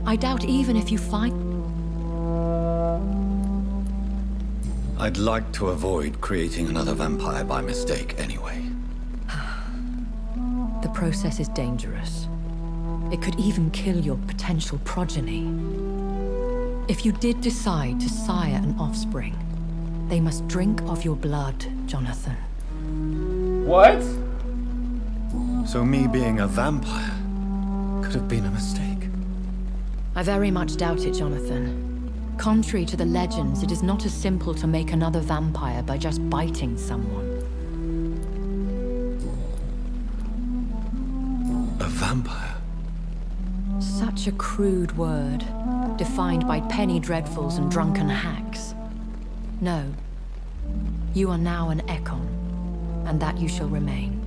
C: I doubt even if you find...
E: I'd like to avoid creating another vampire by mistake anyway.
C: The process is dangerous. It could even kill your potential progeny. If you did decide to sire an offspring, they must drink of your blood, Jonathan.
A: What?
E: So me being a vampire could have been a mistake.
C: I very much doubt it, Jonathan. Contrary to the legends, it is not as simple to make another vampire by just biting someone.
E: A vampire?
C: Such a crude word, defined by penny dreadfuls and drunken hacks. No. You are now an Ekon, and that you shall remain.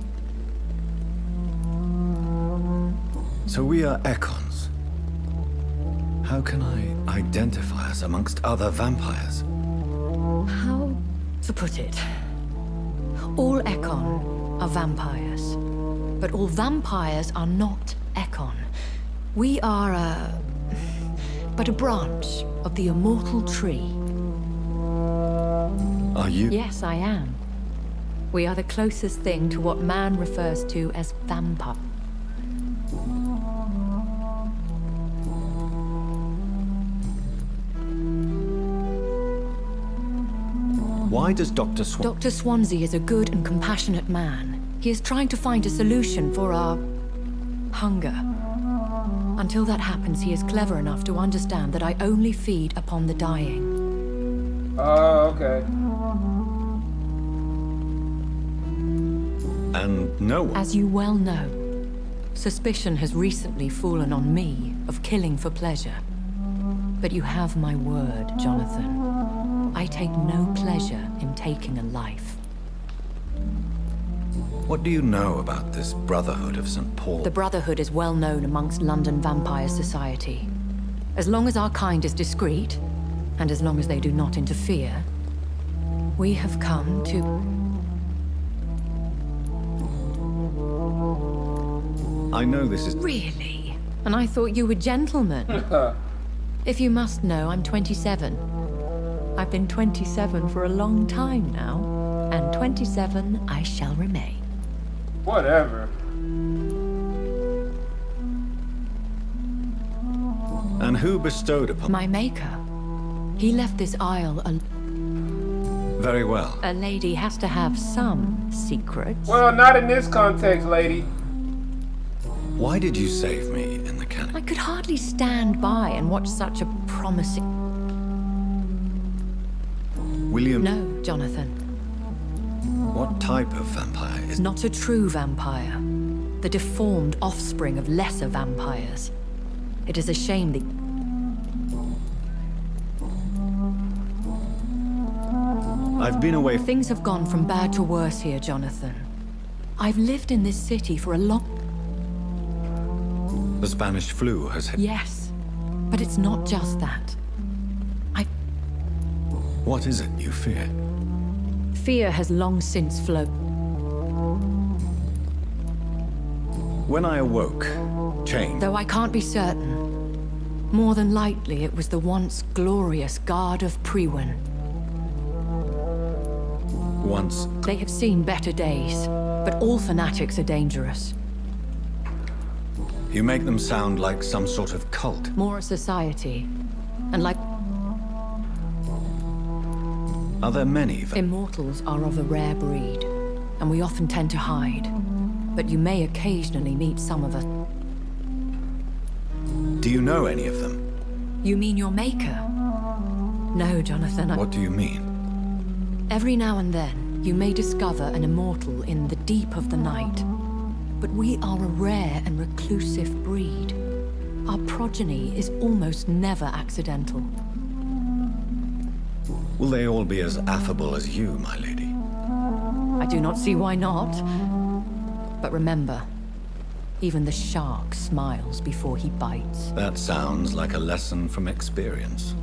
E: So we are Ekons. How can I identify us amongst other vampires?
C: How to put it? All Ekon are vampires, but all vampires are not Ekon. We are but a branch of the immortal tree.
E: Are you?
C: Yes, I am. We are the closest thing to what man refers to as vampire.
E: Why does Dr.
C: Dr. Swansea is a good and compassionate man. He is trying to find a solution for our hunger. Until that happens, he is clever enough to understand that I only feed upon the dying.
A: Oh, okay.
E: And no one...
C: As you well know, suspicion has recently fallen on me of killing for pleasure. But you have my word, Jonathan. I take no pleasure in taking a life.
E: What do you know about this Brotherhood of St. Paul?
C: The Brotherhood is well known amongst London Vampire Society. As long as our kind is discreet, and as long as they do not interfere, we have come to...
E: I know this is...
C: Really? And I thought you were gentlemen. If you must know, I'm 27. I've been 27 for a long time now, and 27 I shall remain.
A: Whatever.
E: And who bestowed upon...
C: My maker. He left this isle a...
E: Very well.
C: A lady has to have some secrets.
A: Well, not in this context, lady.
E: Why did you save me in the cannon?
C: I could hardly stand by and watch such a promising...
E: William...
C: No, Jonathan.
E: What type of vampire is...
C: Not a true vampire. The deformed offspring of lesser vampires. It is a shame that...
E: I've been away...
C: Things have gone from bad to worse here, Jonathan. I've lived in this city for a long...
E: The Spanish flu has hit...
C: Yes, but it's not just that.
E: What is it you fear?
C: Fear has long since flowed.
E: When I awoke, change...
C: Though I can't be certain, more than likely it was the once glorious Guard of Priwen.
E: Once...
C: They have seen better days, but all fanatics are dangerous.
E: You make them sound like some sort of cult.
C: More a society, and like...
E: Are there many?
C: Immortals are of a rare breed, and we often tend to hide. But you may occasionally meet some of us.
E: Do you know any of them?
C: You mean your maker? No, Jonathan.
E: What do you mean?
C: Every now and then, you may discover an immortal in the deep of the night. But we are a rare and reclusive breed. Our progeny is almost never accidental.
E: Will they all be as affable as you, my lady?
C: I do not see why not. But remember, even the shark smiles before he bites.
E: That sounds like a lesson from experience.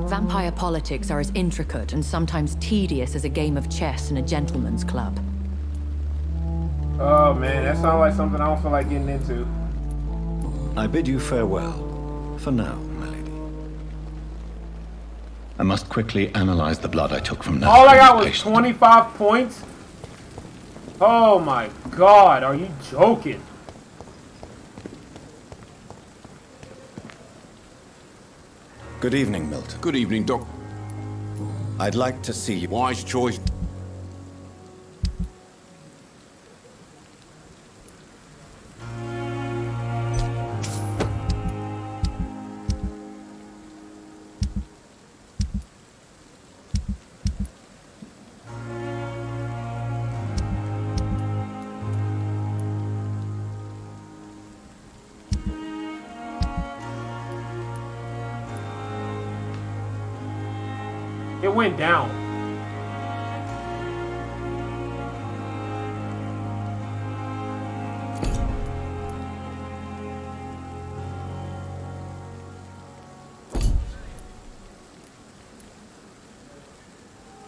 C: Vampire politics are as intricate and sometimes tedious as a game of chess in a gentleman's club.
A: Oh man, that sounds like something I don't feel like getting into.
E: I bid you farewell, for now, my lady.
H: I must quickly analyze the blood I took from that.
A: All I got was 25 points? Oh my god, are you joking?
E: Good evening, Milton.
M: Good evening, Doc.
E: I'd like to see you.
M: Wise choice.
A: It went down.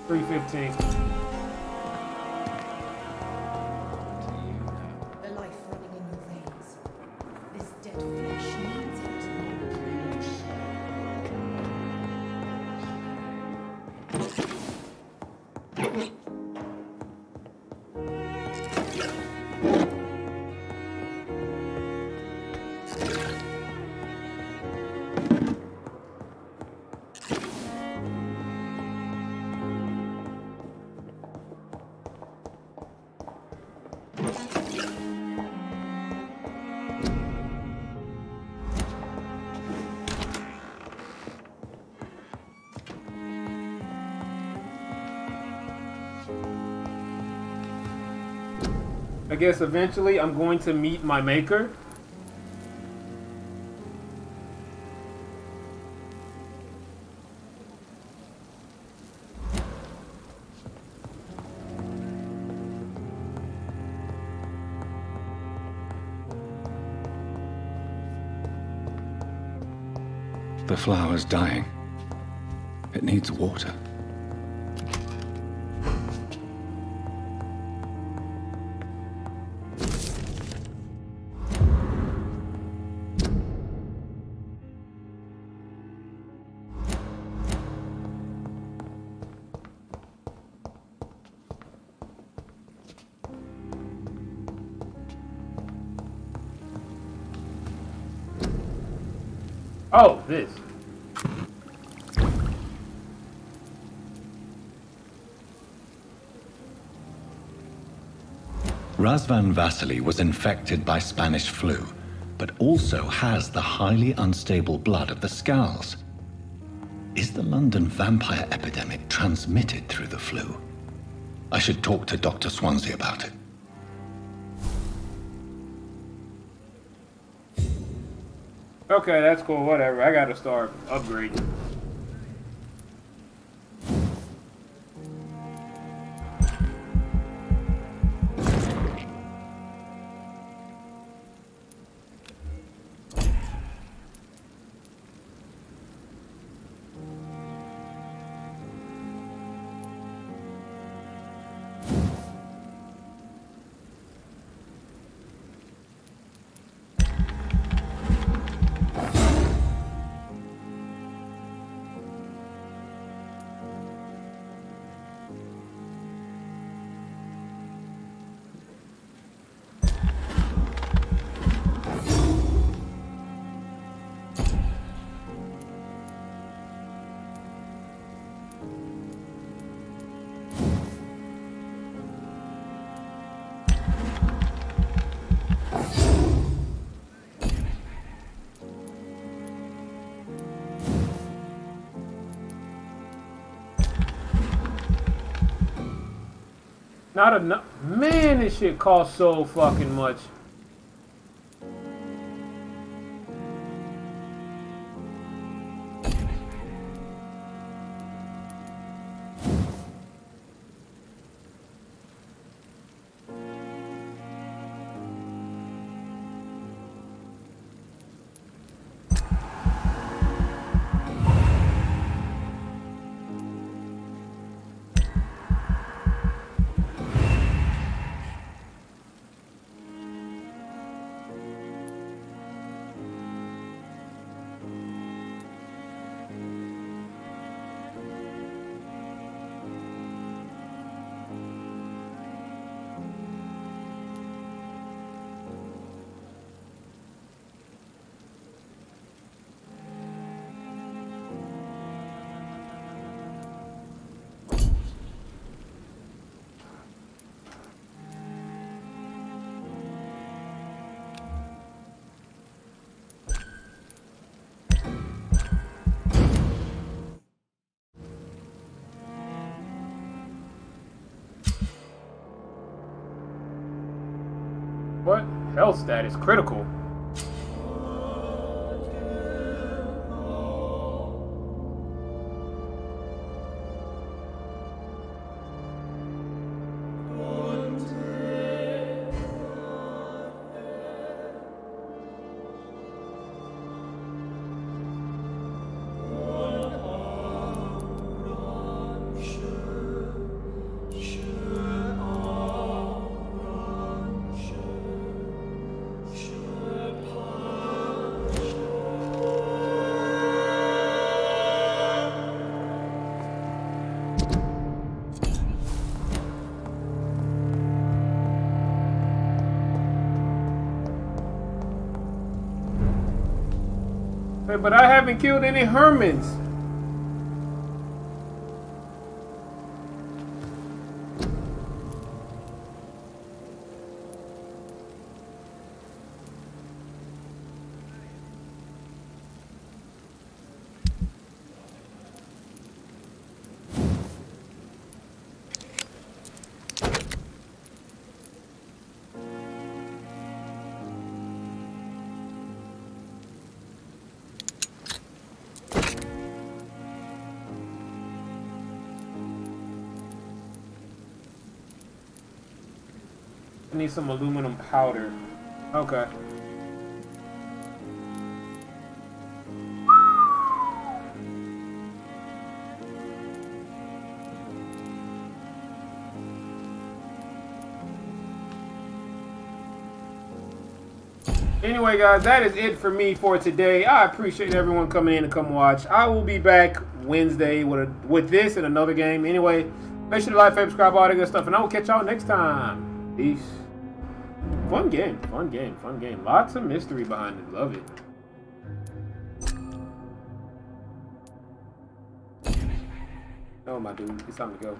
A: $3.15.
N: The life running in your veins. This dead flesh needs it.
A: I guess eventually I'm going to meet my maker.
E: The flower's dying. It needs water.
A: Oh, this.
E: Razvan Vasily was infected by Spanish flu, but also has the highly unstable blood of the Scowls. Is the London vampire epidemic transmitted through the flu? I should talk to Dr. Swansea about it.
A: Okay, that's cool, whatever. I gotta start upgrading. Not enough. Man, this shit costs so fucking much. What? Health status critical. But I haven't killed any Hermans. I need some aluminum powder. Okay. Anyway, guys, that is it for me for today. I appreciate everyone coming in and come watch. I will be back Wednesday with this and another game. Anyway, make sure to like, favorite, subscribe, all that good stuff, and I will catch y'all next time. Peace. Fun game, fun game, fun game. Lots of mystery behind it. Love it. Oh, my dude, it's time to go.